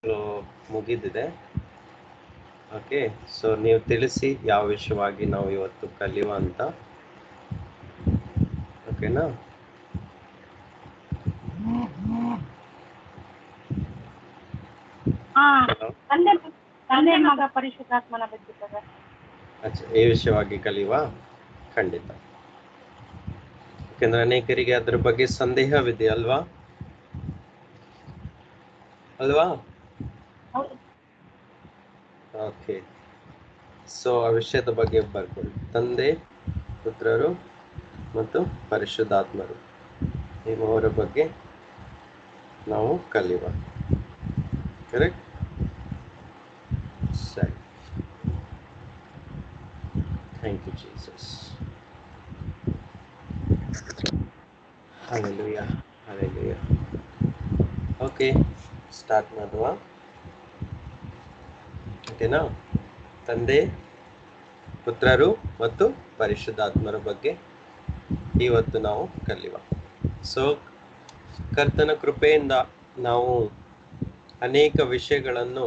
ಮುಗಿದಿದೆ. Okay, so ನೀವು ತಿಳಿಸಿ ಯಾವ ವಿಷಯವಾಗಿ ನಾವು ಇವತ್ತು ಕಲಿಯುವ ಅಂತ. ಓಕೆನಾ? ತಂದೆ ಮಗ ಪರಿಶುದ್ಧಾತ್ಮನ ಬಗ್ಗೆ ಸರ್. ಅಚ್ಚಾ, ಈ ವಿಷಯವಾಗಿ ಕಲಿಯುವ? ಖಂಡಿತ. ಯಾಕೆಂದ್ರೆ ಅನೇಕರಿಗೆ ಅದ್ರ ಬಗ್ಗೆ ಸಂದೇಹವಿದೆ ಅಲ್ವಾ? ಓಕೆ, ಸೊ ಆ ವಿಷಯದ ಬಗ್ಗೆ ಬರ್ಕೊಳ್ಳಿ. ತಂದೆ, ಪುತ್ರರು ಮತ್ತು ಪರಿಶುದ್ಧಾತ್ಮರು, ಈ ಮೂವರ ಬಗ್ಗೆ ನಾವು ಕಲಿಯುವ. ಕರೆಕ್ಟ್? ಸರಿ. Thank you Jesus. Hallelujah, hallelujah. Okay, start ಮಾಡುವ. ಓಕೆನಾ? ತಂದೆ, ಪುತ್ರರು ಮತ್ತು ಪರಿಶುದ್ಧಾತ್ಮರ ಬಗ್ಗೆ ಇವತ್ತು ನಾವು ಕಲಿಯುವ. ಸೊ ಕರ್ತನ ಕೃಪೆಯಿಂದ ನಾವು ಅನೇಕ ವಿಷಯಗಳನ್ನು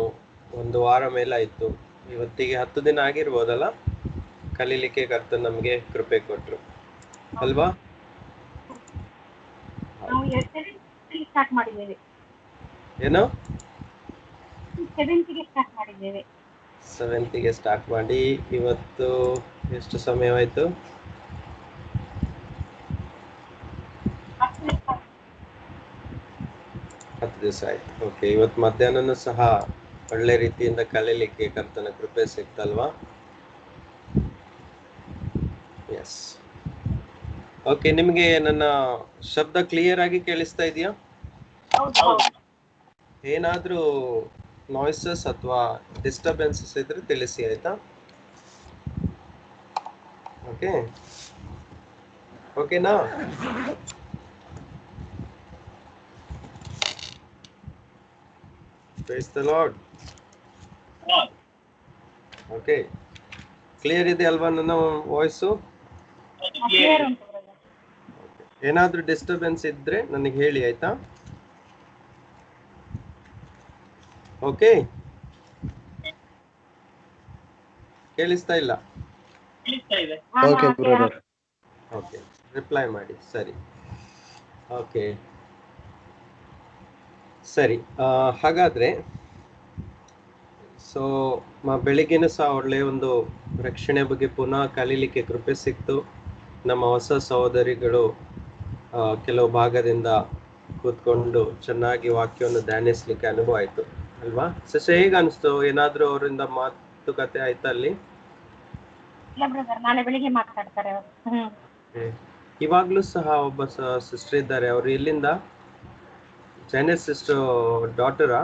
ಒಂದು ವಾರ ಮೇಲಾಯಿತು, ಇವತ್ತಿಗೆ 10 ದಿನ ಆಗಿರ್ಬೋದಲ್ಲ ಕಲೀಲಿಕ್ಕೆ ಕರ್ತನ ನಮಗೆ ಕೃಪೆ ಕೊಟ್ರು ಅಲ್ವಾ? ಏನು? 7th ಸ್ಟಾರ್ಟ್ ಮಾಡಿ ಇವತ್ತು ಎಷ್ಟು ಸಮಯವಾಯ್ತು? 10 ದಿವಸ ಆಯ್ತು. ಓಕೆ, ಇವತ್ತು ಮಧ್ಯಾಹ್ನನೂ ಸಹ ಒಳ್ಳೆ ರೀತಿಯಿಂದ ಕಲೀಲಿಕ್ಕೆ ಕರ್ತನ ಕೃಪೆ ಸಿಕ್ತಲ್ವಾ? ಎಸ್. ಓಕೆ, ನಿಮಗೆ ನನ್ನ ಶಬ್ದ ಕ್ಲಿಯರ್ ಆಗಿ ಕೇಳಿಸ್ತಾ ಇದೆಯಾ? ಏನಾದ್ರೂ ನಾಯ್ಸಸ್ ಅಥವಾ ಡಿಸ್ಟರ್ಬೆನ್ಸಸ್ ಇದ್ರೆ ತಿಳಿಸಿ, ಆಯ್ತಾ? ಓಕೆ, ಓಕೆನಾ? Praise the Lord. Okay, clear ಇದೆ ಅಲ್ವಾ ನನ್ನ ವಾಯ್ಸು? ಏನಾದ್ರೂ ಡಿಸ್ಟರ್ಬೆನ್ಸ್ ಇದ್ರೆ ನನಗೆ ಹೇಳಿ, ಆಯ್ತಾ? ಓಕೆ, ಕೇಳಿಸ್ತಾ ಇಲ್ಲ? ಓಕೆ, ರಿಪ್ಲೈ ಮಾಡಿ. ಸರಿ, ಓಕೆ, ಸರಿ. ಹಾಗಾದ್ರೆ ಸೊ ಬೆಳಿಗ್ಗೆನೂ ಸಹ ಒಳ್ಳೆಯ ಒಂದು ರಕ್ಷಣೆ ಬಗ್ಗೆ ಪುನಃ ಕಲೀಲಿಕ್ಕೆ ಕೃಪೆ ಸಿಕ್ತು. ನಮ್ಮ ಹೊಸ ಸಹೋದರಿಗಳು ಕೆಲವು ಭಾಗದಿಂದ ಕೂತ್ಕೊಂಡು ಚೆನ್ನಾಗಿ ವಾಕ್ಯವನ್ನು ಧ್ಯಾನಿಸ್ಲಿಕ್ಕೆ ಅನುಭವ ಆಯ್ತು ಅಲ್ವಾ? ಸಸ ಹೇಗೆ ಅನಿಸ್ತು? ಏನಾದ್ರೂ ಅವರಿಂದ ಮಾತುಕತೆ ಆಯ್ತಾ ಅಲ್ಲಿ? ನಾಳೆ ಬೆಳಿಗ್ಗೆ ಮಾತಾಡ್ತಾರೆ. ಇವಾಗ್ಲೂ ಸಹ ಒಬ್ಬ ಸಿಸ್ಟರ್ ಇದ್ದಾರೆ. ಅವರು ಇಲ್ಲಿಂದ ಜೈನೆಟ್ ಸಿಸ್ಟರ್ ಡಾಟರಾ?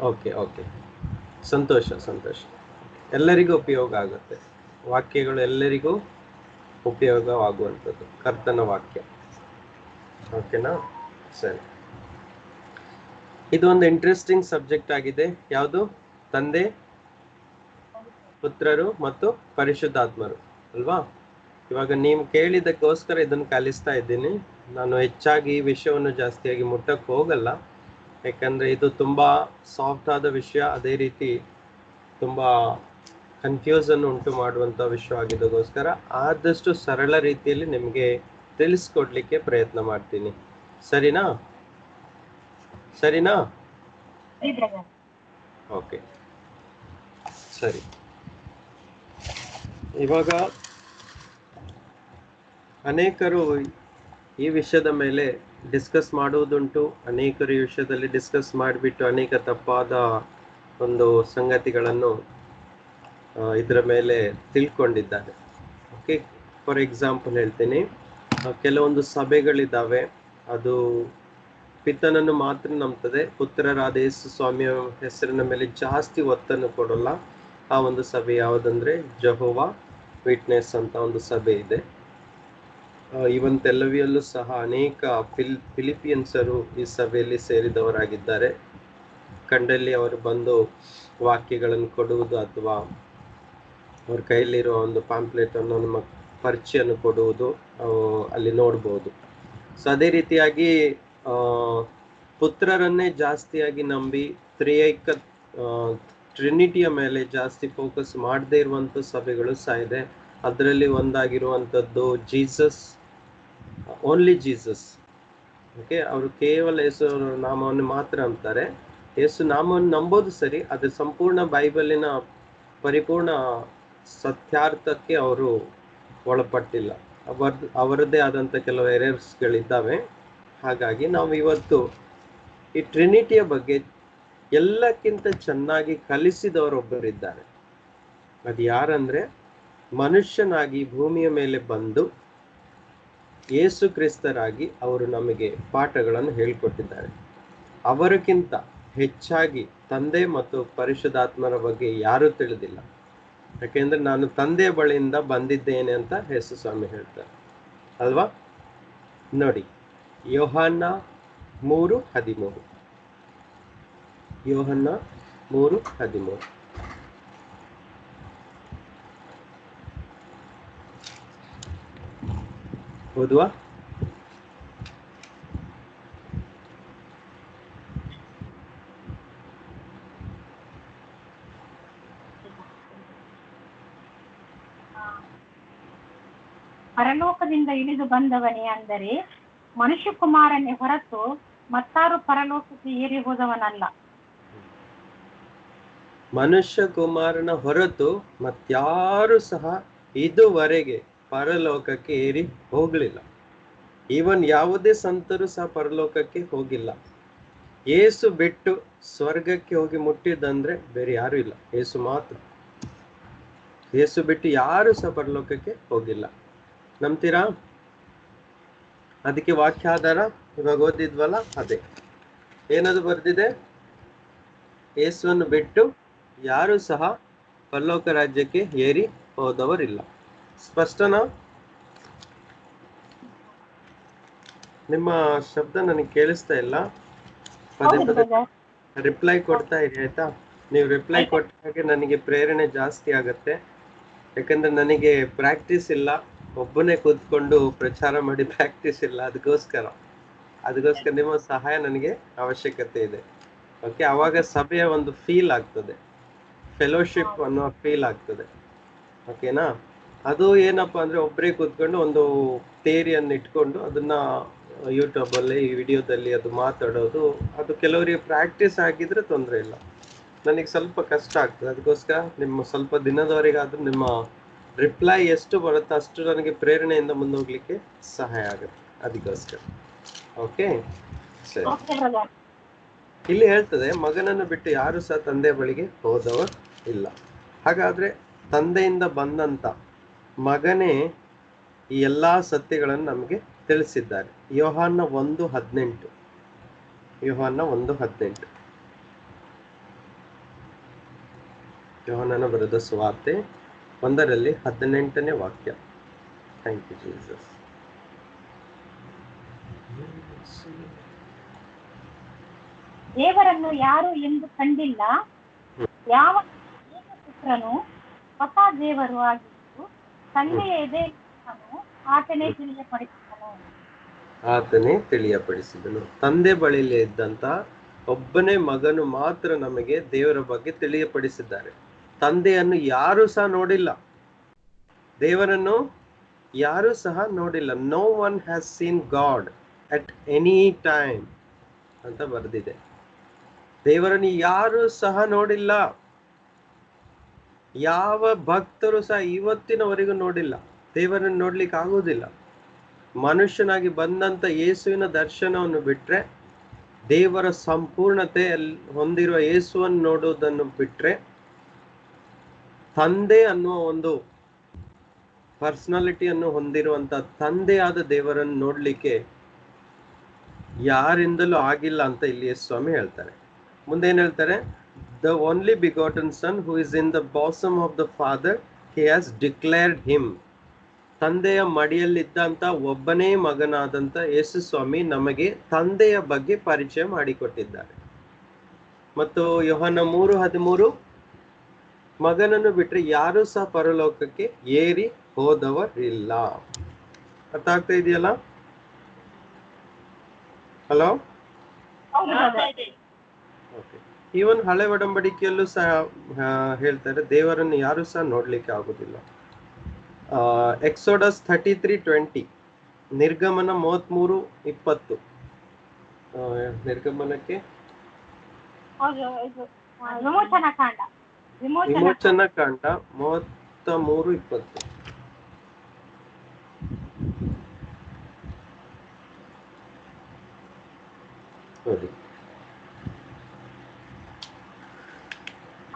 ಓಕೆ ಓಕೆ, ಸಂತೋಷ ಸಂತೋಷ. ಎಲ್ಲರಿಗೂ ಉಪಯೋಗ ಆಗುತ್ತೆ, ವಾಕ್ಯಗಳು ಎಲ್ಲರಿಗೂ ಉಪಯೋಗವಾಗುವಂಥದ್ದು, ಕರ್ತನ ವಾಕ್ಯ. ಓಕೆನಾ? ಸರಿ, ಇದು ಒಂದು ಇಂಟ್ರೆಸ್ಟಿಂಗ್ ಸಬ್ಜೆಕ್ಟ್ ಆಗಿದೆ. ಯಾವುದು? ತಂದೆ, ಪುತ್ರರು ಮತ್ತು ಪರಿಶುದ್ಧಾತ್ಮರು ಅಲ್ವಾ? ಇವಾಗ ನೀವು ಕೇಳಿದ್ದಕ್ಕೋಸ್ಕರ ಇದನ್ನು ಕಲಿಸ್ತಾ ಇದ್ದೀನಿ. ನಾನು ಹೆಚ್ಚಾಗಿ ಈ ವಿಷಯವನ್ನು ಜಾಸ್ತಿಯಾಗಿ ಮುಟ್ಟಕ್ಕೆ ಹೋಗಲ್ಲ, ಯಾಕಂದ್ರೆ ಇದು ತುಂಬಾ ಸಾಫ್ಟ್ ಆದ ವಿಷಯ, ಅದೇ ರೀತಿ ತುಂಬಾ ಕನ್ಫ್ಯೂಸನ್ ಉಂಟು ಮಾಡುವಂತ ವಿಷಯ ಆಗಿದ್ದಕ್ಕೋಸ್ಕರ ಆದಷ್ಟು ಸರಳ ರೀತಿಯಲ್ಲಿ ನಿಮಗೆ ತಿಳಿಸ್ಕೊಡ್ಲಿಕ್ಕೆ ಪ್ರಯತ್ನ ಮಾಡ್ತೀನಿ. ಸರಿನಾ? ಸರಿನಾ? ಓಕೆ, ಸರಿ. ಇವಾಗ ಅನೇಕರು ಈ ವಿಷಯದ ಮೇಲೆ ಡಿಸ್ಕಸ್ ಮಾಡುವುದುಂಟು. ಅನೇಕರು ಈ ವಿಷಯದಲ್ಲಿ ಡಿಸ್ಕಸ್ ಮಾಡಿಬಿಟ್ಟು ಅನೇಕ ತಪ್ಪಾದ ಒಂದು ಸಂಗತಿಗಳನ್ನು ಇದರ ಮೇಲೆ ತಿಳ್ಕೊಂಡಿದ್ದಾರೆ. ಓಕೆ, ಫಾರ್ ಎಕ್ಸಾಂಪಲ್ ಹೇಳ್ತೀನಿ, ಕೆಲವೊಂದು ಸಭೆಗಳಿದ್ದಾವೆ, ಅದು ಪಿತನನ್ನು ಮಾತ್ರ ನಂಬ್ತದೆ, ಪುತ್ರರಾದ ಯೇಸು ಸ್ವಾಮಿಯ ಹೆಸರಿನ ಮೇಲೆ ಜಾಸ್ತಿ ಒತ್ತನ್ನು ಕೊಡಲ್ಲ. ಆ ಒಂದು ಸಭೆ ಯಾವುದಂದ್ರೆ ಜೆಹೋವಾ ವಿಟ್ನೆಸ್ ಅಂತ ಒಂದು ಸಭೆ ಇದೆ. ಇವನ್ ತೆಲವಿಯಲ್ಲೂ ಸಹ ಅನೇಕ ಫಿಲಿಪಿಯನ್ಸರು ಈ ಸಭೆಯಲ್ಲಿ ಸೇರಿದವರಾಗಿದ್ದಾರೆ. ಕಂಡಲ್ಲಿ ಅವರು ಬಂದು ವಾಕ್ಯಗಳನ್ನು ಕೊಡುವುದು ಅಥವಾ ಅವ್ರ ಕೈಯಲ್ಲಿರೋ ಒಂದು ಪಾಂಪ್ಲೆಟ್ ಅನ್ನು ನಮ್ಮ ಪರಿಚಯನ್ನು ಕೊಡುವುದು ಅಲ್ಲಿ ನೋಡ್ಬೋದು. ಸೊ ಅದೇ ರೀತಿಯಾಗಿ ಪುತ್ರರನ್ನೇ ಜಾಸ್ತಿಯಾಗಿ ನಂಬಿ ತ್ರಿಯೈಕ ಟ್ರಿನಿಟಿಯ ಮೇಲೆ ಜಾಸ್ತಿ ಫೋಕಸ್ ಮಾಡದೇ ಇರುವಂಥ ಸಭೆಗಳು ಸಹ ಇದೆ. ಅದರಲ್ಲಿ ಒಂದಾಗಿರುವಂಥದ್ದು ಜೀಸಸ್, ಓನ್ಲಿ ಜೀಸಸ್. ಓಕೆ, ಅವರು ಕೇವಲ ಯೇಸು ನಾಮವನ್ನು ಮಾತ್ರ ಅಂತಾರೆ. ಯೇಸು ನಾಮವನ್ನು ನಂಬೋದು ಸರಿ, ಅದು ಸಂಪೂರ್ಣ ಬೈಬಲಿನ ಪರಿಪೂರ್ಣ ಸತ್ಯಾರ್ಥಕ್ಕೆ ಅವರು ಒಳಪಟ್ಟಿಲ್ಲ. ಅವರದ್ದೇ ಆದಂಥ ಕೆಲವು ಎರರ್ಸ್ಗಳಿದ್ದಾವೆ. ಹಾಗಾಗಿ ನಾವು ಇವತ್ತು ಈ ಟ್ರಿನಿಟಿಯ ಬಗ್ಗೆ ಎಲ್ಲಕ್ಕಿಂತ ಚೆನ್ನಾಗಿ ಕಲಿಸಿದವರೊಬ್ಬರಿದ್ದಾರೆ. ಅದು ಯಾರಂದ್ರೆ, ಮನುಷ್ಯನಾಗಿ ಭೂಮಿಯ ಮೇಲೆ ಬಂದು ಯೇಸು ಕ್ರಿಸ್ತರಾಗಿ ಅವರು ನಮಗೆ ಪಾಠಗಳನ್ನು ಹೇಳಿಕೊಟ್ಟಿದ್ದಾರೆ. ಅವರಿಗಿಂತ ಹೆಚ್ಚಾಗಿ ತಂದೆ ಮತ್ತು ಪರಿಶುದ್ಧಾತ್ಮರ ಬಗ್ಗೆ ಯಾರೂ ತಿಳಿದಿಲ್ಲ. ಯಾಕೆಂದ್ರೆ ನಾನು ತಂದೆಯ ಬಳಿಯಿಂದ ಬಂದಿದ್ದೇನೆ ಅಂತ ಯೇಸು ಸ್ವಾಮಿ ಹೇಳ್ತಾರೆ ಅಲ್ವಾ. ನೋಡಿ, ಯೋಹಾನ 3:13. ಯೋಹಾನ 3:13 ಓದುವ. ಪರಲೋಕದಿಂದ ಇಳಿದು ಬಂದವನೇ, ಅಂದರೆ ಮನುಷ್ಯಕುಮಾರನೇ ಹೊರತು ಮತ್ತಾರು ಪರಲೋಕಕ್ಕೆ ಏರಿ ಹೋದವನಲ್ಲ. ಮನುಷ್ಯ ಕುಮಾರನ ಹೊರತು ಮತ್ಯಾರು ಸಹ ಇದುವರೆಗೆ ಪರಲೋಕಕ್ಕೆ ಏರಿ ಹೋಗ್ಲಿಲ್ಲ. ಈವನ್ ಯಾವುದೇ ಸಂತರು ಸಹ ಪರಲೋಕಕ್ಕೆ ಹೋಗಿಲ್ಲ. ಯೇಸು ಬಿಟ್ಟು ಸ್ವರ್ಗಕ್ಕೆ ಹೋಗಿ ಮುಟ್ಟಿದಂದ್ರೆ ಬೇರೆ ಯಾರು ಇಲ್ಲ, ಯೇಸು ಮಾತ್ರ. ಯೇಸು ಬಿಟ್ಟು ಯಾರು ಸಹ ಪರಲೋಕಕ್ಕೆ ಹೋಗಿಲ್ಲ. ನಂಬ್ತೀರಾ? ಅದಕ್ಕೆ ವಾಕ್ಯಾಧಾರ ಇವಾಗ ಓದಿದ್ವಲ್ಲ, ಅದೇ ಏನದು ಬರ್ದಿದೆ, ಯೇಸುವನ್ನು ಬಿಟ್ಟು ಯಾರು ಸಹ ಪರಲೋಕ ರಾಜ್ಯಕ್ಕೆ ಏರಿ ಹೋದವರಿಲ್ಲ. ಸ್ಪಷ್ಟನಾ? ನಿಮ್ಮ ಶಬ್ದ ನನಗೆ ಕೇಳಿಸ್ತಾ ಇಲ್ಲ. ಪದೇ ಪದೇ ರಿಪ್ಲೈ ಕೊಡ್ತಾ ಇರಿ ಆಯ್ತಾ. ನೀವು ರಿಪ್ಲೈ ಕೊಟ್ಟ ಹಾಗೆ ನನಗೆ ಪ್ರೇರಣೆ ಜಾಸ್ತಿ ಆಗತ್ತೆ. ಯಾಕಂದ್ರೆ ನನಗೆ ಪ್ರಾಕ್ಟೀಸ್ ಇಲ್ಲ, ಒಬ್ಬನೇ ಕೂತ್ಕೊಂಡು ಪ್ರಚಾರ ಮಾಡಿ ಪ್ರಾಕ್ಟೀಸ್ ಇಲ್ಲ. ಅದಕ್ಕೋಸ್ಕರ ನಿಮ್ಮ ಸಹಾಯ ನನಗೆ ಅವಶ್ಯಕತೆ ಇದೆ. ಓಕೆ, ಅವಾಗ ಸಭೆಯ ಒಂದು ಫೀಲ್ ಆಗ್ತದೆ, ಫೆಲೋಶಿಪ್ ಅನ್ನೋ ಫೀಲ್ ಆಗ್ತದೆ. ಓಕೆನಾ? ಅದು ಏನಪ್ಪಾ ಅಂದ್ರೆ ಒಬ್ಬರೇ ಕೂತ್ಕೊಂಡು ಒಂದು ಥಿಯರಿಯನ್ನು ಇಟ್ಕೊಂಡು ಅದನ್ನ ಯೂಟ್ಯೂಬ್ ಅಲ್ಲಿ ವಿಡಿಯೋದಲ್ಲಿ ಅದು ಮಾತಾಡೋದು, ಅದು ಕೆಲವರಿಗೆ ಪ್ರಾಕ್ಟೀಸ್ ಆಗಿದ್ರೆ ತೊಂದರೆ ಇಲ್ಲ. ನನಗೆ ಸ್ವಲ್ಪ ಕಷ್ಟ ಆಗ್ತದೆ. ಅದಕ್ಕೋಸ್ಕರ ನಿಮ್ಮ ಸ್ವಲ್ಪ ದಿನದವರೆಗಾದ್ರೂ ನಿಮ್ಮ ರಿಪ್ಲೈ ಎಷ್ಟು ಬರುತ್ತೆ ಅಷ್ಟು ನನಗೆ ಪ್ರೇರಣೆಯಿಂದ ಮುಂದೆ ಹೋಗ್ಲಿಕ್ಕೆ ಸಹಾಯ ಆಗುತ್ತೆ. ಅದಕ್ಕೋಸ್ಕರ ಓಕೆ, ಸರಿ. ಇಲ್ಲಿ ಹೇಳ್ತದೆ, ಮಗನನ್ನು ಬಿಟ್ಟು ಯಾರು ಸಹ ತಂದೆ ಬಳಿಗೆ ಹೋದವರು ಇಲ್ಲ. ಹಾಗಾದ್ರೆ ತಂದೆಯಿಂದ ಬಂದಂತ ಮಗನೇ ಈ ಎಲ್ಲಾ ಸತ್ಯಗಳನ್ನು ನಮಗೆ ತಿಳಿಸಿದ್ದಾರೆ. ಯೋಹಾನ 1:18. ಯೋಹಾನ 1:18. ಯೋಹಾನನ ಬರೆದ ಸುವಾರ್ತೆ 1:18ನೇ ವಾಕ್ಯ. Thank you Jesus. ದೇವರನ್ನು ಯಾರು ಎಂದು ಕಂಡಿಲ್ಲ, ಯಾವ ಪುತ್ರನು ಸ್ವತಃ ದೇವರು ಆಗಿದ್ದು ತಂದೆಯ ಎದೆಯನ್ನು ಆತನೇ ತಿಳಿಯಪಡಿಸಿದನು. ತಂದೆ ಬಳಿಯಲ್ಲಿ ಇದ್ದಂತ ಒಬ್ಬನೇ ಮಗನು ಮಾತ್ರ ನಮಗೆ ದೇವರ ಬಗ್ಗೆ ತಿಳಿಯಪಡಿಸಿದ್ದಾರೆ. ತಂದೆಯನ್ನು ಯಾರು ಸಹ ನೋಡಿಲ್ಲ, ದೇವರನ್ನು ಯಾರು ಸಹ ನೋಡಿಲ್ಲ. No one has seen God at any time ಅಂತ ಬರೆದಿದೆ. ದೇವರನ್ನು ಯಾರು ಸಹ ನೋಡಿಲ್ಲ. ಯಾವ ಭಕ್ತರು ಸಹ ಇವತ್ತಿನವರೆಗೂ ನೋಡಿಲ್ಲ. ದೇವರನ್ನು ನೋಡ್ಲಿಕ್ಕೆ ಆಗುವುದಿಲ್ಲ. ಮನುಷ್ಯನಾಗಿ ಬಂದಂತ ಯೇಸುವಿನ ದರ್ಶನವನ್ನು ಬಿಟ್ರೆ, ದೇವರ ಸಂಪೂರ್ಣತೆ ಹೊಂದಿರುವ ಯೇಸುವನ್ನು ನೋಡುವುದನ್ನು ಬಿಟ್ರೆ, ತಂದೆ ಅನ್ನುವ ಒಂದು ಪರ್ಸನಾಲಿಟಿಯನ್ನು ಹೊಂದಿರುವಂತ ತಂದೆಯಾದ ದೇವರನ್ನು ನೋಡ್ಲಿಕ್ಕೆ ಯಾರಿಂದಲೂ ಆಗಿಲ್ಲ ಅಂತ ಇಲ್ಲಿ ಸ್ವಾಮಿ ಹೇಳ್ತಾರೆ. ಮುಂದೆ ಏನ್ ಹೇಳ್ತಾರೆ? The only begotten son who is in the bosom of the father, he has declared him. ತಂದೆಯ ಮಡಿಯಲ್ಲಿದ್ದಂತ ಒಬ್ಬನೇ ಮಗನಾದಂತ ಯೇಸು ಸ್ವಾಮಿ ನಮಗೆ ತಂದೆಯ ಬಗ್ಗೆ ಪರಿಚಯ ಮಾಡಿಕೊಟ್ಟಿದ್ದಾರೆ. ಮತ್ತು ಯೋಹಾನ 3:13. ಮಗನನ್ನು ಬಿಟ್ರೆ ಯಾರು ಸಹ ಪರಲೋಕಕ್ಕೆ ಏರಿ ಹೋದವರಿಲ್ಲ. ಅರ್ಥ ಆಗ್ತಾ ಇದೆಯಲ್ಲ? Hello, okay. ಈವನ್ ಹಳೆ ಒಡಂಬಡಿಕೆಯಲ್ಲೂ ಸಹ ಹೇಳ್ತಾರೆ, ದೇವರನ್ನು ಯಾರು ಸಹ ನೋಡ್ಲಿಕ್ಕೆ ಆಗುದಿಲ್ಲ. ಎಕ್ಸೋಡಸ್ 33:20, ನಿರ್ಗಮನ 33:20. ನಿರ್ಗಮನಕ್ಕೆ ವಿಮೋಚನಾ ಕಾಂಡ 33:20 ನೋಡಿ.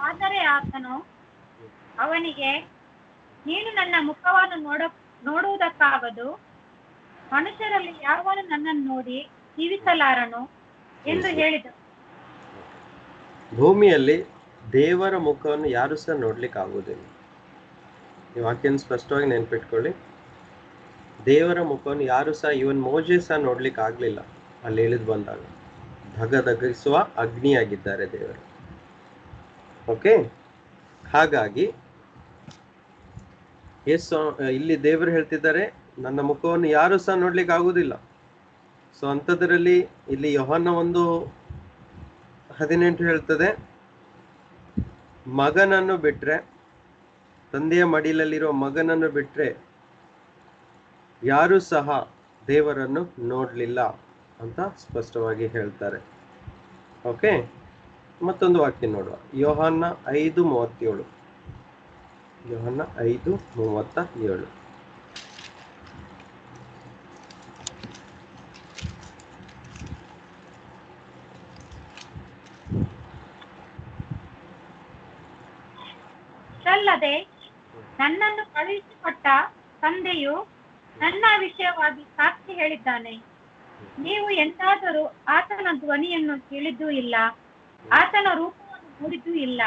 ಆದರೆ ಆತನು ಅವನಿಗೆ, ನೀನು ನನ್ನ ಮುಖವನ್ನು ನೋಡುವುದಕ್ಕಾಗದು, ಮನುಷ್ಯರಲ್ಲಿ ಯಾವನು ನನ್ನನ್ನು ನೋಡಿ ಜೀವಿಸಲಾರನು ಎಂದು ಹೇಳಿದನು. ಭೂಮಿಯಲ್ಲಿ ದೇವರ ಮುಖವನ್ನು ಯಾರು ಸಹ ನೋಡ್ಲಿಕ್ಕೆ ಆಗುವುದಿಲ್ಲ. ಈ ವಾಕ್ಯನ ಸ್ಪಷ್ಟವಾಗಿ ನೆನ್ಪಿಟ್ಕೊಳ್ಳಿ. ದೇವರ ಮುಖವನ್ನು ಯಾರು ಸಹ, ಇವನ್ ಮೋಜೆ ಸಹ ನೋಡ್ಲಿಕ್ಕೆ ಆಗ್ಲಿಲ್ಲ. ಅಲ್ಲಿ ಇಳಿದು ಬಂದಾಗ ಧಗಧಗಿಸುವ ಅಗ್ನಿಯಾಗಿದ್ದಾರೆ ದೇವರು. ಓಕೆ, ಹಾಗಾಗಿ ಇಲ್ಲಿ ದೇವರು ಹೇಳ್ತಿದ್ದಾರೆ, ನನ್ನ ಮುಖವನ್ನು ಯಾರು ಸಹ ನೋಡ್ಲಿಕ್ಕೆ ಆಗುದಿಲ್ಲ. ಸೊ ಅಂಥದ್ರಲ್ಲಿ ಇಲ್ಲಿ ಯೋಹಾನ 1:18 ಹೇಳ್ತದೆ, ಮಗನನ್ನು ಬಿಟ್ರೆ, ತಂದೆಯ ಮಡಿಲಲ್ಲಿರೋ ಮಗನನ್ನು ಬಿಟ್ರೆ ಯಾರು ಸಹ ದೇವರನ್ನು ನೋಡ್ಲಿಲ್ಲ ಅಂತ ಸ್ಪಷ್ಟವಾಗಿ ಹೇಳ್ತಾರೆ. ಓಕೆ, ಮತ್ತೊಂದು ವಾಕ್ಯ ನೋಡುವ. ಯೋಹಾನ 5:37. ಯೋಹಾನ 5:37. ಅಲ್ಲದೆ ನನ್ನನ್ನು ಕಳುಹಿಸಿಕೊಟ್ಟ ತಂದೆಯು ನನ್ನ ವಿಷಯವಾಗಿ ಸಾಕ್ಷಿ ಹೇಳಿದ್ದಾನೆ. ನೀವು ಎಂದಾದರೂ ಆತನ ಧ್ವನಿಯನ್ನು ಕೇಳಿದ್ದೂ ಇಲ್ಲ, ಆತನ ರೂಪವನ್ನು ನೋಡಿದ್ದೂ ಇಲ್ಲ.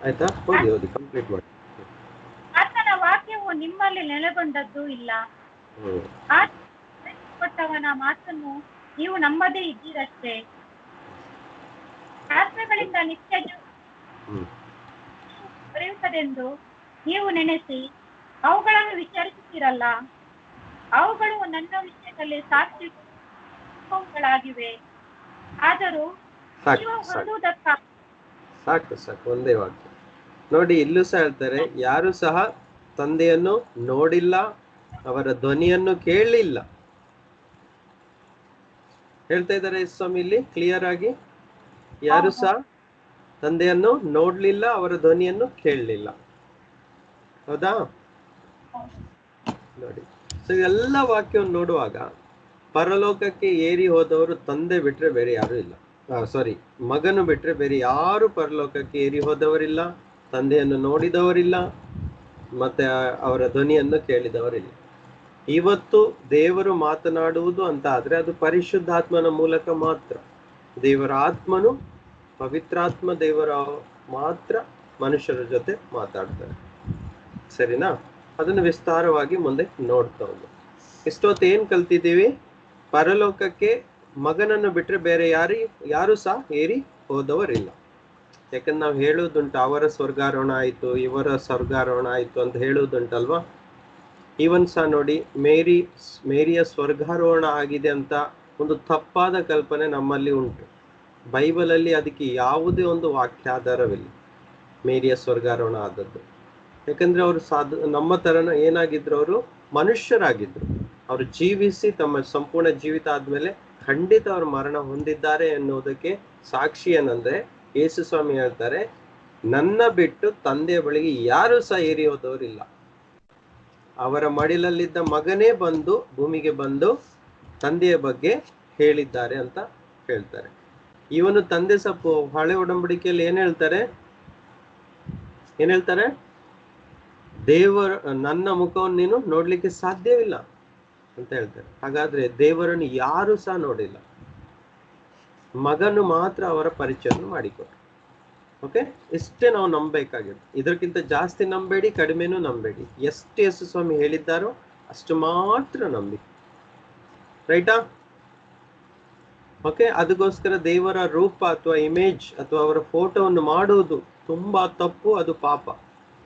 ಆಯ್ತಾ? ಓದಿ ಕಂಪ್ಲೀಟ್ ಮಾಡಿ. ಆತನ ವಾಕ್ಯವು ನಿಮ್ಮಲ್ಲಿ ನೆಲೆಗೊಂಡದ್ದೂ ಇಲ್ಲ. ಕೊಟ್ಟವನ ಮಾತನ್ನು ನೀವು ನಂಬದೇ ಇದ್ದೀರಷ್ಟೇ. ಶಾಸ್ತ್ರಗಳಿಂದ ನಿತ್ಯ ದೊರೆಯುತ್ತದೆಂದು ನೀವು ನೆನೆಸಿ ಅವುಗಳನ್ನು ವಿಚಾರಿಸುತ್ತೀರಲ್ಲ, ಅವುಗಳು ನನ್ನ ವಿಷಯದಲ್ಲಿ ಸಾಕ್ಷಿಗಳಾಗಿವೆ. ಆದರೂ ಸಾಕು ಒಂದೇ ವಾಕ್ಯ ನೋಡಿ. ಇಲ್ಲೂ ಸಹ ಹೇಳ್ತಾರೆ, ಯಾರು ಸಹ ತಂದೆಯನ್ನು ನೋಡಿಲ್ಲ, ಅವರ ಧ್ವನಿಯನ್ನು ಕೇಳಲಿಲ್ಲ. ಹೇಳ್ತಾ ಇದ್ದಾರೆ ಸ್ವಾಮಿ ಇಲ್ಲಿ ಕ್ಲಿಯರ್ ಆಗಿ, ಯಾರು ಸಹ ತಂದೆಯನ್ನು ನೋಡ್ಲಿಲ್ಲ, ಅವರ ಧ್ವನಿಯನ್ನು ಕೇಳಲಿಲ್ಲ. ಹೌದಾ? ನೋಡಿ, ಸೊ ಎಲ್ಲ ವಾಕ್ಯವನ್ನು ನೋಡುವಾಗ ಪರಲೋಕಕ್ಕೆ ಏರಿ ಹೋದವರು ತಂದೆ ಬಿಟ್ರೆ ಬೇರೆ ಯಾರು ಇಲ್ಲ. ಮಗನು ಬಿಟ್ರೆ ಬೇರೆ ಯಾರು ಪರಲೋಕಕ್ಕೆ ಏರಿ ಹೋದವರಿಲ್ಲ, ತಂದೆಯನ್ನು ನೋಡಿದವರಿಲ್ಲ, ಮತ್ತೆ ಅವರ ಧ್ವನಿಯನ್ನು ಕೇಳಿದವರಿಲ್ಲ. ಇವತ್ತು ದೇವರು ಮಾತನಾಡುವುದು ಅಂತ ಆದ್ರೆ ಅದು ಪರಿಶುದ್ಧಾತ್ಮನ ಮೂಲಕ ಮಾತ್ರ. ದೇವರ ಆತ್ಮನು, ಪವಿತ್ರಾತ್ಮ ದೇವರ ಮಾತ್ರ ಮನುಷ್ಯರ ಜೊತೆ ಮಾತಾಡ್ತಾರೆ. ಸರಿನಾ? ಅದನ್ನು ವಿಸ್ತಾರವಾಗಿ ಮುಂದೆ ನೋಡ್ತಾ ಹೋಗೋಣ. ಇಷ್ಟೊತ್ತು ಏನ್ ಕಲ್ತಿದ್ದೀವಿ? ಪರಲೋಕಕ್ಕೆ ಮಗನನ್ನು ಬಿಟ್ರೆ ಬೇರೆ ಯಾರು ಸಹ ಏರಿ ಹೋದವರಿಲ್ಲ. ಯಾಕಂದ್ರೆ ನಾವು ಹೇಳುವುದುಂಟು, ಅವರ ಸ್ವರ್ಗಾರೋಹಣ ಆಯ್ತು, ಇವರ ಸ್ವರ್ಗಾರೋಹಣ ಆಯ್ತು ಅಂತ ಹೇಳುವುದುಂಟಲ್ವಾ. ಇವನ್ ಸಹ ನೋಡಿ, ಮೇರಿಯ ಸ್ವರ್ಗಾರೋಹಣ ಆಗಿದೆ ಅಂತ ಒಂದು ತಪ್ಪಾದ ಕಲ್ಪನೆ ನಮ್ಮಲ್ಲಿ ಉಂಟು. ಬೈಬಲಲ್ಲಿ ಅದಕ್ಕೆ ಯಾವುದೇ ಒಂದು ವಾಕ್ಯಾಧಾರವಿಲ್ಲ ಮೇರಿಯ ಸ್ವರ್ಗಾರೋಹಣ ಆದದ್ದು. ಯಾಕಂದ್ರೆ ಅವರು ನಮ್ಮ ತರನ ಏನಾಗಿದ್ರು, ಅವರು ಮನುಷ್ಯರಾಗಿದ್ರು. ಅವರು ಜೀವಿಸಿ ತಮ್ಮ ಸಂಪೂರ್ಣ ಜೀವಿತ ಆದ್ಮೇಲೆ ಖಂಡಿತ ಅವರು ಮರಣ ಹೊಂದಿದ್ದಾರೆ ಎನ್ನುವುದಕ್ಕೆ ಸಾಕ್ಷಿ ಏನಂದ್ರೆ, ಯೇಸು ಸ್ವಾಮಿ ಹೇಳ್ತಾರೆ, ನನ್ನ ಬಿಟ್ಟು ತಂದೆಯ ಬಳಿಗೆ ಯಾರು ಸಹ ಏರಿ ಹೋದವರಿಲ್ಲ. ಅವರ ಮಡಿಲಲ್ಲಿದ್ದ ಮಗನೇ ಭೂಮಿಗೆ ಬಂದು ತಂದೆಯ ಬಗ್ಗೆ ಹೇಳಿದ್ದಾರೆ ಅಂತ ಹೇಳ್ತಾರೆ. ಇವನು ತಂದೆ ಸಪ್ಪು ಹಳೆ ಒಡಂಬಡಿಕೆಯಲ್ಲಿ ಏನ್ ಹೇಳ್ತಾರೆ? ನನ್ನ ಮುಖವನ್ನು ನೀನು ನೋಡ್ಲಿಕ್ಕೆ ಸಾಧ್ಯವಿಲ್ಲ ಅಂತ ಹೇಳ್ತಾರೆ. ಹಾಗಾದ್ರೆ ದೇವರನ್ನು ಯಾರು ಸಹ ನೋಡಿಲ್ಲ, ಮಗನು ಮಾತ್ರ ಅವರ ಪರಿಚಯವನ್ನು ಮಾಡಿಕೊಟ್ರು. ಓಕೆ, ಇಷ್ಟೇ ನಾವು ನಂಬಬೇಕಾಗಿತ್ತು. ಇದಕ್ಕಿಂತ ಜಾಸ್ತಿ ನಂಬೇಡಿ, ಕಡಿಮೆನೂ ನಂಬೇಡಿ. ಎಷ್ಟು ಯೇಸು ಸ್ವಾಮಿ ಹೇಳಿದ್ದಾರೋ ಅಷ್ಟು ಮಾತ್ರ ನಂಬಿ. ರೈಟಾ? ಓಕೆ, ಅದಕ್ಕೋಸ್ಕರ ದೇವರ ರೂಪ ಅಥವಾ ಇಮೇಜ್ ಅಥವಾ ಅವರ ಫೋಟೋವನ್ನು ಮಾಡುವುದು ತುಂಬಾ ತಪ್ಪು, ಅದು ಪಾಪ.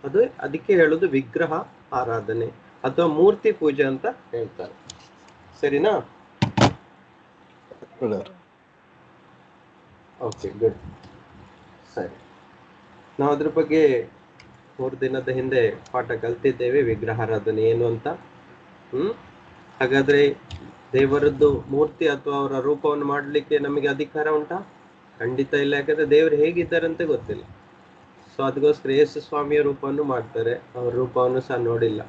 ಅದಕ್ಕೆ ಹೇಳುದು ವಿಗ್ರಹ ಆರಾಧನೆ ಅಥವಾ ಮೂರ್ತಿ ಪೂಜೆ ಅಂತ ಹೇಳ್ತಾರೆ. ಸರಿನಾ? Okay, good. ಸರಿ, ನಾವು ಅದ್ರ ಬಗ್ಗೆ 3 ದಿನದ ಹಿಂದೆ ಪಾಠ ಕಲ್ತಿದ್ದೇವೆ, ವಿಗ್ರಹಾರಾಧನೆ ಏನು ಅಂತ. ಹಾಗಾದ್ರೆ ದೇವರದ್ದು ಮೂರ್ತಿ ಅಥವಾ ಅವರ ರೂಪವನ್ನು ಮಾಡಲಿಕ್ಕೆ ನಮಗೆ ಅಧಿಕಾರ ಉಂಟಾ? ಖಂಡಿತ ಇಲ್ಲ. ಯಾಕಂದ್ರೆ ದೇವರು ಹೇಗಿದ್ದಾರೆ ಅಂತ ಗೊತ್ತಿಲ್ಲ. ಸೊ ಅದಕ್ಕೋಸ್ಕರ ಯೇಸು ಸ್ವಾಮಿಯ ರೂಪವನ್ನು ಮಾಡ್ತಾರೆ, ಅವ್ರ ರೂಪವನ್ನು ಸಹ ನೋಡಿಲ್ಲ.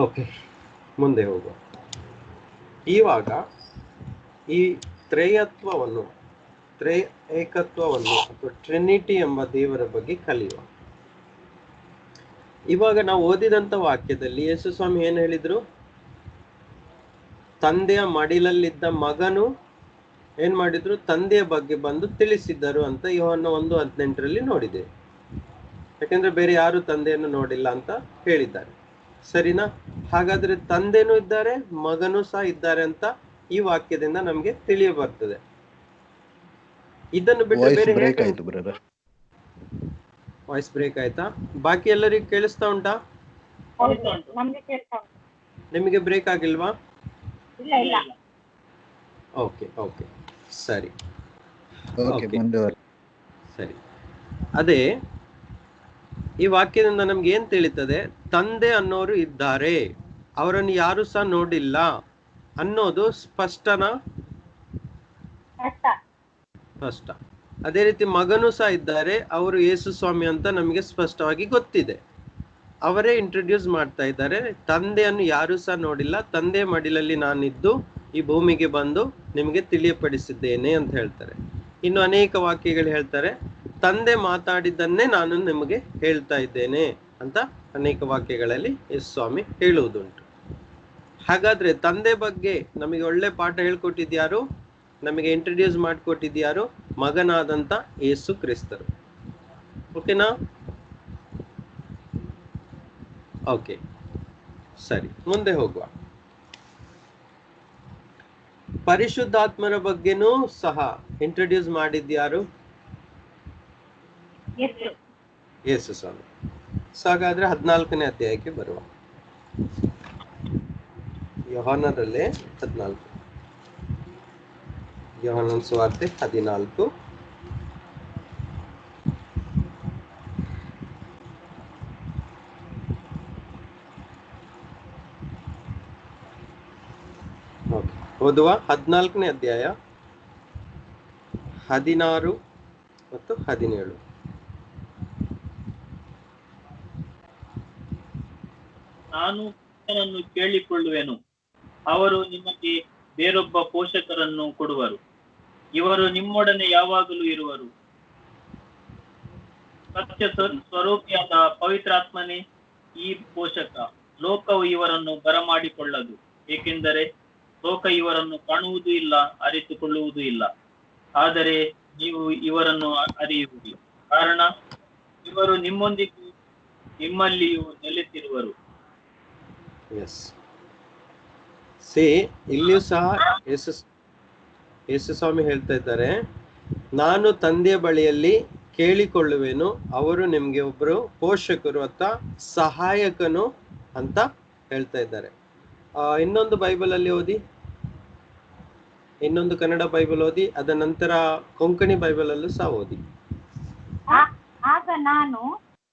ಓಕೆ, ಮುಂದೆ ಹೋಗುವ. ಇವಾಗ ಈ ತ್ರಯತ್ವವನ್ನು, ಏಕತ್ವವನ್ನು ಅಥವಾ ಟ್ರಿನಿಟಿ ಎಂಬ ದೇವರ ಬಗ್ಗೆ ಕಲಿಯುವ. ಇವಾಗ ನಾವು ಓದಿದಂತ ವಾಕ್ಯದಲ್ಲಿ ಯೇಸು ಸ್ವಾಮಿ ಏನ್ ಹೇಳಿದ್ರು? ತಂದೆಯ ಮಡಿಲಲ್ಲಿದ್ದ ಮಗನು ಏನ್ ಮಾಡಿದ್ರು? ತಂದೆಯ ಬಗ್ಗೆ ಬಂದು ತಿಳಿಸಿದ್ದರು ಅಂತ ಯೋಹನ್ನ 1:18 ನೋಡಿದೆ. ಯಾಕಂದ್ರೆ ಬೇರೆ ಯಾರು ತಂದೆಯನ್ನು ನೋಡಿಲ್ಲ ಅಂತ ಹೇಳಿದ್ದಾರೆ. ಸರಿನಾ? ಹಾಗಾದ್ರೆ ತಂದೆನೂ ಇದ್ದಾರೆ, ಮಗನೂ ಸಹ ಇದ್ದಾರೆ ಅಂತ ಈ ವಾಕ್ಯದಿಂದ ನಮ್ಗೆ ತಿಳಿಯ ಬರ್ತದೆ. ಇದನ್ನು ಬಿಟ್ಟು ಬೇರೆ ವಾಯ್ಸ್ ಬ್ರೇಕ್ ಆಯ್ತಾ? ಬಾಕಿ ಎಲ್ಲರಿಗೂ ಕೇಳಿಸ್ತಾ ಉಂಟಾ? ನಿಮಗೆ ಬ್ರೇಕ್ ಆಗಿಲ್ವಾ? ಓಕೆ ಓಕೆ, ಸರಿ ಸರಿ. ಅದೇ ಈ ವಾಕ್ಯದಿಂದ ನಮ್ಗೆ ಏನ್ ತಿಳಿತದೆ? ತಂದೆ ಅನ್ನೋರು ಇದ್ದಾರೆ, ಅವರನ್ನು ಯಾರು ಸಹ ನೋಡಿಲ್ಲ ಅನ್ನೋದು ಸ್ಪಷ್ಟ. ಅದೇ ರೀತಿ ಮಗನೂ ಸಹ ಇದ್ದಾರೆ, ಅವರು ಯೇಸು ಸ್ವಾಮಿ ಅಂತ ನಮಗೆ ಸ್ಪಷ್ಟವಾಗಿ ಗೊತ್ತಿದೆ. ಅವರೇ ಇಂಟ್ರೊಡ್ಯೂಸ್ ಮಾಡ್ತಾ ಇದ್ದಾರೆ, ತಂದೆಯನ್ನು ಯಾರು ಸಹ ನೋಡಿಲ್ಲ, ತಂದೆ ಮಡಿಲಲ್ಲಿ ನಾನಿದ್ದು ಈ ಭೂಮಿಗೆ ಬಂದು ನಿಮಗೆ ತಿಳಿಯಪಡಿಸಿದ್ದೇನೆ ಅಂತ ಹೇಳ್ತಾರೆ. ಇನ್ನು ಅನೇಕ ವಾಕ್ಯಗಳು ಹೇಳ್ತಾರೆ, ತಂದೆ ಮಾತಾಡಿದ್ದನ್ನೇ ನಾನು ನಿಮಗೆ ಹೇಳ್ತಾ ಇದ್ದೇನೆ ಅಂತ ಅನೇಕ ವಾಕ್ಯಗಳಲ್ಲಿ ಯೇಸು ಸ್ವಾಮಿ ಹೇಳುವುದುಂಟು. ಹಾಗಾದ್ರೆ ತಂದೆ ಬಗ್ಗೆ ನಮಗೆ ಒಳ್ಳೆ ಪಾಠ ಹೇಳ್ಕೊಟ್ಟಿದ್ಯಾರು? ನಮಗೆ ಇಂಟ್ರೊಡ್ಯೂಸ್ ಮಾಡಿಕೊಟ್ಟಿದ್ಯಾರು? ಮಗನಾದಂತ ಯೇಸು ಕ್ರಿಸ್ತರು. ಓಕೆನಾ? ಓಕೆ, ಸರಿ, ಮುಂದೆ ಹೋಗುವ. ಪರಿಶುದ್ಧಾತ್ಮರ ಬಗ್ಗೆನೂ ಸಹ ಇಂಟ್ರೊಡ್ಯೂಸ್ ಮಾಡಿದ್ಯಾರು? ಯೇಸು ಸ್ವಾಮಿ. ಹಾಗಾದ್ರೆ 14ನೇ ಅಧ್ಯಾಯಕ್ಕೆ ಬರುವ. ಯೋಹಾನದಲ್ಲೇ 14, ಯೋಹಾನನ ಸುವಾರ್ತೆ 14. ಓದುವ. 14ನೇ ಅಧ್ಯಾಯ 16 ಮತ್ತು 17. ನಾನು ಕ್ರಿಸ್ತನನ್ನು ಕೇಳಿಕೊಳ್ಳುವೆನು, ಅವರು ನಿಮಗೆ ಬೇರೊಬ್ಬ ಪೋಷಕರನ್ನು ಕೊಡುವರು, ಇವರು ನಿಮ್ಮೊಡನೆ ಯಾವಾಗಲೂ ಇರುವರು. ಸತ್ಯ ಸ್ವರೂಪಿಯಾದ ಪವಿತ್ರಾತ್ಮನೇ ಈ ಪೋಷಕ. ಲೋಕವು ಇವರನ್ನು ಬರಮಾಡಿಕೊಳ್ಳದು, ಏಕೆಂದರೆ ಲೋಕ ಇವರನ್ನು ಕಾಣುವುದೂ ಇಲ್ಲ, ಅರಿತುಕೊಳ್ಳುವುದೂ ಇಲ್ಲ. ಆದರೆ ನೀವು ಇವರನ್ನು ಅರಿಯುವಿರಿ, ಕಾರಣ ಇವರು ನಿಮ್ಮೊಂದಿಗೂ ನಿಮ್ಮಲ್ಲಿಯೂ ನೆಲೆಸಿರುವರು. ಇಲ್ಲಿಯೂ ಸಹ ಯೇಸು ಸ್ವಾಮಿ ಹೇಳ್ತಾ ಇದ್ದಾರೆ, ನಾನು ತಂದೆಯ ಬಳಿಯಲ್ಲಿ ಕೇಳಿಕೊಳ್ಳುವೆನು, ಅವರು ನಿಮ್ಗೆ ಒಬ್ರು ಪೋಷಕರು ಅಥವಾ ಸಹಾಯಕನು ಅಂತ ಹೇಳ್ತಾ ಇದ್ದಾರೆ. ಇನ್ನೊಂದು ಬೈಬಲ್ ಅಲ್ಲಿ ಓದಿ, ಇನ್ನೊಂದು ಕನ್ನಡ ಬೈಬಲ್ ಓದಿ, ಅದ ನಂತರ ಕೊಂಕಣಿ ಬೈಬಲ್ ಅಲ್ಲೂ ಸಹ ಓದಿ. ಆಗ ನಾನು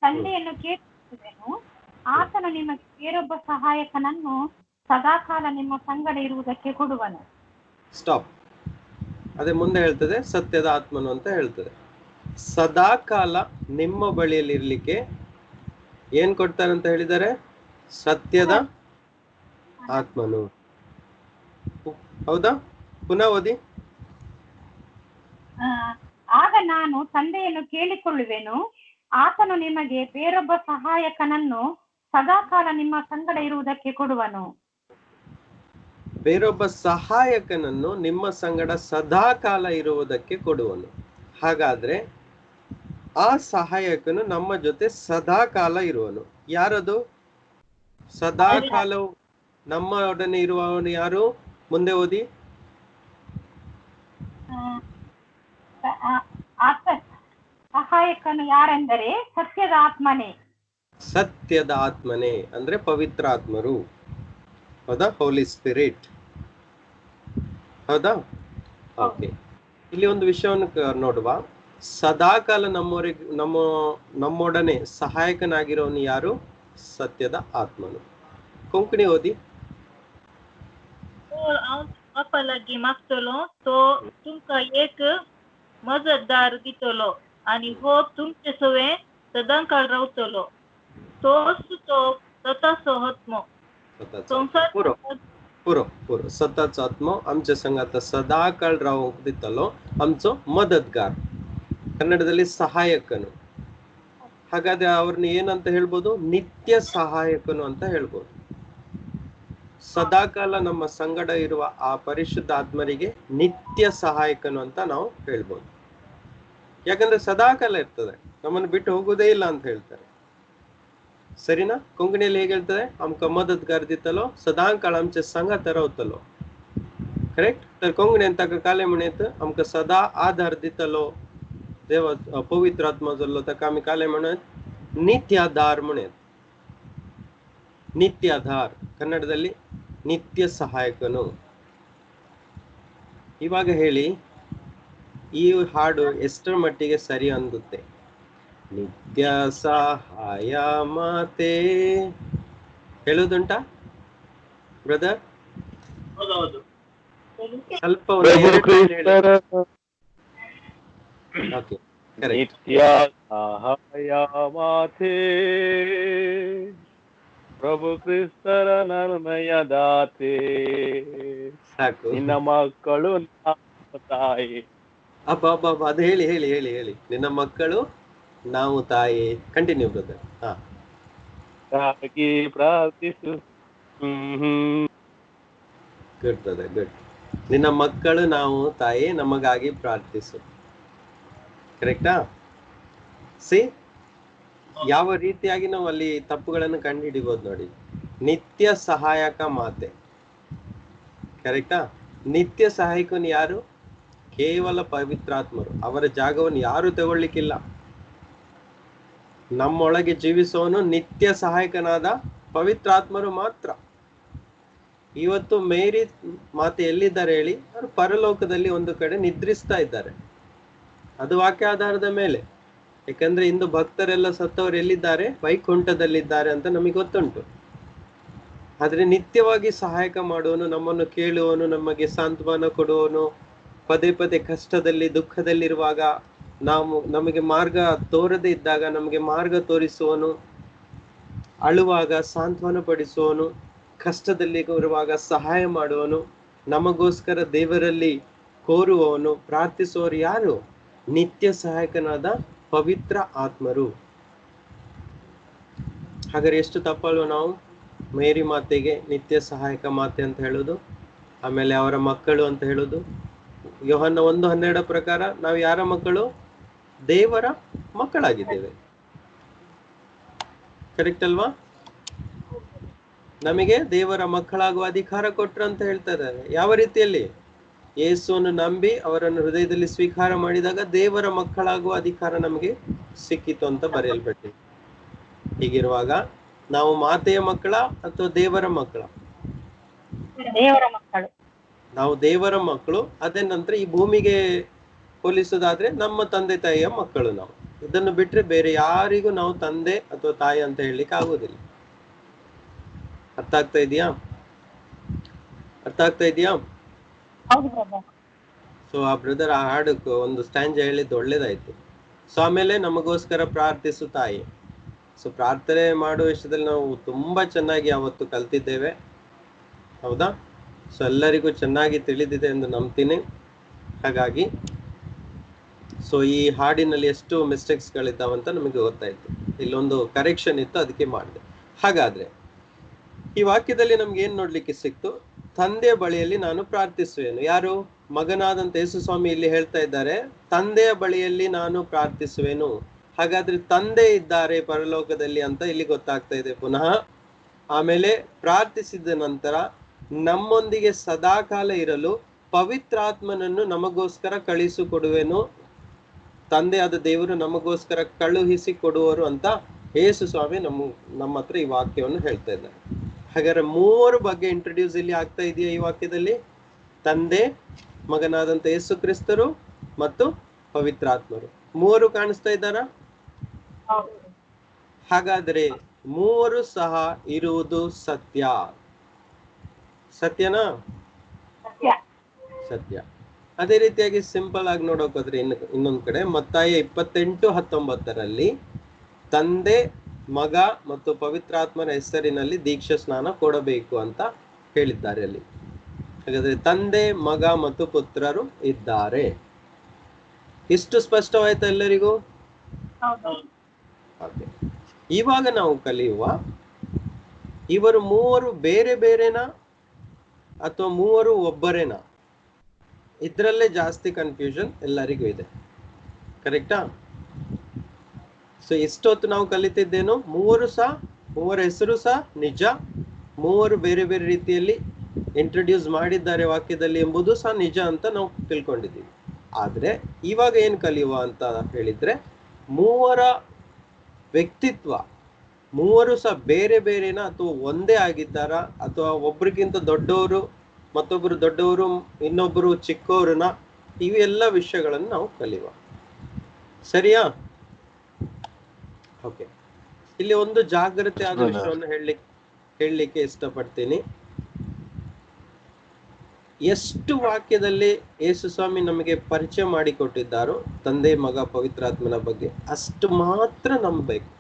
ತಂದೆಯನ್ನು ಕೇಳಿಕೊಳ್ಳುವೆನು, ಆತನು ನಿಮಗೆ ಬೇರೊಬ್ಬ ಸಹಾಯಕನನ್ನು ಸದಾಕಾಲ ನಿಮ್ಮ ಸಂಗಡ ಇರುವುದಕ್ಕೆ ಕೊಡುವನು. ಸ್ಟಾಪ್. ಅದೇ ಮುಂದೆ ಹೇಳ್ತದೆ, ಸತ್ಯದ ಆತ್ಮನು ಅಂತ ಹೇಳ್ತದೆ. ಸದಾಕಾಲ ನಿಮ್ಮ ಬಳಿಯಲ್ಲಿ ಇರ್ಲಿಕ್ಕೆ ಏನ್ ಕೊಡ್ತಾರೆ ಅಂತ ಹೇಳಿದ್ದಾರೆ? ಸತ್ಯದ ಆತ್ಮನು. ಹೌದಾ? ಪುನಃ ಓದಿ. ಆಗ ನಾನು ತಂದೆಯನ್ನು ಕೇಳಿಕೊಳ್ಳುವೆನು, ಆತನು ನಿಮಗೆ ಬೇರೊಬ್ಬ ಸಹಾಯಕನನ್ನು ಸದಾಕಾಲ ನಿಮ್ಮ ಸಂಗಡ ಇರುವುದಕ್ಕೆ ಕೊಡುವನು. ಬೇರೊಬ್ಬ ಸಹಾಯಕನನ್ನು ನಿಮ್ಮ ಸಂಗಡ ಸದಾಕಾಲ ಇರುವುದಕ್ಕೆ ಕೊಡುವನು. ಹಾಗಾದ್ರೆ ಆ ಸಹಾಯಕನು ನಮ್ಮ ಜೊತೆ ಸದಾಕಾಲ ಇರುವನು. ಯಾರದು ಸದಾಕಾಲವು ನಮ್ಮ ಒಡನೆ ಇರುವವನು? ಯಾರು? ಮುಂದೆ ಓದಿ. ಆತ ಸಹಾಯಕನು ಯಾರೆಂದರೆ ಸತ್ಯದ ಆತ್ಮನೇ. ಸತ್ಯದ ಆತ್ಮನೇ ಅಂದ್ರೆ ಪವಿತ್ರ ಆತ್ಮರು, ಹೌದಾ? ಹೋಲಿ ಸ್ಪಿರಿಟ್, ಹೌದಾ? ಓಕೆ, ಇಲ್ಲಿ ಒಂದು ವಿಷಯವನ್ನು ನೋಡುವ. ಸದಾಕಾಲ ನಮ್ಮೊಡನೆ ಸಹಾಯಕನಾಗಿರೋನು ಯಾರು? ಸತ್ಯದ ಆತ್ಮನು. ಕೊಂಕಣಿ ಓದಿ. apalagi मागतलो तो तुमका एक मदतदार दितलो आणि हो तुमचे सवे सदांकाळ रावतलो. तोच तो स्वतःचो आत्मो संसार पुरो सताच आत्मो आमच्या संगात सदा काळ राहूक दितलो, आमचो मदतगार, ಕನ್ನಡದಲ್ಲಿ ಸಹಾಯಕನು. ಹಾಗಾದ್ರೆ ಅವ್ರನ್ನ ಏನಂತ ಹೇಳ್ಬೋದು? ನಿತ್ಯ ಸಹಾಯಕನು ಅಂತ ಹೇಳ್ಬೋದು. ಸದಾಕಾಲ ನಮ್ಮ ಸಂಗಡ ಇರುವ ಆ ಪರಿಶುದ್ಧ ಆತ್ಮರಿಗೆ ನಿತ್ಯ ಸಹಾಯಕನು ಅಂತ ನಾವು ಹೇಳ್ಬೋದು. ಯಾಕಂದ್ರೆ ಸದಾಕಾಲ ಇರ್ತದೆ, ನಮ್ಮನ್ನು ಬಿಟ್ಟು ಹೋಗುವುದೇ ಇಲ್ಲ ಅಂತ ಹೇಳ್ತಾರೆ. ಸರಿನಾ? ಕೊಂಕಣಿಯಲ್ಲಿ ಹೇಗೆ ಹೇಳ್ತದೆ? ಆಮ್ಕ ಮದದ್ಗಾರ್ ದಿತ್ತಲೋ ಸದಾಕಾಳ आमचे संगत रावतलो. करेक्ट? तर कोंकणी ಅಂತ काले म्हणत आमका सदा आधार दितलो देव पवित्र आत्मा जल्लो ताका आमी काले म्हणत नित्याधार म्हणत. ನಿತ್ಯಾಧಾರ್ ಕನ್ನಡದಲ್ಲಿ ನಿತ್ಯ ಸಹಾಯಕನು. ಇವಾಗ ಹೇಳಿ, ಈ ಹಾಡು ಎಷ್ಟರ ಮಟ್ಟಿಗೆ ಸರಿ ಅಂದುತ್ತೆ? ನಿತ್ಯ ಸಹಾಯ ಮಾತೆ ಹೇಳುದುಂಟಾ ಬ್ರದರ್? ಸ್ವಲ್ಪ ನಿತ್ಯ ಸಹಾಯ ಮಾತೆ ಪ್ರಭು ಕ್ರಿಸ್ತರ ನನ್ಮಯ ದಾತೆ, ಸಾಕು. ನಿನ್ನ ಮಕ್ಕಳು ತಾಯಿ. ಅಬ್ಬ ಅದು ಹೇಳಿ ಹೇಳಿ ಹೇಳಿ ಹೇಳಿ. ನಿನ್ನ ಮಕ್ಕಳು ನಾವು ತಾಯಿ. Continue brother. ಪ್ರಾರ್ಥಿಸು. Good brother, good. ನಿನ್ನ ಮಕ್ಕಳು ನಾವು ತಾಯಿ, ನಮಗಾಗಿ ಪ್ರಾರ್ಥಿಸು. ಕರೆಕ್ಟಾ? ಸಿ ಯಾವ ರೀತಿಯಾಗಿ ನಾವು ಅಲ್ಲಿ ತಪ್ಪುಗಳನ್ನು ಕಂಡು ಹಿಡಿಬಹುದು ನೋಡಿ. ನಿತ್ಯ ಸಹಾಯಕ ಮಾತೆ, ಕರೆಕ್ಟಾ? ನಿತ್ಯ ಸಹಾಯಕನು ಯಾರು? ಕೇವಲ ಪವಿತ್ರಾತ್ಮರು. ಅವರ ಜಾಗವನ್ನು ಯಾರು ತಗೊಳ್ಳಿಕ್ಕಿಲ್ಲ. ನಮ್ಮೊಳಗೆ ಜೀವಿಸುವವನು ನಿತ್ಯ ಸಹಾಯಕನಾದ ಪವಿತ್ರಾತ್ಮರು ಮಾತ್ರ. ಇವತ್ತು ಮೇರಿ ಮಾತೆ ಎಲ್ಲಿದ್ದಾರೆ ಹೇಳಿ? ಅವರು ಪರಲೋಕದಲ್ಲಿ ಒಂದು ಕಡೆ ನಿದ್ರಿಸ್ತಾ ಇದ್ದಾರೆ. ಅದು ವಾಕ್ಯಾಧಾರದ ಮೇಲೆ. ಯಾಕಂದ್ರೆ ಇಂದು ಭಕ್ತರೆಲ್ಲ ಸತ್ತವರು ಎಲ್ಲಿದ್ದಾರೆ? ವೈಕುಂಠದಲ್ಲಿದ್ದಾರೆ ಅಂತ ನಮಗೆ ಗೊತ್ತುಂಟು. ಆದ್ರೆ ನಿತ್ಯವಾಗಿ ಸಹಾಯಕ ಮಾಡುವನು, ನಮ್ಮನ್ನು ಕೇಳುವನು, ನಮಗೆ ಸಾಂತ್ವನ ಕೊಡುವನು, ಪದೇ ಪದೇ ಕಷ್ಟದಲ್ಲಿ ದುಃಖದಲ್ಲಿರುವಾಗ ನಮಗೆ ಮಾರ್ಗ ತೋರದೇ ಇದ್ದಾಗ ನಮಗೆ ಮಾರ್ಗ ತೋರಿಸುವನು, ಅಳುವಾಗ ಸಾಂತ್ವನ ಪಡಿಸುವನು, ಕಷ್ಟದಲ್ಲಿ ಇರುವಾಗ ಸಹಾಯ ಮಾಡುವನು, ನಮಗೋಸ್ಕರ ದೇವರಲ್ಲಿ ಕೋರುವವನು, ಪ್ರಾರ್ಥಿಸುವವರು ಯಾರು? ನಿತ್ಯ ಸಹಾಯಕನಾದ ಪವಿತ್ರ ಆತ್ಮರು. ಹಾಗಾದ್ರೆ ಎಷ್ಟು ತಪ್ಪಲ್ವ ನಾವು ಮೇರಿ ಮಾತೆಗೆ ನಿತ್ಯ ಸಹಾಯಕ ಮಾತೆ ಅಂತ ಹೇಳುದು, ಆಮೇಲೆ ಅವರ ಮಕ್ಕಳು ಅಂತ ಹೇಳುದು. ಯೋಹನ್ನ 1:12 ಪ್ರಕಾರ ನಾವು ಯಾರ ಮಕ್ಕಳು? ದೇವರ ಮಕ್ಕಳಾಗಿದ್ದೇವೆ. ಕರೆಕ್ಟ್ ಅಲ್ವಾ? ನಮಗೆ ದೇವರ ಮಕ್ಕಳಾಗುವ ಅಧಿಕಾರ ಕೊಟ್ರು ಅಂತ ಹೇಳ್ತಾ ಇದ್ದಾರೆ. ಯಾವ ರೀತಿಯಲ್ಲಿ? ಯೇಸುವನ್ನು ನಂಬಿ ಅವರನ್ನು ಹೃದಯದಲ್ಲಿ ಸ್ವೀಕಾರ ಮಾಡಿದಾಗ ದೇವರ ಮಕ್ಕಳಾಗುವ ಅಧಿಕಾರ ನಮಗೆ ಸಿಕ್ಕಿತು ಅಂತ ಬರೆಯಲ್ಪಟ್ಟಿದೆ. ಹೀಗಿರುವಾಗ ನಾವು ಮಾತೆಯ ಮಕ್ಕಳ ಅಥವಾ ದೇವರ ಮಕ್ಕಳ? ದೇವರ ಮಕ್ಕಳು. ನಾವು ದೇವರ ಮಕ್ಕಳು. ಅದೇ ನಂತರ ಈ ಭೂಮಿಗೆ ಹೋಲಿಸೋದಾದ್ರೆ ನಮ್ಮ ತಂದೆ ತಾಯಿಯ ಮಕ್ಕಳು ನಾವು. ಇದನ್ನು ಬಿಟ್ರೆ ಬೇರೆ ಯಾರಿಗೂ ನಾವು ತಂದೆ ಅಥವಾ ತಾಯಿ ಅಂತ ಹೇಳಲಿಕ್ಕೆ ಆಗುದಿಲ್ಲ. ಅರ್ಥ ಆಗ್ತಾ ಇದೆಯಾ? ಅರ್ಥ ಆಗ್ತಾ ಇದೆಯಾ? ಸೊ ಆ ಬ್ರದರ್ ಆ ಹಾಡಕ್ಕೆ ಒಂದು ಸ್ಟ್ಯಾಂಜ ಹೇಳಿದ್ದು ಒಳ್ಳೇದಾಯ್ತು. ಸೊ ಆಮೇಲೆ ನಮಗೋಸ್ಕರ ಪ್ರಾರ್ಥಿಸು ತಾಯಿ. ಸೊ ಪ್ರಾರ್ಥನೆ ಮಾಡುವ ವಿಷಯದಲ್ಲಿ ನಾವು ತುಂಬಾ ಚೆನ್ನಾಗಿ ಅವತ್ತು ಕಲ್ತಿದ್ದೇವೆ, ಹೌದಾ? ಸೊ ಎಲ್ಲರಿಗೂ ಚೆನ್ನಾಗಿ ತಿಳಿದಿದೆ ಎಂದು ನಂಬ್ತೀನಿ. ಹಾಗಾಗಿ ಸೊ ಈ ಹಾಡಿನಲ್ಲಿ ಎಷ್ಟು ಮಿಸ್ಟೇಕ್ಸ್ಗಳಿದ್ದಾವಂತ ನಮಗೆ ಗೊತ್ತಾಯ್ತು. ಇಲ್ಲೊಂದು ಕರೆಕ್ಷನ್ ಇತ್ತು, ಅದಕ್ಕೆ ಮಾಡಿದೆ. ಹಾಗಾದ್ರೆ ಈ ವಾಕ್ಯದಲ್ಲಿ ನಮ್ಗೆ ಏನ್ ನೋಡ್ಲಿಕ್ಕೆ ಸಿಕ್ತು? ತಂದೆಯ ಬಳಿಯಲ್ಲಿ ನಾನು ಪ್ರಾರ್ಥಿಸುವೆನು. ಯಾರು? ಮಗನಾದಂತ ಯೇಸು ಸ್ವಾಮಿ ಇಲ್ಲಿ ಹೇಳ್ತಾ ಇದ್ದಾರೆ, ತಂದೆಯ ಬಳಿಯಲ್ಲಿ ನಾನು ಪ್ರಾರ್ಥಿಸುವೆನು. ಹಾಗಾದ್ರೆ ತಂದೆ ಇದ್ದಾರೆ ಪರಲೋಕದಲ್ಲಿ ಅಂತ ಇಲ್ಲಿ ಗೊತ್ತಾಗ್ತಾ ಇದೆ ಪುನಃ. ಆಮೇಲೆ ಪ್ರಾರ್ಥಿಸಿದ ನಂತರ ನಮ್ಮೊಂದಿಗೆ ಸದಾಕಾಲ ಇರಲು ಪವಿತ್ರಾತ್ಮನನ್ನು ನಮಗೋಸ್ಕರ ಕಳಿಸಿಕೊಡುವೆನು ತಂದೆಯಾದ ದೇವರು ನಮಗೋಸ್ಕರ ಕಳುಹಿಸಿ ಕೊಡುವರು ಅಂತ ಯೇಸು ಸ್ವಾಮಿ ನಮ್ಮ ಹತ್ರ ಈ ವಾಕ್ಯವನ್ನು ಹೇಳ್ತಾ ಇದ್ದಾರೆ. ಹಾಗಾದ್ರೆ ಮೂವರು ಬಗ್ಗೆ ಇಂಟ್ರೊಡ್ಯೂಸ್ ಇಲ್ಲಿ ಆಗ್ತಾ ಇದೆಯಾ ಈ ವಾಕ್ಯದಲ್ಲಿ? ತಂದೆ, ಮಗನಾದಂತ ಯೇಸು ಕ್ರಿಸ್ತರು ಮತ್ತು ಪವಿತ್ರಾತ್ಮರು ಮೂವರು ಕಾಣಿಸ್ತಾ ಇದ್ದಾರಾ? ಹಾಗಾದ್ರೆ ಮೂವರು ಸಹ ಇರುವುದು ಸತ್ಯ. ಸತ್ಯನಾ? ಸತ್ಯ. ಅದೇ ರೀತಿಯಾಗಿ ಸಿಂಪಲ್ ಆಗಿ ನೋಡೋಕೋದ್ರೆ ಇನ್ನೊಂದ್ ಕಡೆ ಮತ್ತಾಯ 28:19 ತಂದೆ, ಮಗ ಮತ್ತು ಪವಿತ್ರಾತ್ಮನ ಹೆಸರಿನಲ್ಲಿ ದೀಕ್ಷಾ ಸ್ನಾನ ಕೊಡಬೇಕು ಅಂತ ಹೇಳಿದ್ದಾರೆ ಅಲ್ಲಿ. ಹಾಗಾದ್ರೆ ತಂದೆ, ಮಗ ಮತ್ತು ಪುತ್ರರು ಇದ್ದಾರೆ. ಇಷ್ಟು ಸ್ಪಷ್ಟವಾಯ್ತಾ ಎಲ್ಲರಿಗೂ? ಇವಾಗ ನಾವು ಕಲಿಯುವ ಇವರು ಮೂವರು ಬೇರೆ ಬೇರೆನಾ ಅಥವಾ ಮೂವರು ಒಬ್ಬರೇನಾ? ಇದ್ರಲ್ಲೇ ಜಾಸ್ತಿ ಕನ್ಫ್ಯೂಷನ್ ಎಲ್ಲರಿಗೂ ಇದೆ. ಕರೆಕ್ಟಾ? ಸೊ ಇಷ್ಟೊತ್ತು ನಾವು ಕಲಿತಿದ್ದೇನು? ಮೂವರ ಹೆಸರು ಸಹ ನಿಜ, ಮೂವರು ಬೇರೆ ಬೇರೆ ರೀತಿಯಲ್ಲಿ ಇಂಟ್ರೊಡ್ಯೂಸ್ ಮಾಡಿದ್ದಾರೆ ವಾಕ್ಯದಲ್ಲಿ ಎಂಬುದು ಸಹ ನಿಜ ಅಂತ ನಾವು ತಿಳ್ಕೊಂಡಿದ್ದೀವಿ. ಆದ್ರೆ ಇವಾಗ ಏನ್ ಕಲಿಯುವ ಅಂತ ಹೇಳಿದ್ರೆ, ಮೂವರ ವ್ಯಕ್ತಿತ್ವ, ಮೂವರು ಸಹ ಬೇರೆ ಬೇರೆನಾ ಅಥವಾ ಒಂದೇ ಆಗಿದ್ದಾರಾ, ಅಥವಾ ಒಬ್ರಿಗಿಂತ ದೊಡ್ಡವರು ಮತ್ತೊಬ್ರು ದೊಡ್ಡವರು ಇನ್ನೊಬ್ರು ಚಿಕ್ಕವರನ್ನ, ಇವೆಲ್ಲ ವಿಷಯಗಳನ್ನು ನಾವು ಕಲಿಯುವ. ಸರಿಯಾ? ಓಕೆ. ಇಲ್ಲಿ ಒಂದು ಜಾಗ್ರತೆ ಆದ ವಿಷಯವನ್ನು ಹೇಳಲಿಕ್ಕೆ ಇಷ್ಟಪಡ್ತೀನಿ. ಎಷ್ಟು ವಾಕ್ಯದಲ್ಲಿ ಯೇಸು ಸ್ವಾಮಿ ನಮಗೆ ಪರಿಚಯ ಮಾಡಿಕೊಟ್ಟಿದ್ದಾರೋ ತಂದೆ, ಮಗ, ಪವಿತ್ರಾತ್ಮನ ಬಗ್ಗೆ ಅಷ್ಟು ಮಾತ್ರ ನಂಬಬೇಕು.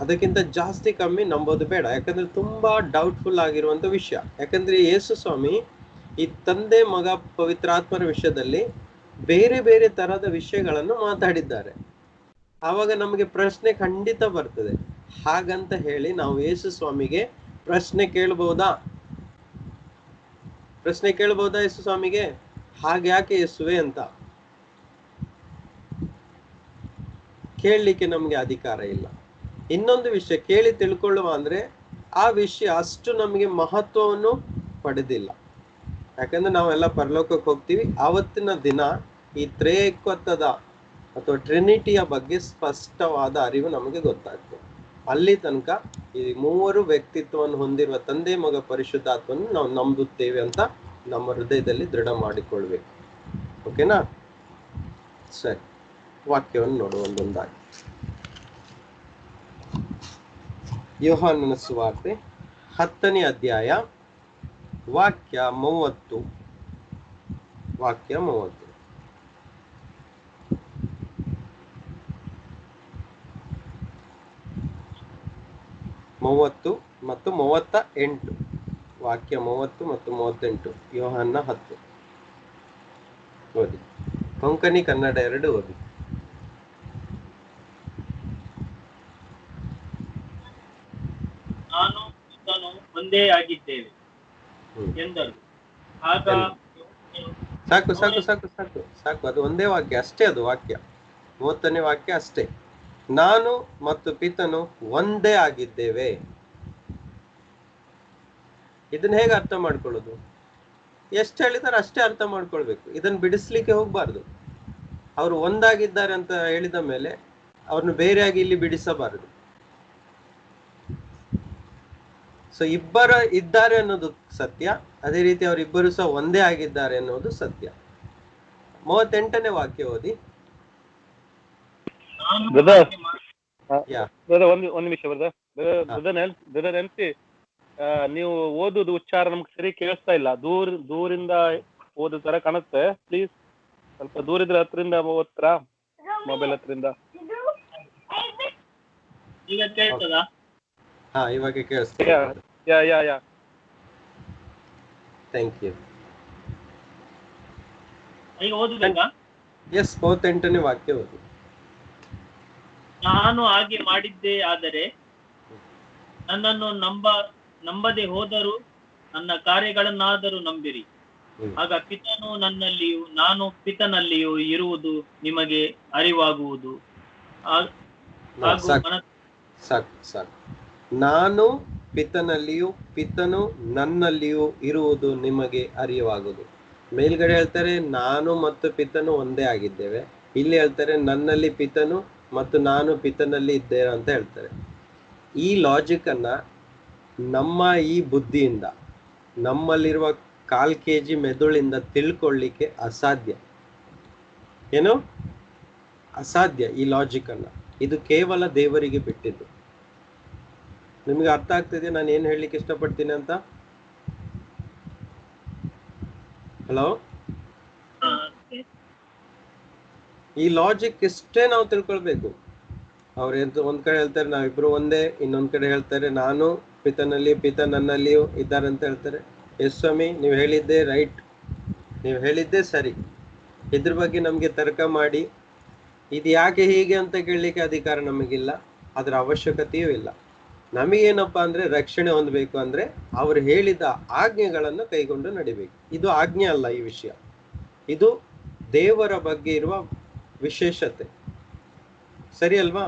ಅದಕ್ಕಿಂತ ಜಾಸ್ತಿ ಕಮ್ಮಿ ನಂಬೋದು ಬೇಡ. ಯಾಕಂದ್ರೆ ತುಂಬಾ ಡೌಟ್ಫುಲ್ ಆಗಿರುವಂತ ವಿಷಯ. ಯಾಕಂದ್ರೆ ಯೇಸು ಸ್ವಾಮಿ ಈ ತಂದೆ, ಮಗ, ಪವಿತ್ರಾತ್ಮರ ವಿಷಯದಲ್ಲಿ ಬೇರೆ ಬೇರೆ ತರದ ವಿಷಯಗಳನ್ನು ಮಾತಾಡಿದ್ದಾರೆ. ಆವಾಗ ನಮಗೆ ಪ್ರಶ್ನೆ ಖಂಡಿತ ಬರ್ತದೆ. ಹಾಗಂತ ಹೇಳಿ ನಾವು ಯೇಸು ಸ್ವಾಮಿಗೆ ಪ್ರಶ್ನೆ ಕೇಳಬಹುದಾ? ಯೇಸು ಸ್ವಾಮಿಗೆ ಹಾಗ್ಯಾಕೆ ಯೇಸುವೆ ಅಂತ ಕೇಳಲಿಕ್ಕೆ ನಮ್ಗೆ ಅಧಿಕಾರ ಇಲ್ಲ. ಇನ್ನೊಂದು ವಿಷಯ ಕೇಳಿ ತಿಳ್ಕೊಳ್ಳುವ ಅಂದ್ರೆ ಆ ವಿಷಯ ಅಷ್ಟು ನಮಗೆ ಮಹತ್ವವನ್ನು ಪಡೆದಿಲ್ಲ. ಯಾಕಂದ್ರೆ ನಾವೆಲ್ಲ ಪರಲೋಕಕ್ಕೆ ಹೋಗ್ತೀವಿ. ಆವತ್ತಿನ ದಿನ ಈ ತ್ರೇಕತ್ವದ ಅಥವಾ ಟ್ರಿನಿಟಿಯ ಬಗ್ಗೆ ಸ್ಪಷ್ಟವಾದ ಅರಿವು ನಮಗೆ ಗೊತ್ತಾಗ್ತದೆ. ಅಲ್ಲಿ ತನಕ ಈ ಮೂವರು ವ್ಯಕ್ತಿತ್ವವನ್ನು ಹೊಂದಿರುವ ತಂದೆ, ಮಗ, ಪರಿಶುದ್ಧಾತ್ಮನ್ನು ನಾವು ನಂಬುತ್ತೇವೆ ಅಂತ ನಮ್ಮ ಹೃದಯದಲ್ಲಿ ದೃಢ ಮಾಡಿಕೊಳ್ಬೇಕು. ಓಕೆನಾ? ಸರಿ, ವಾಕ್ಯವನ್ನು ನೋಡುವ ಒಂದೊಂದಾಗಿ. ಯೋಹಾನನ ಸುವಾರ್ತೆ 10ನೇ ಅಧ್ಯಾಯ ವಾಕ್ಯ 30. 30 ಮತ್ತು 38. ವಾಕ್ಯ 30 ಮತ್ತು 38. ಯೋಹಾನ 10 ಓದಿ. ಕೊಂಕಣಿ ಕನ್ನಡ 2 ಓದಿ. ನಾನು ಪಿತನು ಒಂದೇ ಆಗಿದ್ದೇವೆ ಎಂದರು. ಆಗ ಸಾಕು ಸಾಕು ಸಾಕು ಸಾಕು ಸಾಕು ಅದು ಒಂದೇ ವಾಕ್ಯ ಅಷ್ಟೇ. ಅದು ವಾಕ್ಯ 30ನೇ ವಾಕ್ಯ ಅಷ್ಟೇ. ನಾನು ಮತ್ತು ಪಿತನು ಒಂದೇ ಆಗಿದ್ದೇವೆ. ಇದನ್ನ ಹೇಗೆ ಅರ್ಥ ಮಾಡ್ಕೊಳ್ಳೋದು? ಎಷ್ಟು ಹೇಳಿದಾರೆ ಅಷ್ಟೇ ಅರ್ಥ ಮಾಡ್ಕೊಳ್ಬೇಕು. ಇದನ್ನ ಬಿಡಿಸ್ಲಿಕ್ಕೆ ಹೋಗ್ಬಾರ್ದು. ಅವರು ಒಂದಾಗಿದ್ದಾರೆ ಅಂತ ಹೇಳಿದ ಮೇಲೆ ಅವ್ರನ್ನ ಬೇರೆಯಾಗಿ ಇಲ್ಲಿ ಬಿಡಿಸಬಾರದು. ಸೊ ಇಬ್ಬರ ಇದ್ದಾರೆ ಅನ್ನೋದು ಸತ್ಯ. ಅದೇ ರೀತಿ ಅವರಿಬ್ಬರು ಸಹ ಒಂದೇ ಆಗಿದ್ದಾರೆ ಅನ್ನೋದು ಸತ್ಯ. 38ನೇ ವಾಕ್ಯ ಓದಿ. ಒಂದು ನಿಮಿಷ ಬ್ರದರ್ ನೆನ್ಸಿ, ನೀವು ಓದುದು ಉಚ್ಚಾರ ನಮ್ಗೆ ಸರಿ ಕೇಳಿಸ್ತಾ ಇಲ್ಲ. ದೂರಿಂದ ಓದೋ ತರ ಕಾಣುತ್ತೆ. ಪ್ಲೀಸ್ ಸ್ವಲ್ಪ ದೂರಿದ್ರೆ ಹತ್ರಿಂದ ಓದ್ತಾರಾ? ಮೊಬೈಲ್ ಹತ್ರಿಂದ. ಈಗ ಕೇಳ್ತದಾ? ಹಾ, ಇವಾಗ ಕೇಳಿಸ್ತಾ. Yeah thank you. ಈಗ ಓದಬೇಕಾ? ಎಸ್, 38ನೇ ವಾಕ್ಯ ಓದಿ. ನಾನು ಹಾಗೆ ಮಾಡಿದ್ದೇ ಆದರೆ ನನ್ನನ್ನು ನಂಬದೆ ಹೋದರೂ ನನ್ನ ಕಾರ್ಯಗಳನ್ನಾದರೂ ನಂಬಿರಿ. ಆಗ ಪಿತನು ನನ್ನಲ್ಲಿಯೂ ನಾನು ಪಿತನಲ್ಲಿಯೂ ಇರುವುದು ನಿಮಗೆ ಅರಿವಾಗುವುದು. ಸಾಕು. ನಾನು ಪಿತನಲ್ಲಿಯೂ ಪಿತನು ನನ್ನಲ್ಲಿಯೂ ಇರುವುದು ನಿಮಗೆ ಅರಿವಾಗುವುದು. ಮೇಲ್ಗಡೆ ಹೇಳ್ತಾರೆ ನಾನು ಮತ್ತು ಪಿತನು ಒಂದೇ ಆಗಿದ್ದೇವೆ. ಇಲ್ಲಿ ಹೇಳ್ತಾರೆ ನನ್ನಲ್ಲಿ ಪಿತನು ಮತ್ತು ನಾನು ಪಿತನಲ್ಲಿ ಇದ್ದೇನೆ ಅಂತ ಹೇಳ್ತಾರೆ. ಈ ಲಾಜಿಕ್ ಅನ್ನ ನಮ್ಮ ಈ ಬುದ್ಧಿಯಿಂದ, ನಮ್ಮಲ್ಲಿರುವ 1/4 kg ಮೆದುಳಿಂದ ತಿಳ್ಕೊಳ್ಳಿಕ್ಕೆ ಅಸಾಧ್ಯ. ಏನು ಅಸಾಧ್ಯ ಈ ಲಾಜಿಕ್ ಅನ್ನ. ಇದು ಕೇವಲ ದೇವರಿಗೆ ಬಿಟ್ಟಿದ್ದು. ನಿಮ್ಗೆ ಅರ್ಥ ಆಗ್ತಿದೆ ನಾನು ಏನ್ ಹೇಳಲಿಕ್ಕೆ ಇಷ್ಟಪಡ್ತೀನಿ ಅಂತ? ಹಲೋ, ಈ ಲಾಜಿಕ್ ಇಷ್ಟೇ ನಾವು ತಿಳ್ಕೊಳ್ಬೇಕು. ಅವ್ರು ಒಂದ್ ಕಡೆ ಹೇಳ್ತಾರೆ ನಾವಿಬ್ರು ಒಂದೇ, ಇನ್ನೊಂದ್ ಕಡೆ ಹೇಳ್ತಾರೆ ನಾನು ಪಿತನಲ್ಲಿ ಪಿತ ನನ್ನಲ್ಲಿಯೂ ಇದ್ದಾರೆ ಅಂತ ಹೇಳ್ತಾರೆ. ಎಸ್ ಸ್ವಾಮಿ, ನೀವು ಹೇಳಿದ್ದೆ ರೈಟ್, ನೀವು ಹೇಳಿದ್ದೆ ಸರಿ. ಇದ್ರ ಬಗ್ಗೆ ನಮ್ಗೆ ತರ್ಕ ಮಾಡಿ ಇದು ಯಾಕೆ ಹೀಗೆ ಅಂತ ಕೇಳಲಿಕ್ಕೆ ಅಧಿಕಾರ ನಮಗಿಲ್ಲ, ಅದರ ಅವಶ್ಯಕತೆಯೂ ಇಲ್ಲ. ನಮಗೇನಪ್ಪಾ ಅಂದ್ರೆ ರಕ್ಷಣೆ ಹೊಂದಬೇಕು ಅಂದ್ರೆ ಅವ್ರು ಹೇಳಿದ ಆಜ್ಞೆಗಳನ್ನು ಕೈಗೊಂಡು ನಡಿಬೇಕು. ಇದು ಆಜ್ಞೆ ಅಲ್ಲ, ಈ ವಿಷಯ ಇದು ದೇವರ ಬಗ್ಗೆ ಇರುವ ವಿಶೇಷತೆ. ಸರಿ ಅಲ್ವಾ?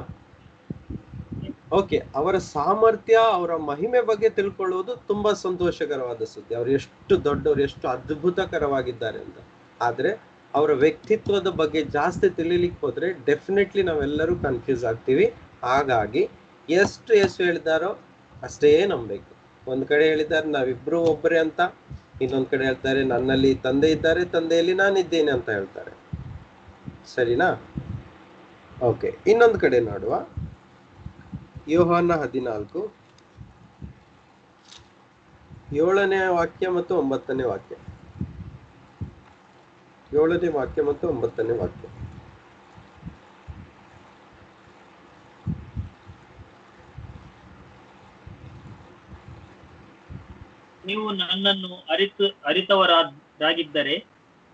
ಓಕೆ, ಅವರ ಸಾಮರ್ಥ್ಯ, ಅವರ ಮಹಿಮೆ ಬಗ್ಗೆ ತಿಳ್ಕೊಳ್ಳುವುದು ತುಂಬಾ ಸಂತೋಷಕರವಾದ ಸುದ್ದಿ. ಅವ್ರು ಎಷ್ಟು ದೊಡ್ಡವರು, ಎಷ್ಟು ಅದ್ಭುತಕರವಾಗಿದ್ದಾರೆ ಅಂತ. ಆದ್ರೆ ಅವರ ವ್ಯಕ್ತಿತ್ವದ ಬಗ್ಗೆ ಜಾಸ್ತಿ ತಿಳಿಲಿಕ್ಕೆ ಹೋದ್ರೆ ಡೆಫಿನೆಟ್ಲಿ ನಾವೆಲ್ಲರೂ ಕನ್ಫ್ಯೂಸ್ ಆಗ್ತೀವಿ. ಹಾಗಾಗಿ ಎಷ್ಟು ಹೇಳಿದಾರೋ ಅಷ್ಟೇ ನಂಬೇಕು. ಒಂದ್ ಕಡೆ ಹೇಳಿದ್ದಾರೆ ನಾವಿಬ್ರು ಒಬ್ಬರೇ ಅಂತ, ಇನ್ನೊಂದ್ ಕಡೆ ಹೇಳ್ತಾರೆ ನನ್ನಲ್ಲಿ ತಂದೆ ಇದ್ದಾರೆ, ತಂದೆಯಲ್ಲಿ ನಾನಿದ್ದೇನೆ ಅಂತ ಹೇಳ್ತಾರೆ. ಸರಿನಾ? ಓಕೆ, ಇನ್ನೊಂದು ಕಡೆ ನೋಡುವ. ಯೋಹಾನ 14 7ನೇ ವಾಕ್ಯ ಮತ್ತು 9ನೇ ವಾಕ್ಯ. 7ನೇ ವಾಕ್ಯ ಮತ್ತು 9ನೇ ವಾಕ್ಯ. ನೀವು ನನ್ನನ್ನು ಅರಿತವರಾಗಿದ್ದರೆ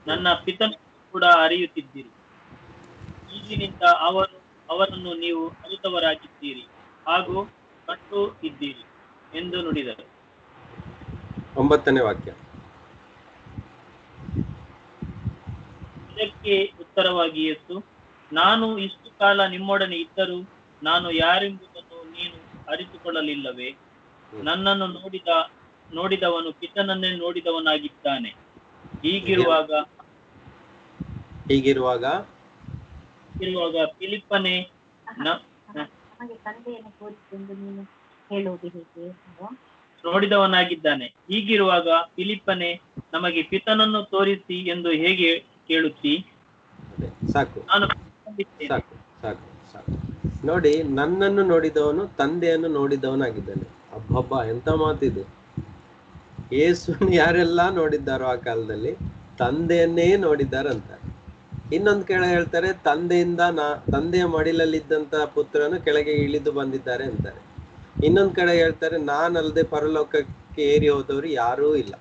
ನನ್ನ ಪಿತನ ಕೂಡ ಅರಿಯುತ್ತಿದ್ದೀರಿ. ಈಗಿನಿಂದ ಅವರನ್ನು ನೀವು ಅರಿತವರಾಗಿದ್ದೀರಿ ಹಾಗೂ ಕಂಡು ಇದ್ದೀರಿ ಎಂದು ನುಡಿದರು. 9ನೇ ವಾಕ್ಯ. ಇದಕ್ಕೆ ಉತ್ತರವಾಗಿ ಯೇಸು, ನಾನು ಇಷ್ಟು ಕಾಲ ನಿಮ್ಮೊಡನೆ ಇದ್ದರೂ ನಾನು ಯಾರೆಂಬುದನ್ನು ನೀನು ಅರಿತುಕೊಳ್ಳಲಿಲ್ಲವೇ? ನನ್ನನ್ನು ನೋಡಿದವನು ಪಿತನನ್ನೇ ನೋಡಿದವನಾಗಿದ್ದಾನೆ. ಹೀಗಿರುವಾಗ ಫಿಲಿಪ್ಪನೇ ನಮಗೆ ತಂದೆಯನ್ನು ತೋರಿಸೆಂದು ನೀನು ಹೇಳುವುದು ಹೇಗೆ? ನೋಡಿದವನಾಗಿದ್ದಾನೆ. ಹೀಗಿರುವಾಗ ಫಿಲಿಪ್ಪನೇ ನಮಗೆ ಪಿತನನ್ನು ತೋರಿಸಿ ಎಂದು ಹೇಗೆ ಕೇಳುತ್ತಿ? ಸಾಕು ಸಾಕು ಸಾಕು ಸಾಕು. ನೋಡಿ, ನನ್ನನ್ನು ನೋಡಿದವನು ತಂದೆಯನ್ನು ನೋಡಿದವನಾಗಿದ್ದಾನೆ. ಅಬ್ಬಬ್ಬ, ಎಂತ ಮಾತಿದು! ಯೇಸುವನ್ನು ಯಾರೆಲ್ಲ ನೋಡಿದ್ದಾರೋ ಆ ಕಾಲದಲ್ಲಿ ತಂದೆಯನ್ನೇ ನೋಡಿದ್ದಾರಂತ. ಇನ್ನೊಂದು ಕೆಳಗೆ ಹೇಳ್ತಾರೆ ತಂದೆಯ ಮಡಿಲಲ್ಲಿದ್ದಂತ ಪುತ್ರನು ಕೆಳಗೆ ಇಳಿದು ಬಂದಿದ್ದಾರೆ ಅಂತಾರೆ. ಇನ್ನೊಂದ್ ಕಡೆ ಹೇಳ್ತಾರೆ ನಾನಲ್ಲದೆ ಪರಲೋಕಕ್ಕೆ ಏರಿ ಹೋದವರು ಯಾರೂ ಇಲ್ಲ.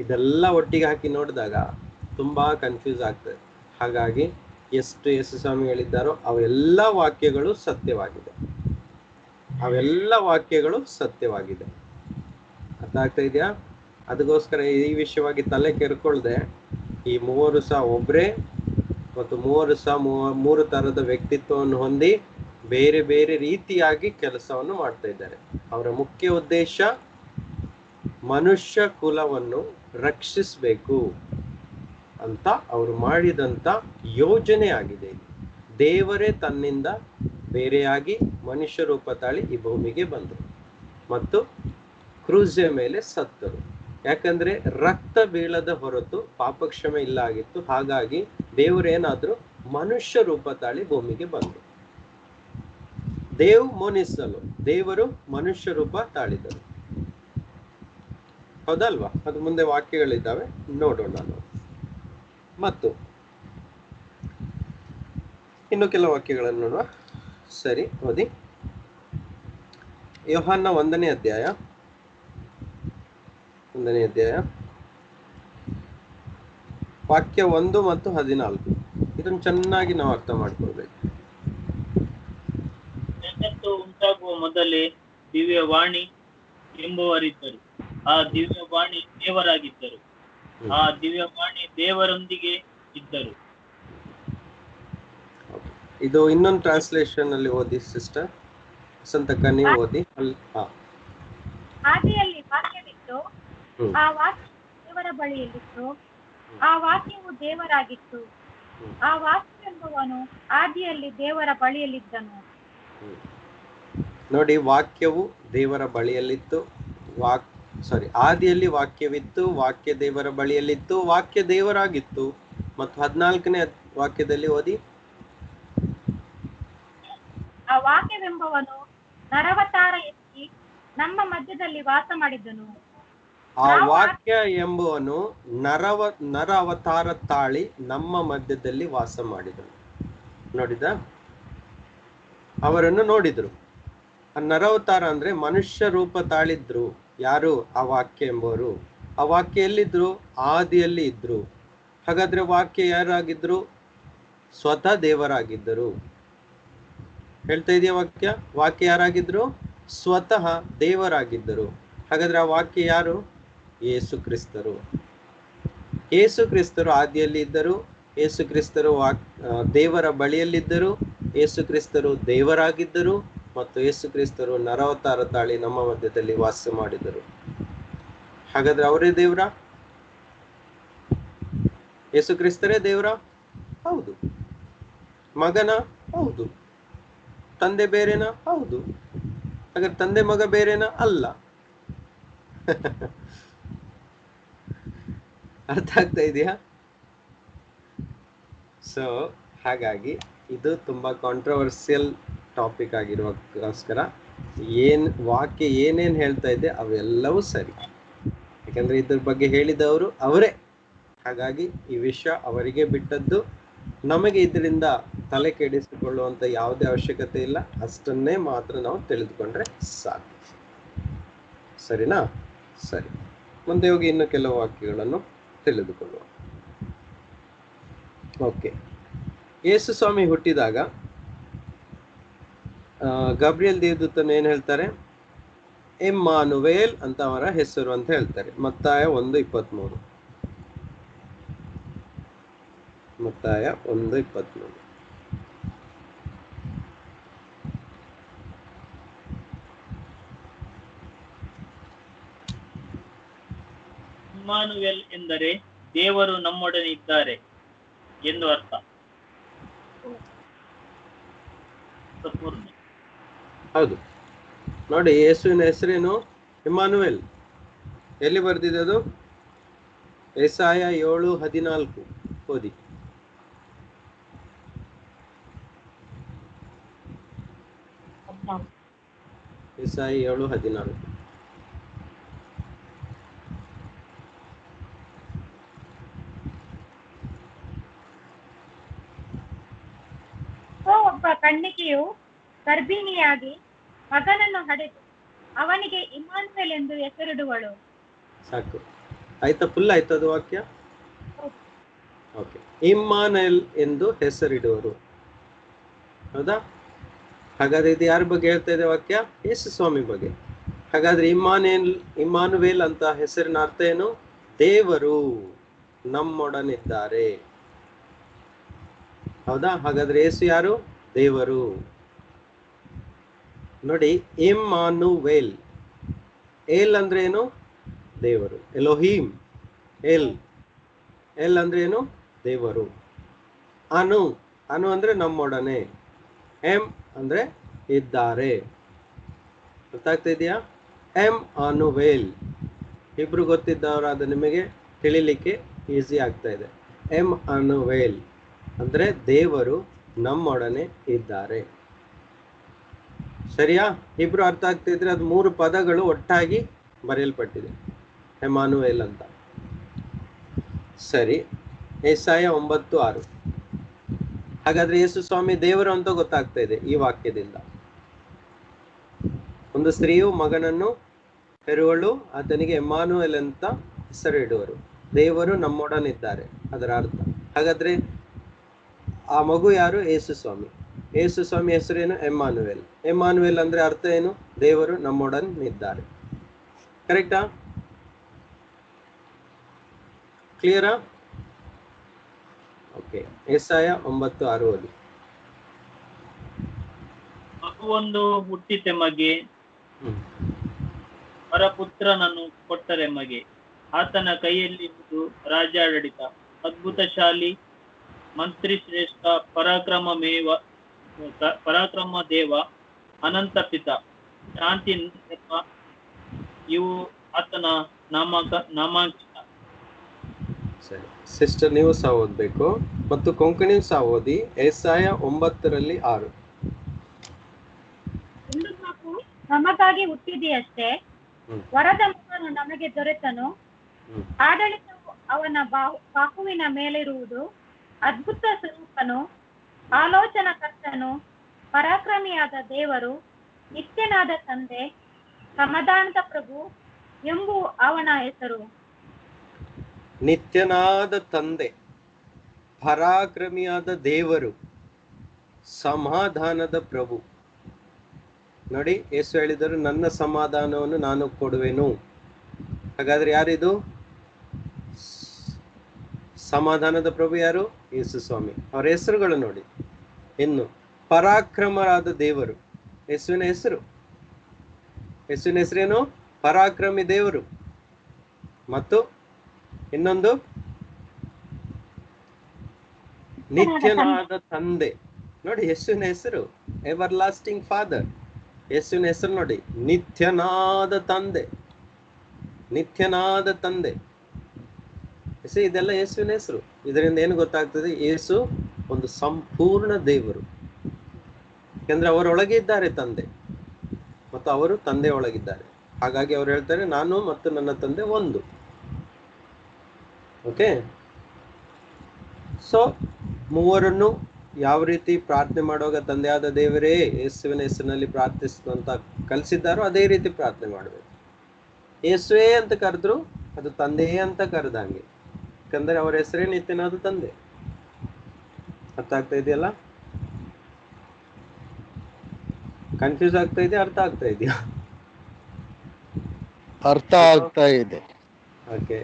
ಇದೆಲ್ಲ ಒಟ್ಟಿಗೆ ಹಾಕಿ ನೋಡಿದಾಗ ತುಂಬಾ ಕನ್ಫ್ಯೂಸ್ ಆಗ್ತದೆ. ಹಾಗಾಗಿ ಎಷ್ಟು ಯೇಸು ಸ್ವಾಮಿ ಹೇಳಿದ್ದಾರೋ ಅವೆಲ್ಲ ವಾಕ್ಯಗಳು ಸತ್ಯವಾಗಿದೆ. ಅರ್ಥ ಆಗ್ತಾ ಇದೆಯಾ? ಅದಕ್ಕೋಸ್ಕರ ಈ ವಿಷಯವಾಗಿ ತಲೆ ಕೆರ್ಕೊಳ್ದೆ ಈ 3 ಸಹ ಒಬ್ರೇ ಮತ್ತು 3 ಸಹ 3 ತರದ ವ್ಯಕ್ತಿತ್ವವನ್ನು ಹೊಂದಿ ಬೇರೆ ಬೇರೆ ರೀತಿಯಾಗಿ ಕೆಲಸವನ್ನು ಮಾಡ್ತಾ ಇದ್ದಾರೆ. ಅವರ ಮುಖ್ಯ ಉದ್ದೇಶ ಮನುಷ್ಯ ಕುಲವನ್ನು ರಕ್ಷಿಸಬೇಕು ಅಂತ ಅವರು ಮಾಡಿದಂತ ಯೋಜನೆ ಆಗಿದೆ. ದೇವರೇ ತನ್ನಿಂದ ಬೇರೆಯಾಗಿ ಮನುಷ್ಯ ರೂಪ ತಾಳಿ ಈ ಭೂಮಿಗೆ ಬಂದರು ಮತ್ತು ಕ್ರೂಜೆ ಮೇಲೆ ಸತ್ತರು. ಯಾಕಂದ್ರೆ ರಕ್ತ ಬೀಳದ ಹೊರತು ಪಾಪಕ್ಷಮೆ ಇಲ್ಲ ಆಗಿತ್ತು. ಹಾಗಾಗಿ ದೇವರೇನಾದ್ರು ಮನುಷ್ಯ ರೂಪ ತಾಳಿ ಭೂಮಿಗೆ ಬಂದರು. ದೇವರು ಮನುಷ್ಯ ರೂಪ ತಾಳಿದರು. ಹೌದಲ್ವಾ? ಅದು ಮುಂದೆ ವಾಕ್ಯಗಳಿದ್ದಾವೆ, ನೋಡೋಣ ನಾವು. ಮತ್ತು ಇನ್ನು ಕೆಲವು ವಾಕ್ಯಗಳನ್ನು ನೋಡುವ. ಸರಿ, ಓದಿ. ಯೋಹಾನ 1ನೇ ಅಧ್ಯಾಯ ವಾಕ್ಯ 1 ಮತ್ತು 14. ಇದನ್ನು ಚೆನ್ನಾಗಿ ನಾವು ಅರ್ಥ ಮಾಡ್ಕೊಳ್ಬೇಕು. ಜಗತ್ತು ಉಂಟಾಗುವ ಮೊದಲೇ ದಿವ್ಯವಾಣಿ ಎಂಬುವರಿದ್ದರು. ಆ ದಿವ್ಯವಾಣಿ ದೇವರಾಗಿದ್ದರು. ಆ ದಿವ್ಯವಾಣಿ ದೇವರೊಂದಿಗೆ ಇದ್ದರು. ಇದು ಇನ್ನೊಂದು ಟ್ರಾನ್ಸ್ಲೇಷನ್ ಅಲ್ಲಿ ಓದಿ ಸಿಸ್ಟರ್ ಸಂತಕ, ನೀವು ಓದಿ. ಆದಿಯಲ್ಲಿ ವಾಕ್ಯವಿತ್ತು, ಆ ವಾಕ್ಯ ದೇವರ ಬಳಿಯಲ್ಲಿತ್ತು, ಆ ವಾಕ್ಯವು ದೇವರಾಗಿತ್ತು. ಆ ವಾಕ್ಯವೆಂಬವನು ಆದಿಯಲ್ಲಿ ದೇವರ ಬಳಿಯಲ್ಲಿದ್ದನು. ನೋಡಿ, ವಾಕ್ಯವು ದೇವರ ಬಳಿಯಲ್ಲಿತ್ತು. ಆದಿಯಲ್ಲಿ ವಾಕ್ಯವಿತ್ತು, ವಾಕ್ಯ ದೇವರ ಬಳಿಯಲ್ಲಿತ್ತು, ವಾಕ್ಯ ದೇವರಾಗಿತ್ತು. ಮತ್ತು 14ನೇ ವಾಕ್ಯದಲ್ಲಿ ಓದಿ. ಆ ವಾಕ್ಯವೆಂಬವನು ನರವತಾರ ಎತ್ತಿ ನಮ್ಮ ಮಧ್ಯದಲ್ಲಿ ವಾಸ ಮಾಡಿದ್ದನು. ಆ ವಾಕ್ಯ ಎಂಬುವನು ನರ ಅವತಾರ ತಾಳಿ ನಮ್ಮ ಮಧ್ಯದಲ್ಲಿ ವಾಸ ಮಾಡಿದನು. ನೋಡಿದ, ಅವರನ್ನು ನೋಡಿದ್ರು. ಆ ನರವತಾರ ಅಂದ್ರೆ ಮನುಷ್ಯ ರೂಪ ತಾಳಿದ್ರು. ಯಾರು? ಆ ವಾಕ್ಯ ಎಂಬುವರು. ಆ ವಾಕ್ಯ ಎಲ್ಲಿದ್ರು? ಆದಿಯಲ್ಲಿ ಇದ್ರು. ಹಾಗಾದ್ರೆ ವಾಕ್ಯ ಯಾರಾಗಿದ್ರು? ಸ್ವತಃ ದೇವರಾಗಿದ್ದರು. ಹೇಳ್ತಾ ಇದೆಯಾ ವಾಕ್ಯ? ವಾಕ್ಯ ಯಾರಾಗಿದ್ರು? ಸ್ವತಃ ದೇವರಾಗಿದ್ದರು. ಹಾಗಾದ್ರೆ ಆ ವಾಕ್ಯ ಯಾರು? ಯೇಸು ಕ್ರಿಸ್ತರು. ಯೇಸು ಕ್ರಿಸ್ತರು ಆದಿಯಲ್ಲಿ ಇದ್ದರು. ಯೇಸು ಕ್ರಿಸ್ತರು ದೇವರ ಬಳಿಯಲ್ಲಿದ್ದರು. ಯೇಸು ಕ್ರಿಸ್ತರು ದೇವರಾಗಿದ್ದರು. ಮತ್ತು ಯೇಸು ಕ್ರಿಸ್ತರು ನರವತಾರ ತಾಳಿ ನಮ್ಮ ಮಧ್ಯದಲ್ಲಿ ವಾಸ ಮಾಡಿದರು. ಹಾಗಾದ್ರೆ ಅವರೇ ದೇವ್ರ? ಯೇಸು ಕ್ರಿಸ್ತರೇ ದೇವ್ರ? ಹೌದು. ಮಗನ? ಹೌದು. ತಂದೆ ಬೇರೆನಾ? ಹೌದು. ಹಾಗಾದ್ರೆ ತಂದೆ ಮಗ ಬೇರೆನಾ? ಅಲ್ಲ. ಅರ್ಥ ಆಗ್ತಾ ಇದೆಯಾ? ಸೊ ಹಾಗಾಗಿ ಇದು ತುಂಬಾ ಕಾಂಟ್ರವರ್ಸಿಯಲ್ ಟಾಪಿಕ್ ಆಗಿರೋಕ್ಕೋಸ್ಕರ ವಾಕ್ಯ ಏನೇನ್ ಹೇಳ್ತಾ ಇದೆ ಅವೆಲ್ಲವೂ ಸರಿ. ಯಾಕಂದ್ರೆ ಇದ್ರ ಬಗ್ಗೆ ಹೇಳಿದವರು ಅವರೇ. ಹಾಗಾಗಿ ಈ ವಿಷಯ ಅವರಿಗೆ ಬಿಟ್ಟದ್ದು. ನಮಗೆ ಇದರಿಂದ ತಲೆ ಕೆಡಿಸಿಕೊಳ್ಳುವಂತ ಯಾವುದೇ ಅವಶ್ಯಕತೆ ಇಲ್ಲ. ಅಷ್ಟನ್ನೇ ಮಾತ್ರ ನಾವು ತಿಳಿದುಕೊಂಡ್ರೆ ಸಾಕು. ಸರಿನಾ? ಸರಿ, ಮುಂದೆ ಹೋಗಿ ಇನ್ನು ಕೆಲವು ವಾಕ್ಯಗಳನ್ನು ತಿಳಿದುಕೊಳ್ಳುವ. ಓಕೆ, ಯೇಸು ಸ್ವಾಮಿ ಹುಟ್ಟಿದಾಗ ಗಬ್ರಿಯಲ್ ದೇವದೂತನು ಏನ್ ಹೇಳ್ತಾರೆ? ಎಮ್ಮಾನುವೇಲ್ ಅಂತ ಅವರ ಹೆಸರು ಅಂತ ಹೇಳ್ತಾರೆ. ಮತ್ತಾಯ 1:23. ಮತ್ತಾಯ 1:23. ಇಮ್ಮಾನುವೇಲ್ ಎಂದರೆ ದೇವರು ನಮ್ಮೊಡನೆ ಇದ್ದಾರೆ ಎಂದು ಅರ್ಥ. ಹೌದು. ನೋಡಿ, ಯೇಸುವಿನ ಹೆಸರೇನು? ಇಮ್ಮಾನುವೇಲ್. ಎಲ್ಲಿ ಬರ್ದಿದೆ ಅದು? ಯೆಶಾಯ 7:14 ಓದಿ. ಯೆಶಾಯ 7:14. ಒಬ್ಬ ಕನ್ನಿಕೆಯು ಗರ್ಭಿಣಿಯಾಗಿ ಮಗನನ್ನು ಹಡೆದು ಅವನಿಗೆ ಇಮ್ಮಾನುವೇಲ್ ಎಂದು ಹೆಸರಿಡುವಳು. ಸಾಕು ಆಯ್ತಾ? ಫುಲ್ ಆಯ್ತು ಅದು ವಾಕ್ಯ? ಓಕೆ. ಇಮ್ಮಾನುವೇಲ್ ಎಂದು ಹೆಸರಿಡುವರು. ಹೌದಾ? ಹಾಗಾದ್ರೆ ಇದು ಯಾರ ಬಗ್ಗೆ ಹೇಳ್ತಾ ಇದೆ ವಾಕ್ಯ? ಯೇಸು ಸ್ವಾಮಿ ಬಗ್ಗೆ. ಹಾಗಾದ್ರೆ ಇಮ್ಮಾನುವೇಲ್ ಅಂತ ಹೆಸರಿನ ಅರ್ಥ ಏನು? ದೇವರು ನಮ್ಮೊಡನಿದ್ದಾರೆ. ಹೌದಾ? ಹಾಗಾದ್ರೆ ಯೇಸು ಯಾರು? ದೇವರು. ನೋಡಿ, ಇಮ್ಮಾನುವೇಲ್. ಏಲ್ ಅಂದ್ರೆ ಏನು? ದೇವರು. ಎಲೋಹಿಮ್. ಎಲ್ ಅಂದ್ರೆ ಏನು? ದೇವರು. ಅನು ಅಂದ್ರೆ ನಮ್ಮೊಡನೆ. ಎಂ ಅಂದ್ರೆ ಇದ್ದಾರೆ. ಗೊತ್ತಾಗ್ತಾ ಇದೆಯಾ? ಎಮ್ಮಾನುವೇಲ್. ಇಬ್ರು ಗೊತ್ತಿದ್ದವರಾದ ನಿಮಗೆ ತಿಳಿಲಿಕ್ಕೆ ಈಸಿ ಆಗ್ತಾ ಇದೆ. ಎಮ್ಮಾನುವೇಲ್ ಅಂದ್ರೆ ದೇವರು ನಮ್ಮೊಡನೆ ಇದ್ದಾರೆ. ಸರಿಯಾ? ಇಬ್ರು ಅರ್ಥ ಆಗ್ತಿದ್ರೆ ಅದು 3 ಪದಗಳು ಒಟ್ಟಾಗಿ ಬರೆಯಲ್ಪಟ್ಟಿದೆ, ಎಮ್ಮಾನುವೇಲ್ ಅಂತ. ಸರಿ, ಯೆಶಾಯ 9:6. ಹಾಗಾದ್ರೆ ಯೇಸು ಸ್ವಾಮಿ ದೇವರು ಅಂತ ಗೊತ್ತಾಗ್ತಾ ಇದೆ ಈ ವಾಕ್ಯದಿಂದ. ಒಂದು ಸ್ತ್ರೀಯು ಮಗನನ್ನು ಹೆರುವಳು, ಆತನಿಗೆ ಎಮ್ಮಾನುವೇಲ್ ಅಂತ ಹೆಸರಿಡುವರು. ದೇವರು ನಮ್ಮೊಡನಿದ್ದಾರೆ ಅದರ ಅರ್ಥ. ಹಾಗಾದ್ರೆ ಆ ಮಗು ಯಾರು? ಯೇಸು ಸ್ವಾಮಿ. ಯೇಸು ಸ್ವಾಮಿ ಹೆಸರೇನು? ಎಮ್ಮಾನುವೇಲ್. ಎಮ್ಮಾನುವೇಲ್ ಅಂದ್ರೆ ಅರ್ಥ ಏನು? ದೇವರು ನಮ್ಮೊಡನಿದ್ದಾರೆ. ಕರೆಕ್ಟಾ? ಕ್ಲಿಯರಾ? ಓಕೆ. ಯೆಶಾಯ 9:6 ಓದಿ. ಮಗುವೊಂದು ಹುಟ್ಟಿತೆಮಗೆ, ಪರಪುತ್ರನನ್ನು ಕೊಟ್ಟರೆಮಗೆ. ಆತನ ಕೈಯಲ್ಲಿ ರಾಜ್ಯಾಡಳಿತ, ಅದ್ಭುತಶಾಲಿ, ಮಂತ್ರಿ ಶ್ರೇಷ್ಠ ಪರಾಕ್ರಮ ದೇವ ಅನಂತ ಪಿತ ಶಾಂತಿ ನೆಪ ಇವು ಆತನ ನಾಮಾಂಕಿತ. ಸರಿ ಸಿಸ್ಟರ್, ನೀವು ಸಹ ಓದ್ಬೇಕು ಮತ್ತು ಕೊಂಕಣಿ ಸಹ ಓದಿ. ಯೆಶಾಯ 9:6. ಒಂದು ಮಗು ನಮಗಾಗಿ ಹುಟ್ಟಿದೆಯಷ್ಟೇ, ವರದ ಮಗನು ನಮಗೆ ದೊರೆತನು, ಆಡಳಿತವು ಅವನ ಬಾಹುವಿನ ಮೇಲಿರುವುದು. ಅದ್ಭುತ ಸ್ವರೂಪನು, ಆಲೋಚನಕರ್ತನು, ಪರಾಕ್ರಮಿಯಾದ ದೇವರು, ನಿತ್ಯನಾದ ತಂದೆ, ಸಮಾಧಾನದ ಪ್ರಭು ಎಂಬುವು ಅವನ ಹೆಸರು. ನಿತ್ಯನಾದ ತಂದೆ, ಪರಾಕ್ರಮಿಯಾದ ದೇವರು, ಸಮಾಧಾನದ ಪ್ರಭು. ನೋಡಿ, ಯೇಸು ಹೇಳಿದರು, ನನ್ನ ಸಮಾಧಾನವನ್ನು ನಾನು ಕೊಡುವೆನು. ಹಾಗಾದ್ರೆ ಯಾರಿದು ಸಮಾಧಾನದ ಪ್ರಭು? ಯಾರು? ಯೇಸು ಸ್ವಾಮಿ. ಅವರ ಹೆಸರುಗಳು ನೋಡಿ. ಇನ್ನು ಪರಾಕ್ರಮರಾದ ದೇವರು, ಯೇಸುವಿನ ಹೆಸರು. ಯೇಸುವಿನ ಹೆಸರೇನು? ಪರಾಕ್ರಮಿ ದೇವರು. ಮತ್ತು ಇನ್ನೊಂದು ನಿತ್ಯನಾದ ತಂದೆ. ನೋಡಿ, ಯೇಸುವಿನ ಹೆಸರು ಎವರ್ ಲಾಸ್ಟಿಂಗ್ ಫಾದರ್. ಯೇಸುವಿನ ಹೆಸರು ನೋಡಿ, ನಿತ್ಯನಾದ ತಂದೆ. ನಿತ್ಯನಾದ ತಂದೆ, ಇದೆಲ್ಲ ಯೇಸುವಿನ ಹೆಸರು. ಇದರಿಂದ ಏನು ಗೊತ್ತಾಗ್ತದೆ? ಯೇಸು ಒಂದು ಸಂಪೂರ್ಣ ದೇವರು. ಯಾಕಂದ್ರೆ ಅವರೊಳಗೆ ಇದ್ದಾರೆ ತಂದೆ, ಮತ್ತು ಅವರು ತಂದೆ ಒಳಗಿದ್ದಾರೆ. ಹಾಗಾಗಿ ಅವ್ರು ಹೇಳ್ತಾರೆ, ನಾನು ಮತ್ತು ನನ್ನ ತಂದೆ ಒಂದು. ಓಕೆ, ಸೊ ಮೂವರನ್ನು ಯಾವ ರೀತಿ ಪ್ರಾರ್ಥನೆ ಮಾಡುವಾಗ ತಂದೆಯಾದ ದೇವರೇ ಯೇಸುವಿನ ಹೆಸರಿನಲ್ಲಿ ಪ್ರಾರ್ಥಿಸ್ತು ಅಂತ ಕಲಿಸಿದ್ದಾರೋ ಅದೇ ರೀತಿ ಪ್ರಾರ್ಥನೆ ಮಾಡಬೇಕು. ಯೇಸುವೆ ಅಂತ ಕರೆದ್ರು ಅದು ತಂದೆಯೇ ಅಂತ ಕರೆದಂಗೆ. ಯಾಕಂದ್ರೆ ಅವರ ಹೆಸರೇ ನಿತ್ಯನಾದ ತಂದೆ. ಅರ್ಥ ಆಗ್ತಾ ಇದೆಯಲ್ಲ? ಕನ್ಫ್ಯೂಸ್ ಆಗ್ತಾ ಇದೆಯಾ? ಅರ್ಥ ಆಗ್ತಾ ಇದೆಯಾ? ಅರ್ಥ ಆಗ್ತಾ ಇದೆ. ಓಕೆ,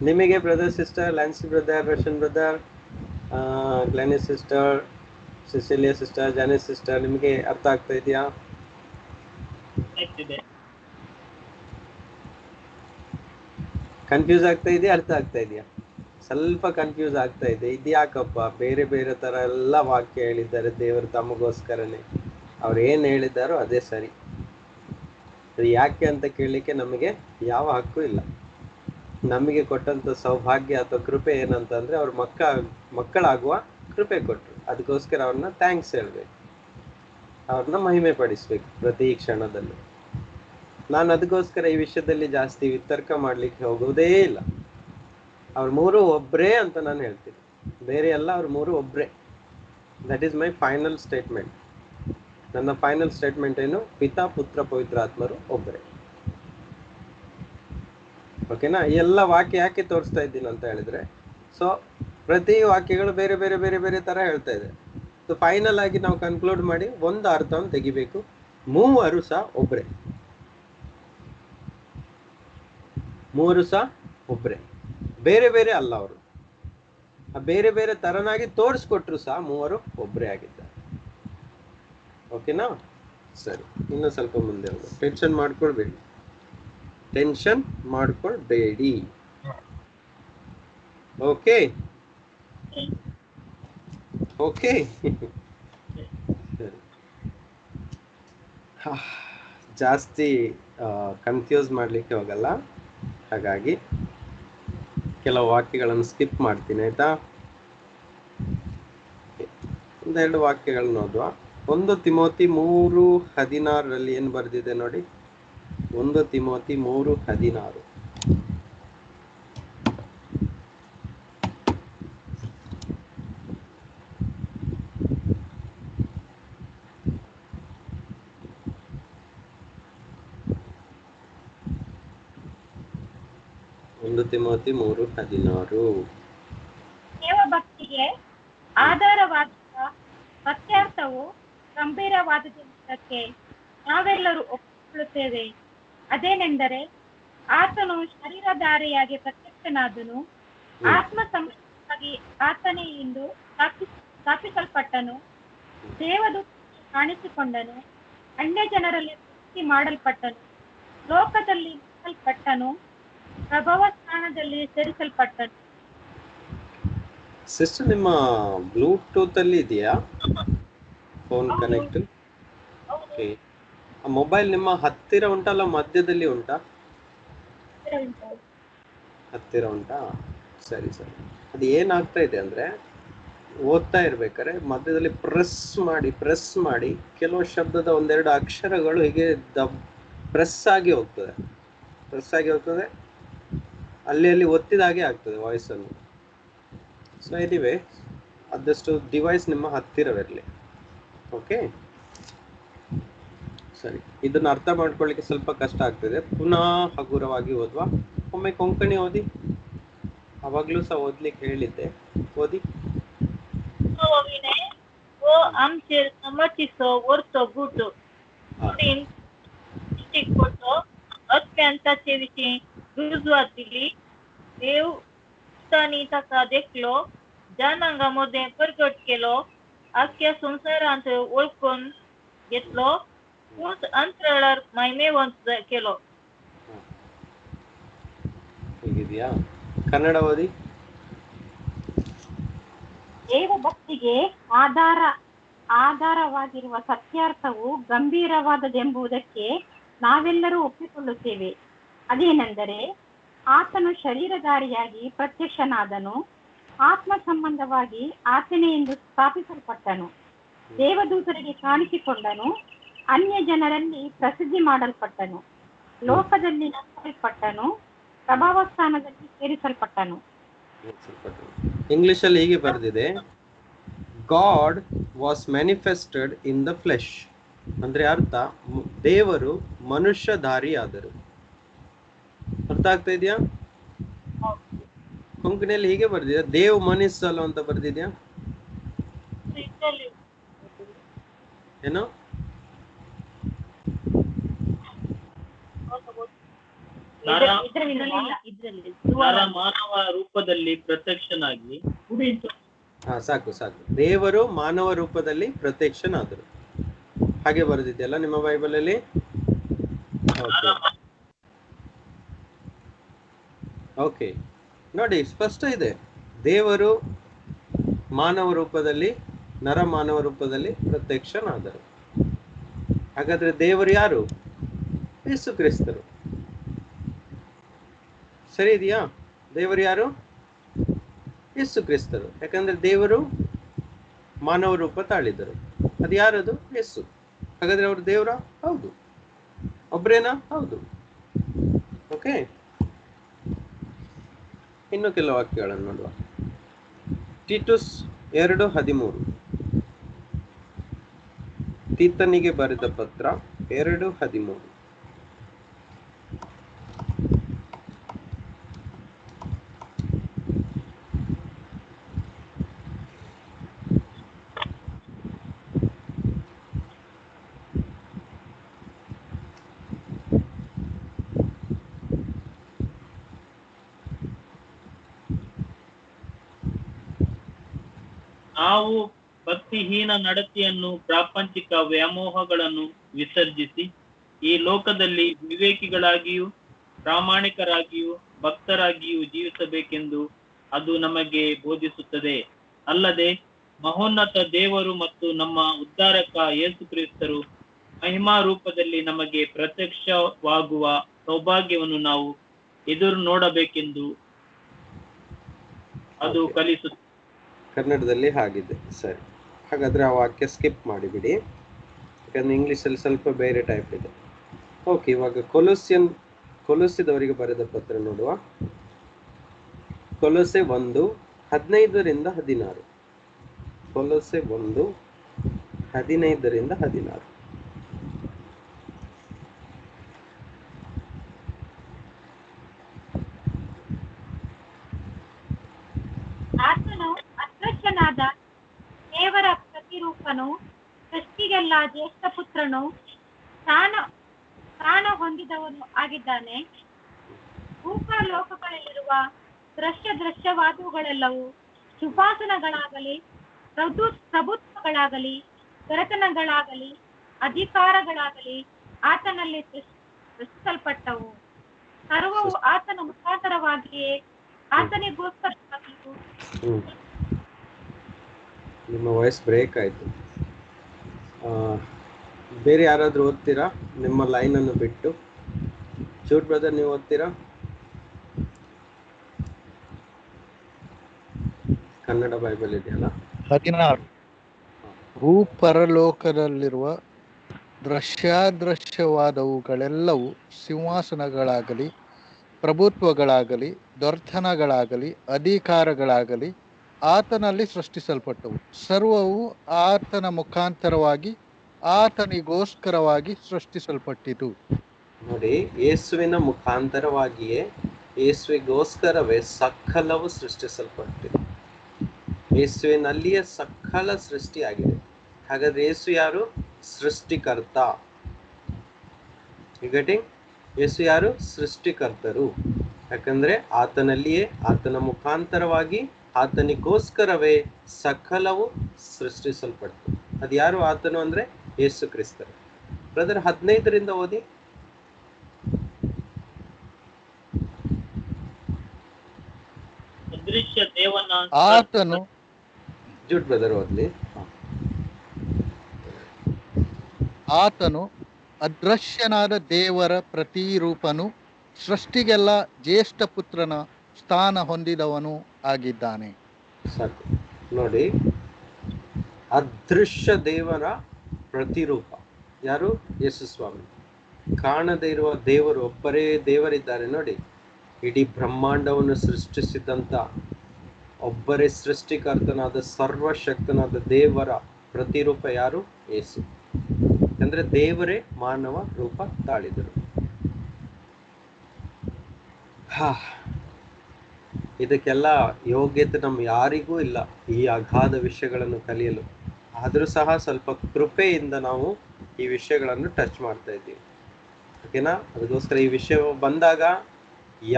ನಿಮಗೆ brother, sister, Lancy brother, Rashan brother, Glenis sister, Cecilia sister, Janis sister, ನಿಮಗೆ ಅರ್ಥ ಆಗ್ತಾ ಇದೆಯಾ? ಕನ್ಫ್ಯೂಸ್ ಆಗ್ತಾ ಇದೆಯಾ? ಅರ್ಥ ಆಗ್ತಾ ಇದೆಯಾ? ಸ್ವಲ್ಪ ಕನ್ಫ್ಯೂಸ್ ಆಗ್ತಾ ಇದೆ. ಇದ್ಯಾಕಪ್ಪ ಬೇರೆ ಬೇರೆ ತರ ಎಲ್ಲ ವಾಕ್ಯ ಹೇಳಿದ್ದಾರೆ ದೇವರು ತಮಗೋಸ್ಕರನೇ. ಅವ್ರು ಏನು ಹೇಳಿದ್ದಾರೋ ಅದೇ ಸರಿ. ಅದು ಯಾಕೆ ಅಂತ ಕೇಳಲಿಕ್ಕೆ ನಮಗೆ ಯಾವ ಹಕ್ಕು ಇಲ್ಲ. ನಮಗೆ ಕೊಟ್ಟಂತ ಸೌಭಾಗ್ಯ ಅಥವಾ ಕೃಪೆ ಏನಂತಂದ್ರೆ ಅವ್ರ ಮಕ್ಕಳಾಗುವ ಕೃಪೆ ಕೊಟ್ಟರು. ಅದಕ್ಕೋಸ್ಕರ ಅವ್ರನ್ನ ಥ್ಯಾಂಕ್ಸ್ ಹೇಳ್ಬೇಕು, ಅವ್ರನ್ನ ಮಹಿಮೆ ಪಡಿಸ್ಬೇಕು ಪ್ರತಿ ಕ್ಷಣದಲ್ಲೂ. ನಾನು ಅದಕ್ಕೋಸ್ಕರ ಈ ವಿಷಯದಲ್ಲಿ ಜಾಸ್ತಿ ವಿತರ್ಕ ಮಾಡ್ಲಿಕ್ಕೆ ಹೋಗುವುದೇ ಇಲ್ಲ. ಅವ್ರ ಮೂರು ಒಬ್ರೇ ಅಂತ ನಾನು ಹೇಳ್ತೀನಿ, ಬೇರೆ ಎಲ್ಲ ಅವ್ರ ಮೂರು ಒಬ್ರೇ. That is my final statement. ನನ್ನ ಫೈನಲ್ ಸ್ಟೇಟ್ಮೆಂಟ್ ಏನು? ಪಿತಾ, ಪುತ್ರ, ಪವಿತ್ರ ಆತ್ಮರು ಒಬ್ಬರೇ. ಓಕೆನಾ? ಎಲ್ಲ ವಾಕ್ಯ ಯಾಕೆ ತೋರಿಸ್ತಾ ಇದ್ದೀನಿ ಅಂತ ಹೇಳಿದ್ರೆ, ಸೊ ಪ್ರತಿ ವಾಕ್ಯಗಳು ಬೇರೆ ಬೇರೆ ಬೇರೆ ಬೇರೆ ತರ ಹೇಳ್ತಾ ಇದೆ. ಸೊ ಫೈನಲ್ ಆಗಿ ನಾವು ಕನ್ಕ್ಲೂಡ್ ಮಾಡಿ ಒಂದು ಅರ್ಥವನ್ನು ತೆಗಿಬೇಕು. ಮೂವರು ಸಹ ಒಬ್ರೇ, ಮೂವರು ಸಹ ಒಬ್ರೇ, ಬೇರೆ ಬೇರೆ ಅಲ್ಲ. ಅವರು ಬೇರೆ ಬೇರೆ ತರನಾಗಿ ತೋರಿಸ್ಕೊಟ್ರು ಸಹ ಮೂವರು ಒಬ್ರೇ ಆಗಿದ್ದಾರೆ. ಓಕೆನಾ? ಸರಿ, ಇನ್ನು ಸ್ವಲ್ಪ ಮುಂದೆ ಹೋಗೋಣ. ಟೆನ್ಷನ್ ಮಾಡ್ಕೊಳ್ಬೇಡಿ, ಟೆನ್ಷನ್ ಮಾಡ್ಕೊಳ್ಬೇಡಿ. ಓಕೆ ಓಕೆ ಸರಿ, ಜಾಸ್ತಿ ಕನ್ಫ್ಯೂಸ್ ಮಾಡ್ಲಿಕ್ಕೆ ಹೋಗಲ್ಲ. ಹಾಗಾಗಿ ಕೆಲವು ವಾಕ್ಯಗಳನ್ನು ಸ್ಕಿಪ್ ಮಾಡ್ತೀನಿ, ಆಯ್ತಾ? ಒಂದೆರಡು ವಾಕ್ಯಗಳನ್ನು ಓದುವ. 1 ತಿಮೋತಿ 3:16 ಏನು ಬರೆದಿದೆ ನೋಡಿ. 1 ತಿಮೋತಿ 3:16. ತಿಮೋತಿ 3:16. ದೇವ ಭಕ್ತಿಗೆ ಆಧಾರವಾದ ಸತ್ಯಾರ್ಥವು ಗಂಭೀರವಾದದ್ದಕ್ಕೆ ನಾವೆಲ್ಲರೂ ಒಪ್ಪಿಕೊಳ್ಳುತ್ತೇವೆ. ಅದೇನೆಂದರೆ, ಆತನು ಶರೀರಧಾರಿಯಾಗಿ ಪ್ರತ್ಯಕ್ಷನಾದನು, ಆತ್ಮ ಸಂಬಂಧವಾಗಿ ಆತನೇ ಎಂದು ಸ್ಥಾಪಿಸಲ್ಪಟ್ಟನು, ದೇವದೂತನಲ್ಲಿ ಕಾಣಿಸಿಕೊಂಡನು, ಅನ್ಯ ಜನರಲ್ಲಿ ಸೃಷ್ಟಿ ಮಾಡಲ್ಪಟ್ಟನು, ಲೋಕದಲ್ಲಿ ನಿಲ್ಲಿಸಲ್ಪಟ್ಟನು, ಪ್ರಭಾವ ಸ್ಥಾನದಲ್ಲಿ ಸೇರಿಸಲ್ಪಟ್ಟನು. ಸಿಸ್ಟರ್ ನಿಮ್ಮ ಬ್ಲೂಟೂತ್ ಅಲ್ಲಿ ಇದೆಯಾ ಫೋನ್ ಕನೆಕ್ಟ್? ಓಕೆ. ಆ ಮೊಬೈಲ್ ನಿಮ್ಮ ಹತ್ತಿರ ಉಂಟಲ್ಲ ಮಧ್ಯದಲ್ಲಿ ಉಂಟಾ? ಹತ್ತಿರ ಉಂಟಾ? ಸರಿ ಸರಿ. ಅದು ಏನಾಗ್ತಾ ಇದೆ ಅಂದ್ರೆ ಓದ್ತಾ ಇರ್ಬೇಕಾದ್ರೆ ಮಧ್ಯದಲ್ಲಿ ಪ್ರೆಸ್ ಮಾಡಿ ಕೆಲವು ಶಬ್ದದ ಒಂದೆರಡು ಅಕ್ಷರಗಳು ಹೀಗೆ ಪ್ರೆಸ್ ಆಗಿ ಹೋಗ್ತದೆ ಅಲ್ಲಿ ಒತ್ತಿದಾಗೆ ಆಗ್ತದೆ ವಾಯ್ಸ್ ಅನ್ನು. ಸೊ ಎನಿವೆ ಆದಷ್ಟು ಡಿವೈಸ್ ನಿಮ್ಮ ಹತ್ತಿರವಿರಲಿ. ಓಕೆ ಸರಿ. ಇದನ್ನ ಅರ್ಥ ಮಾಡ್ಕೊಳ್ಳಿಕ್ಕೆ ಸ್ವಲ್ಪ ಕಷ್ಟ ಆಗ್ತದೆ. ಪುನಃ ಹಗುರವಾಗಿ ಓದುವ. ಒಮ್ಮೆ ಕೊಂಕಣಿ ಓದಿ. ಅವಾಗ್ಲೂ ಸಹ ಓದ್ಲಿಕ್ಕೆ ಹೇಳಿದ್ದೆ, ಓದಿ. व आमचे समर्थीचो वरचो गुट म्हणून फोटो अत्यंताचे विशीं रुजवात दिली. देव तांणी ताका देखलो जनांगामध्ये प्रगट केलो, आख्या संवसारांत वळखून घेतलो, पूर्ण अंतराळार महिमेवंत केलो. ಹೇಗಿದೆಯಾ? ಕನ್ನಡ ಓದಿ. ದೇವ ಭಕ್ತಿಗೆ ಆಧಾರವಾಗಿರುವ ಸತ್ಯಾರ್ಥವು ಗಂಭೀರವಾದದೆಂಬುದಕ್ಕೆ ನಾವೆಲ್ಲರೂ ಒಪ್ಪಿಕೊಳ್ಳುತ್ತೇವೆ. ಅದೇನೆಂದರೆ, ಆತನು ಶರೀರಧಾರಿಯಾಗಿ ಪ್ರತ್ಯಕ್ಷನಾದನು, ಆತ್ಮ ಸಂಬಂಧವಾಗಿ ಆತನೇ ಎಂದು ಸ್ಥಾಪಿಸಲ್ಪಟ್ಟನು, ದೇವದೂತರಿಗೆ ಕಾಣಿಸಿಕೊಂಡನು, ಅನ್ಯ ಜನರಲ್ಲಿ ಪ್ರಸಿದ್ಧಿ ಮಾಡಲ್ಪಟ್ಟನು, ಲೋಕದಲ್ಲಿ ನಂಬಲ್ಪಟ್ಟನು, ಪ್ರಭಾವ ಸ್ಥಾನದಲ್ಲಿ ಸೇರಿಸಲ್ಪಟ್ಟನು. ಇಂಗ್ಲಿಷ್ ಅಲ್ಲಿ ಹೀಗೆ ಬರೆದಿದೆ, god was manifested in the flesh. ಅಂದ್ರೆ ಅರ್ಥ, ದೇವರು ಮನುಷ್ಯಧಾರಿಯಾದರು. ಅರ್ಥ ಆಗ್ತಾ ಇದೆಯಾ? ಕೊಂಕಣಿಯಲ್ಲಿ ಹೀಗೆ ಬರ್ದಿದೆ, ದೇವ್ ಮನುಷ್ಯಲು ಅಂತ ಬರ್ದಿದ್ಯಾ? ಏನು? ಮಾನವ ರೂಪದಲ್ಲಿ ಪ್ರತ್ಯಕ್ಷನಾಗಿ. ಸಾಕು. ದೇವರು ಮಾನವ ರೂಪದಲ್ಲಿ ಪ್ರತ್ಯಕ್ಷನಾದರು. ಹಾಗೆ ಬರೆದಿದೆಯಲ್ಲ ನಿಮ್ಮ ಬೈಬಲ್ ಅಲ್ಲಿ? ಓಕೆ ನೋಡಿ, ಸ್ಪಷ್ಟ ಇದೆ. ದೇವರು ಮಾನವ ರೂಪದಲ್ಲಿ, ಮಾನವ ರೂಪದಲ್ಲಿ ಪ್ರತ್ಯಕ್ಷನಾದರು. ಹಾಗಾದ್ರೆ ದೇವರು ಯಾರು? ಯೇಸು ಕ್ರಿಸ್ತರು. ಸರಿ ಇದೆಯಾ? ದೇವರು ಯಾರು? ಯೇಸು ಕ್ರಿಸ್ತರು. ಯಾಕಂದ್ರೆ ದೇವರು ಮಾನವ ರೂಪ ತಾಳಿದರು. ಅದು ಯಾರದು? ಯೇಸು. ಹಾಗಾದ್ರೆ ಅವರು ದೇವರ? ಹೌದು. ಒಬ್ರೇನಾ? ಹೌದು. ಓಕೆ, ಇನ್ನು ಕೆಲವು ವಾಕ್ಯಗಳನ್ನು ನೋಡುವ. ಟಿಟುಸ್ 2:13, ತೀತನಿಗೆ ಬರೆದ ಪತ್ರ 2:13. ನಾವು ಭಕ್ತಿಹೀನ ನಡತೆಯನ್ನು, ಪ್ರಾಪಂಚಿಕ ವ್ಯಾಮೋಹಗಳನ್ನು ವಿಸರ್ಜಿಸಿ ಈ ಲೋಕದಲ್ಲಿ ವಿವೇಕಿಗಳಾಗಿಯೂ ಪ್ರಾಮಾಣಿಕರಾಗಿಯೂ ಭಕ್ತರಾಗಿಯೂ ಜೀವಿಸಬೇಕೆಂದು ಅದು ನಮಗೆ ಬೋಧಿಸುತ್ತದೆ. ಅಲ್ಲದೆ ಮಹೋನ್ನತ ದೇವರು ಮತ್ತು ನಮ್ಮ ಉದ್ಧಾರಕ ಯೇಸು ಕ್ರಿಸ್ತರು ಮಹಿಮಾ ರೂಪದಲ್ಲಿ ನಮಗೆ ಪ್ರತ್ಯಕ್ಷವಾಗುವ ಸೌಭಾಗ್ಯವನ್ನು ನಾವು ಎದುರು ನೋಡಬೇಕೆಂದು ಅದು ಕಲಿಸುತ್ತದೆ. ಕನ್ನಡದಲ್ಲಿ ಹಾಗಿದೆ. ಸರಿ, ಹಾಗಾದ್ರೆ ಆ ವಾಕ್ಯ ಸ್ಕಿಪ್ ಮಾಡಿಬಿಡಿ, ಯಾಕಂದ್ರೆ ಇಂಗ್ಲಿಷಲ್ಲಿ ಸ್ವಲ್ಪ ಬೇರೆ ಟೈಪ್ ಇದೆ. ಓಕೆ, ಇವಾಗ ಕೊಲೊಸ್ಸೆದವರಿಗೆ ಬರೆದ ಪತ್ರ ನೋಡುವ. ಕೊಲೊಸ್ಸೆ 1:15-16. ಕೊಲೊಸ್ಸೆ 1:15-16. ಆತನು ಅದೃಶ್ಯನಾದ ದೇವರ ಪ್ರತಿರೂಪನು, ಸೃಷ್ಟಿಗೆಲ್ಲ ಜ್ಯೇಷ್ಠ ಪುತ್ರನು, ಪ್ರಾಣ ಹೊಂದಿದವನು ಆಗಿದ್ದಾನೆ. ಲೋಕಗಳಲ್ಲಿರುವ ದೃಶ್ಯವಾದವುಗಳೆಲ್ಲವೂ, ಸಿಂಹಾಸನಗಳಾಗಲಿ, ಪ್ರಭುತ್ವಗಳಾಗಲಿ, ದೊರೆತನಗಳಾಗಲಿ, ಅಧಿಕಾರಗಳಾಗಲಿ ಆತನಲ್ಲಿ ಸೃಷ್ಟಿಸಲ್ಪಟ್ಟವು. ಸರ್ವವು ಆತನ ಮುಖಾಂತರವಾಗಿಯೇ ಆತನಿಗೋಸ್ಕರವಾಗಿಯೂ ನಿಮ್ಮ ವಾಯ್ಸ್ ಬ್ರೇಕ್ ಆಯಿತು. ಬೇರೆ ಯಾರಾದರೂ ಓದ್ತೀರಾ ನಿಮ್ಮ ಲೈನನ್ನು ಬಿಟ್ಟು? ಜೂಡ್ ಬ್ರದರ್, ನೀವು ಓದ್ತೀರಾ? ಕನ್ನಡ ಬೈಬಲ್ ಇದೆಯಲ್ಲ? 16. ಭೂಪರಲೋಕದಲ್ಲಿರುವ ದೃಶ್ಯಾದೃಶ್ಯವಾದವುಗಳೆಲ್ಲವೂ, ಸಿಂಹಾಸನಗಳಾಗಲಿ, ಪ್ರಭುತ್ವಗಳಾಗಲಿ, ದೊರೆತನಗಳಾಗಲಿ, ಅಧಿಕಾರಗಳಾಗಲಿ ಆತನಲ್ಲಿ ಸೃಷ್ಟಿಸಲ್ಪಟ್ಟವು. ಸರ್ವವು ಆತನ ಮುಖಾಂತರವಾಗಿ ಆತನಿಗೋಸ್ಕರವಾಗಿ ಸೃಷ್ಟಿಸಲ್ಪಟ್ಟಿತು. ನೋಡಿ, ಯೇಸುವಿನ ಮುಖಾಂತರವಾಗಿಯೇ, ಯೇಸುವಿಗೋಸ್ಕರವೇ ಸಕಲವು ಸೃಷ್ಟಿಸಲ್ಪಟ್ಟಿದೆ. ಯೇಸುವಿನಲ್ಲಿಯೇ ಸಕಲ ಸೃಷ್ಟಿಯಾಗಿದೆ. ಹಾಗಾದ್ರೆ ಯೇಸು ಯಾರು? ಸೃಷ್ಟಿಕರ್ತ. ಯೇಸು ಯಾರು? ಸೃಷ್ಟಿಕರ್ತರು. ಯಾಕಂದ್ರೆ ಆತನಲ್ಲಿಯೇ, ಆತನ ಮುಖಾಂತರವಾಗಿ, ಆತನಿಗೋಸ್ಕರವೇ ಸಕಲವು ಸೃಷ್ಟಿಸಲ್ಪಡ್ತು. ಅದ್ಯಾರು ಆತನು ಅಂದ್ರೆ ಯೇಸು ಕ್ರಿಸ್ತರು. ಬ್ರದರ್ 15ರಿಂದ ಓದಿ. ಅದೃಶ್ಯ ದೇವನ ಆತನು ಜೂಡ್ ಬ್ರದರ್ ಓದ್ಲಿ. ಆತನು ಅದೃಶ್ಯನಾದ ದೇವರ ಪ್ರತಿರೂಪನು, ಸೃಷ್ಟಿಗೆಲ್ಲ ಜ್ಯೇಷ್ಠ ಪುತ್ರನ ಸ್ಥಾನ ಹೊಂದಿದವನು ಆಗಿದ್ದಾನೆ. ಸಾಕು. ನೋಡಿ, ಅದೃಶ್ಯ ದೇವರ ಪ್ರತಿರೂಪ ಯಾರು? ಯೇಸು ಸ್ವಾಮಿ. ಕಾಣದೇ ಇರುವ ದೇವರು ಒಬ್ಬರೇ ದೇವರಿದ್ದಾರೆ. ನೋಡಿ, ಇಡೀ ಬ್ರಹ್ಮಾಂಡವನ್ನು ಸೃಷ್ಟಿಸಿದಂತ ಒಬ್ಬರೇ ಸೃಷ್ಟಿಕರ್ತನಾದ ಸರ್ವಶಕ್ತನಾದ ದೇವರ ಪ್ರತಿರೂಪ ಯಾರು? ಯೇಸು. ಅಂದ್ರೆ ದೇವರೇ ಮಾನವ ರೂಪ ತಾಳಿದರು. ಇದಕ್ಕೆಲ್ಲ ಯೋಗ್ಯತೆ ನಮ್ಮ ಯಾರಿಗೂ ಇಲ್ಲ, ಈ ಅಗಾಧ ವಿಷಯಗಳನ್ನು ಕಲಿಯಲು. ಆದರೂ ಸಹ ಸ್ವಲ್ಪ ಕೃಪೆಯಿಂದ ನಾವು ಈ ವಿಷಯಗಳನ್ನು ಟಚ್ ಮಾಡ್ತಾ ಇದ್ದೀವಿ. ಓಕೆನಾ? ಅದಕ್ಕೋಸ್ಕರ ಈ ವಿಷಯ ಬಂದಾಗ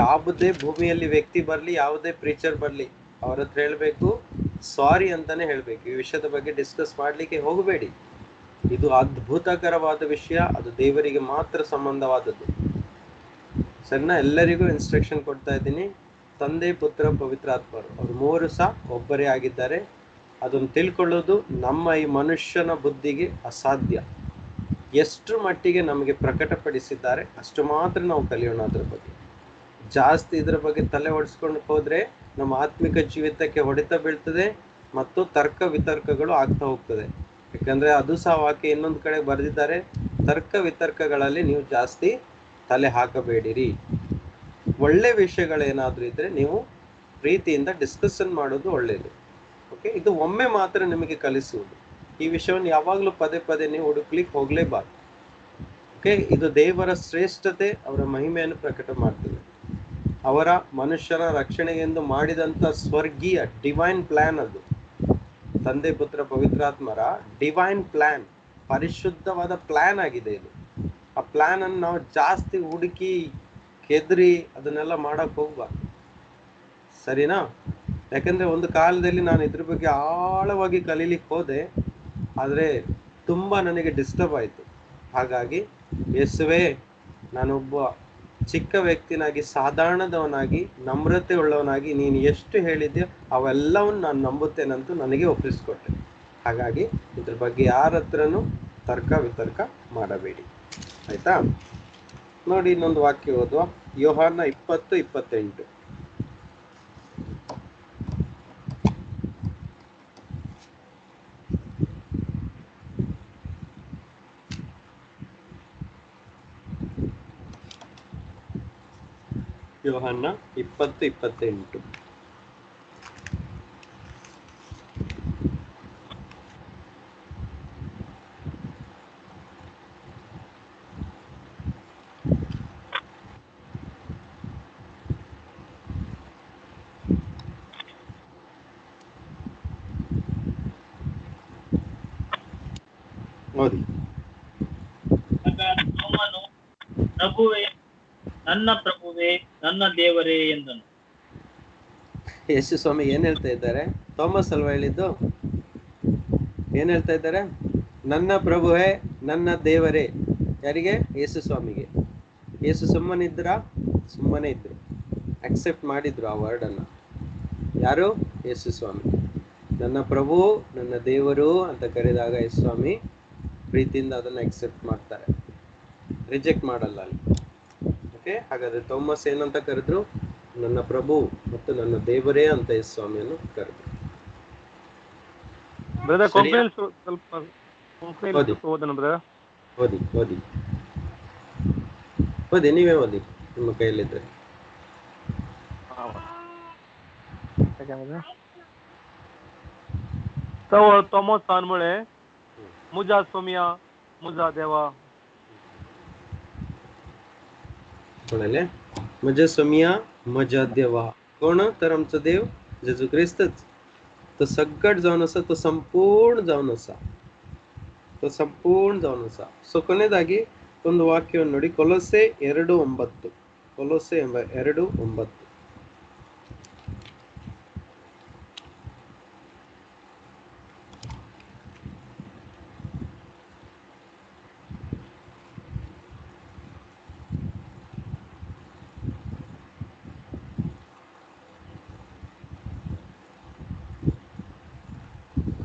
ಯಾವುದೇ ಭೂಮಿಯಲ್ಲಿ ವ್ಯಕ್ತಿ ಬರಲಿ, ಯಾವುದೇ ಪ್ರೀಚರ್ ಬರಲಿ, ಅವ್ರ ಹತ್ರ ಹೇಳ್ಬೇಕು, ಸಾರಿ ಅಂತಾನೆ ಹೇಳ್ಬೇಕು. ಈ ವಿಷಯದ ಬಗ್ಗೆ ಡಿಸ್ಕಸ್ ಮಾಡ್ಲಿಕ್ಕೆ ಹೋಗಬೇಡಿ. ಇದು ಅದ್ಭುತಕರವಾದ ವಿಷಯ, ಅದು ದೇವರಿಗೆ ಮಾತ್ರ ಸಂಬಂಧವಾದದ್ದು. ಸರಿನಾ? ಎಲ್ಲರಿಗೂ ಇನ್ಸ್ಟ್ರಕ್ಷನ್ ಕೊಡ್ತಾ ಇದ್ದೀನಿ. ತಂದೆ, ಪುತ್ರ, ಪವಿತ್ರಾತ್ಮರು ಅವ್ರು ಮೂರು ಸಹ ಒಬ್ಬರೇ ಆಗಿದ್ದಾರೆ. ಅದನ್ನು ತಿಳ್ಕೊಳ್ಳೋದು ನಮ್ಮ ಈ ಮನುಷ್ಯನ ಬುದ್ಧಿಗೆ ಅಸಾಧ್ಯ. ಎಷ್ಟು ಮಟ್ಟಿಗೆ ನಮಗೆ ಪ್ರಕಟಪಡಿಸಿದ್ದಾರೆ ಅಷ್ಟು ಮಾತ್ರ ನಾವು ಕಲಿಯೋಣ. ಅದ್ರ ಬಗ್ಗೆ ಜಾಸ್ತಿ ಇದ್ರ ಬಗ್ಗೆ ತಲೆ ಹೊಡಿಸ್ಕೊಂಡು ಹೋದ್ರೆ ನಮ್ಮ ಆತ್ಮಿಕ ಜೀವಿತಕ್ಕೆ ಹೊಡೆತ ಬೀಳ್ತದೆ ಮತ್ತು ತರ್ಕ ವಿತರ್ಕಗಳು ಆಗ್ತಾ ಹೋಗ್ತದೆ. ಯಾಕಂದ್ರೆ ಅದು ಸಹ ವಾಕ್ಯ ಇನ್ನೊಂದು ಕಡೆ ಬರೆದಿದ್ದಾರೆ, ತರ್ಕ ವಿತರ್ಕಗಳಲ್ಲಿ ನೀವು ಜಾಸ್ತಿ ತಲೆ ಹಾಕಬೇಡಿರಿ. ಒಳ್ಳೆ ವಿಷಯಗಳೇನಾದ್ರೂ ಇದ್ರೆ ನೀವು ಪ್ರೀತಿಯಿಂದ ಡಿಸ್ಕಷನ್ ಮಾಡೋದು ಒಳ್ಳೆಯದು. ಓಕೆ, ಇದು ಒಮ್ಮೆ ಮಾತ್ರ ನಿಮಗೆ ಕಲಿಸುವುದು. ಈ ವಿಷಯವನ್ನು ಯಾವಾಗಲೂ ಪದೇ ಪದೇ ನೀವು ಹುಡುಕ್ಲಿಕ್ಕೆ ಹೋಗ್ಲೇಬಾರ್ದು. ಓಕೆ, ಇದು ದೇವರ ಶ್ರೇಷ್ಠತೆ, ಅವರ ಮಹಿಮೆಯನ್ನು ಪ್ರಕಟ ಮಾಡ್ತದೆ. ಅವರ ಮನುಷ್ಯರ ರಕ್ಷಣೆಗೆಂದು ಮಾಡಿದಂಥ ಸ್ವರ್ಗೀಯ ಡಿವೈನ್ ಪ್ಲಾನ್ ಅದು. ತಂದೆ, ಪುತ್ರ, ಪವಿತ್ರಾತ್ಮರ ಡಿವೈನ್ ಪ್ಲಾನ್, ಪರಿಶುದ್ಧವಾದ ಪ್ಲಾನ್ ಆಗಿದೆ ಇದು. ಆ ಪ್ಲಾನ್ ಅನ್ನು ನಾವು ಜಾಸ್ತಿ ಹುಡುಕಿ ಕೆದರಿ ಅದನ್ನೆಲ್ಲ ಮಾಡಕ್ ಹೋಗ್ಬಾರ್ದು. ಸರಿನಾ? ಯಾಕಂದ್ರೆ ಒಂದು ಕಾಲದಲ್ಲಿ ನಾನು ಇದ್ರ ಬಗ್ಗೆ ಆಳವಾಗಿ ಕಲೀಲಿಕ್ಕೆ ಹೋದೆ, ಆದರೆ ತುಂಬಾ ನನಗೆ ಡಿಸ್ಟರ್ಬ್ ಆಯಿತು. ಹಾಗಾಗಿ ಯೇಸುವೇ, ನಾನೊಬ್ಬ ಚಿಕ್ಕ ವ್ಯಕ್ತಿನಾಗಿ, ಸಾಧಾರಣದವನಾಗಿ, ನಮ್ರತೆ ಉಳ್ಳವನಾಗಿ ನೀನು ಎಷ್ಟು ಹೇಳಿದ್ಯೋ ಅವೆಲ್ಲವನ್ನು ನಾನು ನಂಬುತ್ತೇನಂತೂ ನನಗೆ ಒಪ್ಪಿಸ್ಕೊಟ್ಟೆ. ಹಾಗಾಗಿ ಇದ್ರ ಬಗ್ಗೆ ಯಾರ ಹತ್ರನೂ ತರ್ಕ ವಿತರ್ಕ ಮಾಡಬೇಡಿ, ಆಯ್ತಾ? ನೋಡಿ, ಇನ್ನೊಂದು ವಾಕ್ಯ ಓದುವ. ಯೋಹಾನ 20:28. ಯೋಹಾನ 20:28. ನೋಡಿ, ತೋಮನು, ಪ್ರಭುವೇ, ನನ್ನ ಪ್ರಭುವೇ, ನನ್ನ ದೇವರೇ ಎಂದನು. ಯೇಸು ಸ್ವಾಮಿ ಏನ್ ಹೇಳ್ತಾ ಇದ್ದಾರೆ? ಥೋಮಸ್ ಅಲ್ವಾ ಹೇಳಿದ್ದು? ಏನ್ ಹೇಳ್ತಾ ಇದ್ದಾರೆ? ನನ್ನ ಪ್ರಭುವೇ, ನನ್ನ ದೇವರೇ. ಯಾರಿಗೆ? ಯೇಸು ಸ್ವಾಮಿಗೆ. ಯೇಸು ಸುಮ್ಮನಿದ್ರ? ಸುಮ್ಮನೆ ಇದ್ರು, ಅಕ್ಸೆಪ್ಟ್ ಮಾಡಿದ್ರು ಆ ವರ್ಡನ್ನು. ಯಾರು? ಯೇಸು ಸ್ವಾಮಿ. ನನ್ನ ಪ್ರಭು, ನನ್ನ ದೇವರು ಅಂತ ಕರೆದಾಗ ಯೇಸು ಸ್ವಾಮಿ ಪ್ರೀತಿಯಿಂದ ಅದನ್ನು ಎಕ್ಸೆಪ್ಟ್ ಮಾಡ್ತಾರೆ, ರಿಜೆಕ್ಟ್ ಮಾಡಲ್ಲ ಅಲ್ಲಿ. ಓಕೆ, ಹಾಗಾದ್ರೆ ಥಾಮಸ್ ಏನಂತ ಕರೆದ್ರು? ನನ್ನ ಪ್ರಭು ಮತ್ತು ನನ್ನ ದೇವರೇ ಅಂತ ಯೇಸು ಸ್ವಾಮಿಯನ್ನು ಕರೆದ್ರು. ಬ್ರದರ್ ಸರಿಯಾ? ಕೊಂಕಣಿಯಲ್ಲಿ ಸ್ವಲ್ಪ ಓದಿ. ಓದೋಣ ಬ್ರದರ್. ಓದಿ ಓದಿ ಓದಿ, ನೀವೇ ಓದಿ ನಿಮ್ಮ ಕೈಯಲ್ಲಿದ್ದರೆ. Thomas Anmule, Muja Somia, Muja Deva. कोणाले? मजा सोमिया, मजा देवा. कोण? तर आमचा देव जेजू ख्रिस्तच. तो सगळं जाऊन असा, तो संपूर्ण जाऊन असा, तो ಸಂಪೂರ್ಣ ಜಾನ್ ಅಸ. ಸೊ ಕೊನೆಯದಾಗಿ ಒಂದು ವಾಕ್ಯವನ್ನು ನೋಡಿ, ಕೊಲೊಸೆ 2:9. ಕೊಲೊಸೆ 2:9.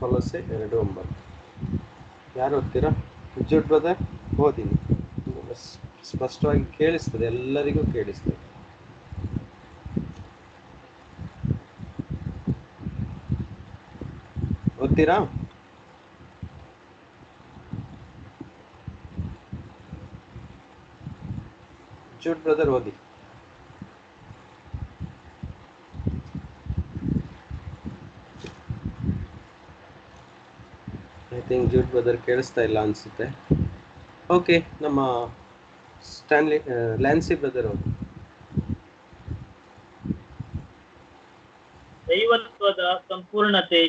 ಕೊಲೊಸೆ 2:9 ಯಾರು ಓದ್ತೀರಾ? ಜೂಡ್ ಬ್ರದರ್ ಓದಿನಿ, ಸ್ಪಷ್ಟವಾಗಿ ಕೇಳಿಸ್ತದೆ, ಎಲ್ಲರಿಗೂ ಕೇಳಿಸ್ತದೆ. ಓದ್ತೀರಾ? ಜೂಡ್ ಬ್ರದರ್ ಓದಿ. ಐ ಥಿಂಕ್ ಜೂಡ್ ಬ್ರದರ್ ಕೇಳಿಸ್ತಾ ಇಲ್ಲ ಅನ್ಸುತ್ತೆ. ಓಕೆ, ನಮ್ಮ ಸ್ಟ್ಯಾನ್ಲಿ ಲ್ಯಾನ್ಸಿ ಬ್ರದರ್ ಅವರು. ದೈವತ್ವದ ಸಂಪೂರ್ಣತೆ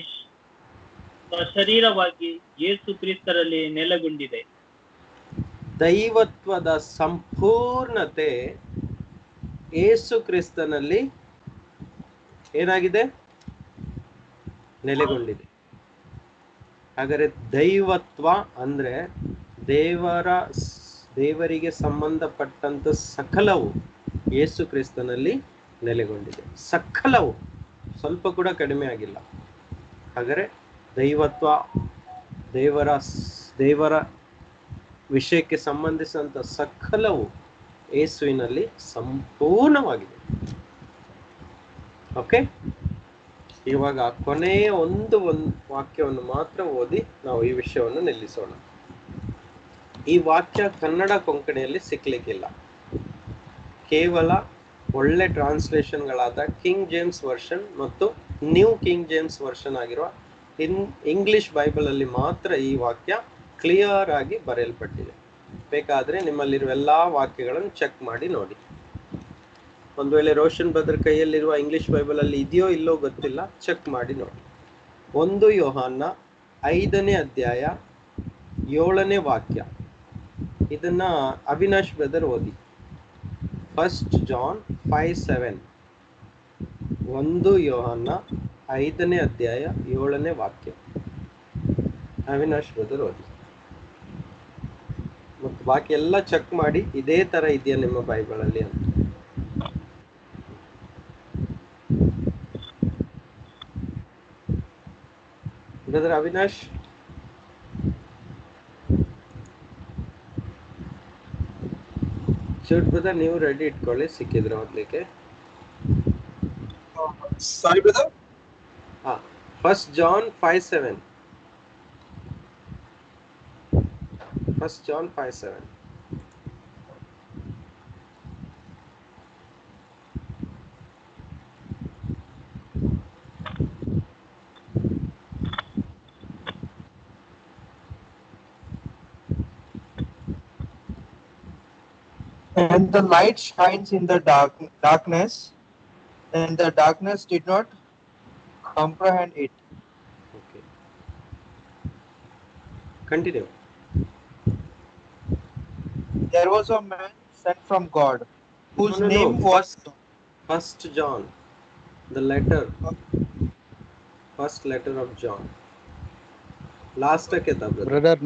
ಶರೀರವಾಗಿ ಯೇಸು ಕ್ರಿಸ್ತರಲ್ಲಿ ನೆಲೆಗೊಂಡಿದೆ. ದೈವತ್ವದ ಸಂಪೂರ್ಣತೆ ಯೇಸು ಕ್ರಿಸ್ತನಲ್ಲಿ ಏನಾಗಿದೆ? ನೆಲೆಗೊಂಡಿದೆ. ಹಾಗಾದರೆ ದೈವತ್ವ ಅಂದ್ರೆ ದೇವರಿಗೆ ಸಂಬಂಧಪಟ್ಟಂತ ಸಕಲವು ಯೇಸು ಕ್ರಿಸ್ತನಲ್ಲಿ ನೆಲೆಗೊಂಡಿದೆ. ಸಕಲವು, ಸ್ವಲ್ಪ ಕೂಡ ಕಡಿಮೆ ಆಗಿಲ್ಲ. ಹಾಗಾದರೆ ದೈವತ್ವ, ದೇವರ ವಿಷಯಕ್ಕೆ ಸಂಬಂಧಿಸಿದಂಥ ಸಕಲವು ಯೇಸುವಿನಲ್ಲಿ ಸಂಪೂರ್ಣವಾಗಿದೆ. ಓಕೆ, ಇವಾಗ ಕೊನೆಯ ಒಂದು ವಾಕ್ಯವನ್ನು ಮಾತ್ರ ಓದಿ ನಾವು ಈ ವಿಷಯವನ್ನು ನಿಲ್ಲಿಸೋಣ. ಈ ವಾಕ್ಯ ಕನ್ನಡ ಕೊಂಕಣಿಯಲ್ಲಿ ಸಿಕ್ಲಿಕ್ಕಿಲ್ಲ. ಕೇವಲ ಒಳ್ಳೆ ಟ್ರಾನ್ಸ್ಲೇಷನ್ಗಳಾದ ಕಿಂಗ್ ಜೇಮ್ಸ್ ವರ್ಷನ್ ಮತ್ತು ನ್ಯೂ ಕಿಂಗ್ ಜೇಮ್ಸ್ ವರ್ಷನ್ ಆಗಿರುವ ಇಂಗ್ಲಿಷ್ ಬೈಬಲ್ ಅಲ್ಲಿ ಮಾತ್ರ ಈ ವಾಕ್ಯ ಕ್ಲಿಯರ್ ಆಗಿ ಬರೆಯಲ್ಪಟ್ಟಿದೆ. ಬೇಕಾದ್ರೆ ನಿಮ್ಮಲ್ಲಿರುವ ಎಲ್ಲಾ ವಾಕ್ಯಗಳನ್ನು ಚೆಕ್ ಮಾಡಿ ನೋಡಿ. ಒಂದು ವೇಳೆ ರೋಷನ್ ಬ್ರದರ್ ಕೈಯಲ್ಲಿರುವ ಇಂಗ್ಲಿಷ್ ಬೈಬಲ್ ಅಲ್ಲಿ ಇದೆಯೋ ಇಲ್ಲೋ ಗೊತ್ತಿಲ್ಲ, ಚೆಕ್ ಮಾಡಿ ನೋಡಿ. 1 ಯೋಹಾನ 5ನೇ ಅಧ್ಯಾಯ 7ನೇ ವಾಕ್ಯ. ಇದನ್ನ ಅವಿನಾಶ್ ಬ್ರದರ್ ಓದಿ. 1 ಜಾನ್ 5:7. 1 ಯೋಹಾನ 5ನೇ ಅಧ್ಯಾಯ 7ನೇ ವಾಕ್ಯ. ಅವಿನಾಶ್ ಬ್ರದರ್ ಓದಿ. ಮತ್ತು ಬಾಕಿ ಎಲ್ಲ ಚೆಕ್ ಮಾಡಿ ಇದೇ ತರ ಇದೆಯಾ ನಿಮ್ಮ ಬೈಬಲ್ ಅಲ್ಲಿ ಅಂತ. ಬ್ರದರ್ ಅವಿನಾಶ್, ಶೂಟ್ ಬ್ರದರ್, ನೀವು ರೆಡಿ ಇಟ್ಕೊಳ್ಳಿ, ಸಿಕ್ಕಿದ್ರೆ ಓದ್ಲಿಕ್ಕೆ. Sorry, brother. 1 John 5:7. 1 John 5:7. And the light shines in the darkness, and the darkness did not comprehend it. Okay. Continue. There was a man sent from God, whose No. name was First John, the letter, first letter of John. Last ಕೆತ brother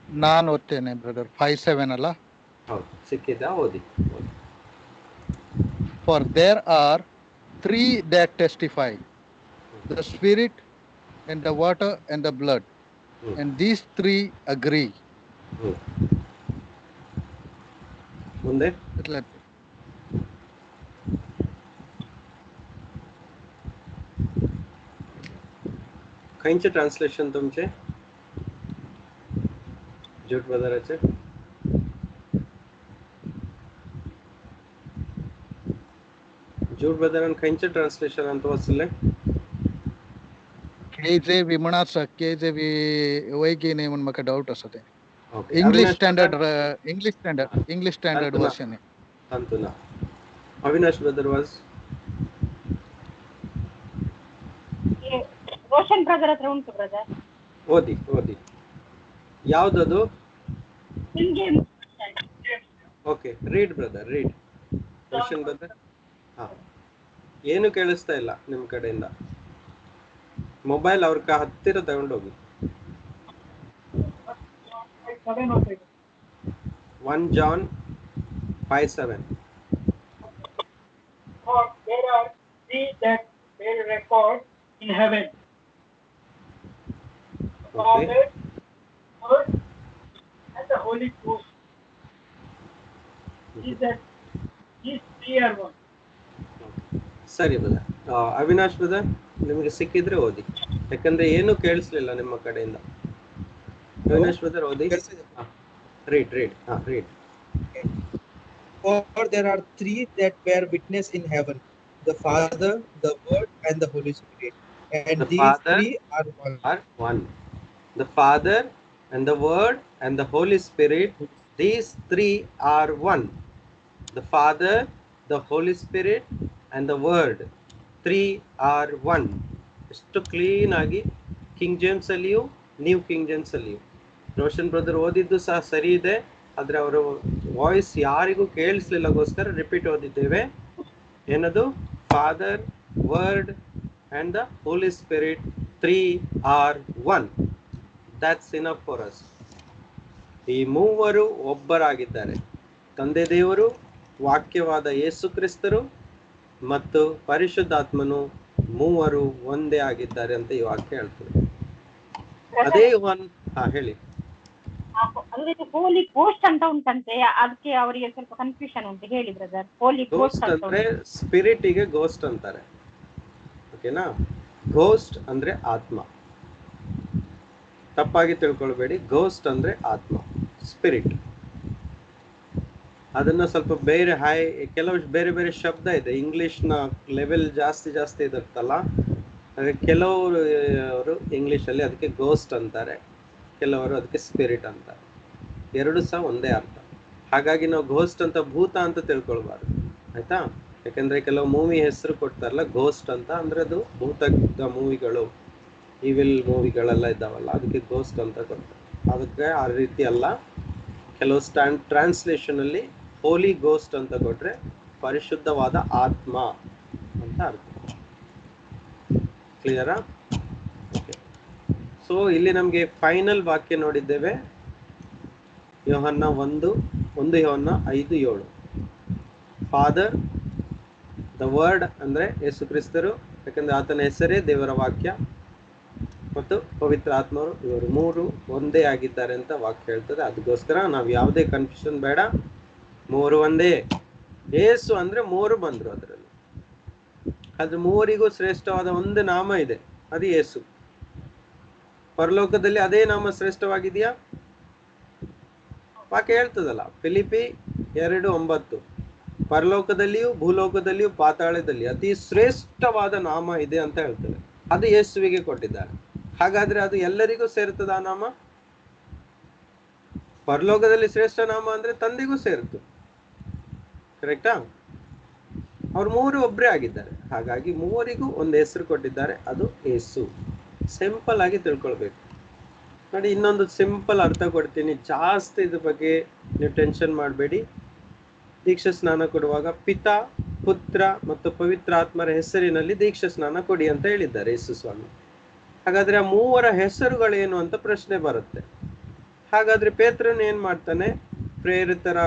ನಾನು ಓದ್ತೇನೆ brother. 5:7 ಅಲ್ಲ? ಹೌದು, ಸಿಕ್ಕಿದಾ? ಓದಿ. For there are 3 that testify, the Spirit and the water and the blood. And these three agree. ಮುಂದೆ काहींचे translation तुमचे jute बाजाराचे जूट बाजारान काहींचे ट्रान्सलेशन ಅಂತ वाचले KJ विमणाचा KJ वैकी नाही म्हणून मला डाऊट असतो ते इंग्लिश स्टँडर्ड वर्जन आहे अंतुना Avinash brother was Roshan brother ಹತ್ರ ಉಂಟು ಬ್ರದರ್ ಓದಿ ಯಾವ್ದದು okay read brother read Roshan brother ಏನು ಕೇಳಿಸ್ತಾ ಇಲ್ಲ ನಿಮ್ ಕಡೆಯಿಂದ ಮೊಬೈಲ್ ಅವ್ರ ಹತ್ತಿರ ತಗೊಂಡೋಗಿ 1 John 5:7 there are three that bear record in heaven. Father, Son, and the Holy Ghost. These three are one. ಸರಿ ಬ್ರದರ್ ಅವಿನಾಶ್ ಬ್ರದರ್ ನಿಮಗೆ ಸಿಕ್ಕಿದ್ರೆ ಓದಿ ಯಾಕಂದ್ರೆ ಏನು ಕೇಳಿಸ್ಲಿಲ್ಲ ನಿಮ್ಮ ಕಡೆಯಿಂದ ಅವಿನಾಶ್ ಬ್ರದರ್ ಓದಿ read For there are three that bear witness in heaven, the Father, the Word, and the Holy Spirit, and these three are one. The Father and the Word and the Holy Spirit, these three are one. The Father, the Holy Spirit, and the Word, three are one. ಎಷ್ಟು clean ಆಗಿ king James ಅಲ್ಲಿಯೂ new king James ಅಲ್ಲಿಯೂ Roshan brother ಓದಿದ್ದು ಸಹ ಸರಿ ಇದೆ, ಆದ್ರೆ ಅವರ ವಾಯ್ಸ್ ಯಾರಿಗೂ ಕೇಳಿಸ್ಲಿಲ್ಲಗೋಸ್ಕರ ರಿಪೀಟ್ ಓದಿದ್ದೇವೆ. ಏನದು? Father, word and the holy spirit, 3 are 1. That's enough for us. ಈ ಮೂವರು ಒಬ್ಬರಾಗಿದ್ದಾರೆ. ತಂದೆ ದೇವರು, ವಾಕ್ಯವಾದ ಯೇಸು ಕ್ರಿಸ್ತರು ಮತ್ತು ಪರಿಶುದ್ಧಾತ್ಮನು ಮೂವರು ಒಂದೇ ಆಗಿದ್ದಾರೆ ಅಂತ ಈ ವಾಕ್ಯ ಹೇಳ್ತದೆ. ಅದೇ ಹೇಳಿ. ಹೋಲಿ ಗೋಸ್ಟ್ ಅಂತ ಉಂಟಂತೆ, ಅದಕ್ಕೆ ಅವರಿಗೆ ಸ್ವಲ್ಪ ಕನ್ಫ್ಯೂಷನ್ ಉಂಟು, ಹೇಳಿ ಬ್ರದರ್. ಹೋಲಿ ಗೋಸ್ಟ್ ಅಂದ್ರೆ ಸ್ಪಿರಿಟ್ ಗೆ ಗೋಸ್ಟ್ ಅಂತಾರೆ, ಓಕೆನಾ? ಗೋಸ್ಟ್ ಅಂದ್ರೆ ಆತ್ಮ, ತಪ್ಪಾಗಿ ತಿಳ್ಕೊಳ್ಬೇಡಿ. ಗೋಸ್ಟ್ ಅಂದ್ರೆ ಆತ್ಮ, ಸ್ಪಿರಿಟ್. ಅದನ್ನ ಸ್ವಲ್ಪ ಬೇರೆ ಕೆಲವು ಬೇರೆ ಬೇರೆ ಶಬ್ದ ಇದೆ. ಇಂಗ್ಲಿಷ್ ನ ಲೆವೆಲ್ ಜಾಸ್ತಿ ಇರುತ್ತಲ್ಲ, ಕೆಲವರು ಇಂಗ್ಲಿಷ್ ಅಲ್ಲಿ ಅದಕ್ಕೆ ಗೋಸ್ಟ್ ಅಂತಾರೆ, ಕೆಲವರು ಅದಕ್ಕೆ ಸ್ಪಿರಿಟ್ ಅಂತಾರೆ. ಎರಡು ಸಹ ಒಂದೇ ಅರ್ಥ. ಹಾಗಾಗಿ ನಾವು ಗೋಸ್ಟ್ ಅಂತ ಭೂತ ಅಂತ ತಿಳ್ಕೊಳ್ಬಾರ್ದು, ಆಯ್ತಾ? ಯಾಕಂದ್ರೆ ಕೆಲವು ಮೂವಿ ಹೆಸರು ಕೊಡ್ತಾರಲ್ಲ ಗೋಸ್ಟ್ ಅಂತ, ಅಂದ್ರೆ ಅದು ಭೂತದ ಮೂವಿಗಳು, ಈವಿಲ್ ಮೂವಿಗಳೆಲ್ಲ ಇದ್ದಾವಲ್ಲ, ಅದಕ್ಕೆ ಗೋಸ್ಟ್ ಅಂತ ಕೊಡ್ತಾರೆ. ಅದಕ್ಕೆ ಆ ರೀತಿ ಅಲ್ಲ. ಕೆಲವು ಟ್ರಾನ್ಸ್ಲೇಷನ್ ಅಲ್ಲಿ ಹೋಲಿ ಗೋಸ್ಟ್ ಅಂತ ಕೊಟ್ರೆ ಪರಿಶುದ್ಧವಾದ ಆತ್ಮ ಅಂತ ಅರ್ಥ. ಕ್ಲಿಯರಾ? ಸೊ ಇಲ್ಲಿ ನಮ್ಗೆ ಫೈನಲ್ ವಾಕ್ಯ ನೋಡಿದ್ದೇವೆ, ಯೋಹನ್ನ 1 ಯೋಹನ್ನ 5:7. ಫಾದರ್, ದ ವರ್ಡ್ ಅಂದ್ರೆ ಯೇಸು ಕ್ರಿಸ್ತರು, ಯಾಕಂದ್ರೆ ಆತನ ಹೆಸರೇ ದೇವರ ವಾಕ್ಯ, ಮತ್ತು ಪವಿತ್ರ ಆತ್ಮರು, ಇವರು ಮೂರು ಒಂದೇ ಆಗಿದ್ದಾರೆ ಅಂತ ವಾಕ್ಯ ಹೇಳ್ತದೆ. ಅದಕ್ಕೋಸ್ಕರ ನಾವು ಯಾವುದೇ ಕನ್ಫ್ಯೂಷನ್ ಬೇಡ, ಮೂರು ಒಂದೇ. ಯೇಸು ಅಂದ್ರೆ ಮೂರು ಬಂದ್ರು ಅದರಲ್ಲಿ. ಆದ್ರೆ ಮೂವರಿಗೂ ಶ್ರೇಷ್ಠವಾದ ಒಂದು ನಾಮ ಇದೆ, ಅದು ಯೇಸು. ಪರಲೋಕದಲ್ಲಿ ಅದೇ ನಾಮ ಶ್ರೇಷ್ಠವಾಗಿದೆಯಾ? ವಾಕ್ಯ ಹೇಳ್ತದಲ್ಲ, ಫಿಲಿಪಿ 2:9, ಪರಲೋಕದಲ್ಲಿಯೂ ಭೂಲೋಕದಲ್ಲಿಯೂ ಪಾತಾಳದಲ್ಲಿ ಅತಿ ಶ್ರೇಷ್ಠವಾದ ನಾಮ ಇದೆ ಅಂತ ಹೇಳ್ತದೆ. ಅದು ಯೇಸುವಿಗೆ ಕೊಟ್ಟಿದ್ದಾರೆ. ಹಾಗಾದ್ರೆ ಅದು ಎಲ್ಲರಿಗೂ ಸೇರ್ತದ ಆ ನಾಮ? ಪರಲೋಕದಲ್ಲಿ ಶ್ರೇಷ್ಠ ನಾಮ ಅಂದ್ರೆ ತಂದೆಗೂ ಸೇರಿತು, ಕರೆಕ್ಟಾ? ಅವ್ರು ಮೂರು ಒಬ್ಬರೇ ಆಗಿದ್ದಾರೆ. ಹಾಗಾಗಿ ಮೂವರಿಗೂ ಒಂದು ಹೆಸರು ಕೊಟ್ಟಿದ್ದಾರೆ, ಅದು ಯೇಸು. ಸಿಂಪಲ್ ಆಗಿ ತಿಳ್ಕೊಳ್ಬೇಕು ನೋಡಿ. ಇನ್ನೊಂದು ಸಿಂಪಲ್ ಅರ್ಥ ಕೊಡ್ತೀನಿ, ಜಾಸ್ತಿ ಇದ್ರ ಬಗ್ಗೆ ನೀವು ಟೆನ್ಷನ್ ಮಾಡಬೇಡಿ. ದೀಕ್ಷಾ ಸ್ನಾನ ಕೊಡುವಾಗ ಪಿತಾ, ಪುತ್ರ ಮತ್ತು ಪವಿತ್ರ ಆತ್ಮರ ಹೆಸರಿನಲ್ಲಿ ದೀಕ್ಷಾ ಸ್ನಾನ ಕೊಡಿ ಅಂತ ಹೇಳಿದ್ದಾರೆ ಯೇಸು ಸ್ವಾಮಿ. ಹಾಗಾದ್ರೆ ಆ ಮೂವರ ಹೆಸರುಗಳೇನು ಅಂತ ಪ್ರಶ್ನೆ ಬರುತ್ತೆ. ಹಾಗಾದ್ರೆ ಪೇತ್ರನ್ ಏನ್ ಮಾಡ್ತಾನೆ? ಪ್ರೇರಿತರ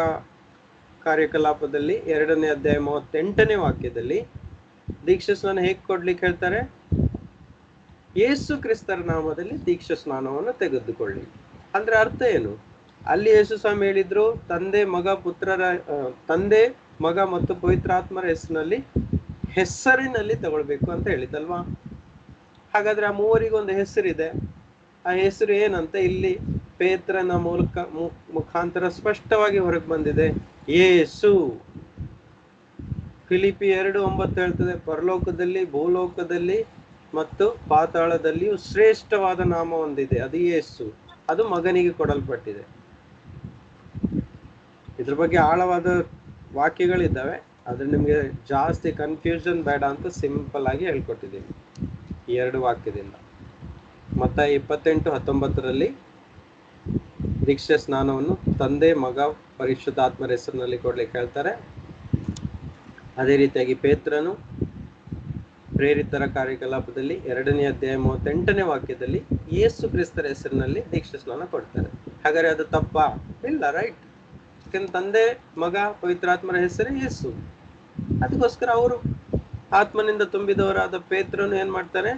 ಕಾರ್ಯಕಲಾಪದಲ್ಲಿ 2ನೇ ಅಧ್ಯಾಯ 38ನೇ ವಾಕ್ಯದಲ್ಲಿ ದೀಕ್ಷಾ ಸ್ನಾನ ಹೇಗೆ ಕೊಡ್ಲಿಕ್ಕೆ ಹೇಳ್ತಾರೆ? ಯೇಸು ಕ್ರಿಸ್ತರ ನಾಮದಲ್ಲಿ ದೀಕ್ಷಾ ಸ್ನಾನವನ್ನು ತೆಗೆದುಕೊಳ್ಳಿ. ಅಂದ್ರೆ ಅರ್ಥ ಏನು? ಅಲ್ಲಿ ಯೇಸು ಸ್ವಾಮಿ ಹೇಳಿದ್ರು ತಂದೆ ಮಗ ಮತ್ತು ಪವಿತ್ರಾತ್ಮರ ಹೆಸರಿನಲ್ಲಿ ತಗೊಳ್ಬೇಕು ಅಂತ ಹೇಳಿದ್ದಲ್ವಾ. ಹಾಗಾದ್ರೆ ಆ ಮೂವರಿಗೆ ಒಂದು ಹೆಸರಿದೆ. ಆ ಹೆಸರು ಏನಂತ ಇಲ್ಲಿ ಪೇತ್ರನ ಮುಖಾಂತರ ಸ್ಪಷ್ಟವಾಗಿ ಹೊರಗೆ ಬಂದಿದೆ, ಯೇಸು. ಫಿಲಿಪಿ 2:9 ಹೇಳ್ತದೆ, ಪರಲೋಕದಲ್ಲಿ, ಭೂಲೋಕದಲ್ಲಿ ಮತ್ತು ಪಾತಾಳದಲ್ಲಿಯೂ ಶ್ರೇಷ್ಠವಾದ ನಾಮ ಹೊಂದಿದೆ, ಅದು ಯೇಸು. ಅದು ಮಗನಿಗೆ ಕೊಡಲ್ಪಟ್ಟಿದೆ. ಇದ್ರ ಬಗ್ಗೆ ಆಳವಾದ ವಾಕ್ಯಗಳಿದ್ದಾವೆ, ಆದ್ರೆ ನಿಮ್ಗೆ ಜಾಸ್ತಿ ಕನ್ಫ್ಯೂಷನ್ ಬೇಡ ಅಂತ ಸಿಂಪಲ್ ಆಗಿ ಹೇಳ್ಕೊಟ್ಟಿದ್ದೀನಿ ಈ 2 ವಾಕ್ಯದಿಂದ. ಮತ್ತಾಯ 28:19 ದೀಕ್ಷಾ ಸ್ನಾನವನ್ನು ತಂದೆ, ಮಗ, ಪರಿಶುದ್ಧಾತ್ಮರ ಹೆಸರಿನಲ್ಲಿ ಕೊಡ್ಲಿಕ್ಕೆ ಹೇಳ್ತಾರೆ. ಅದೇ ರೀತಿಯಾಗಿ ಪೇತ್ರನು ಪ್ರೇರಿತರ ಕಾರ್ಯಕಲಾಪದಲ್ಲಿ 2ನೇ ಅಧ್ಯಾಯ 38ನೇ ವಾಕ್ಯದಲ್ಲಿ ಯೇಸು ಕ್ರಿಸ್ತರ ಹೆಸರಿನಲ್ಲಿ ದೀಕ್ಷಾ ಸ್ನಾನ ಕೊಡ್ತಾರೆ. ಹಾಗಾದ್ರೆ ಅದು ತಪ್ಪಾ? ಇಲ್ಲ, ರೈಟ್. ಯಾಕಂದ್ರೆ ತಂದೆ, ಮಗ, ಪವಿತ್ರಾತ್ಮರ ಹೆಸರೇ ಯೇಸು. ಅದಕ್ಕೋಸ್ಕರ ಅವರು ಆತ್ಮನಿಂದ ತುಂಬಿದವರಾದ ಪೇತ್ರನು ಏನ್ ಮಾಡ್ತಾರೆ?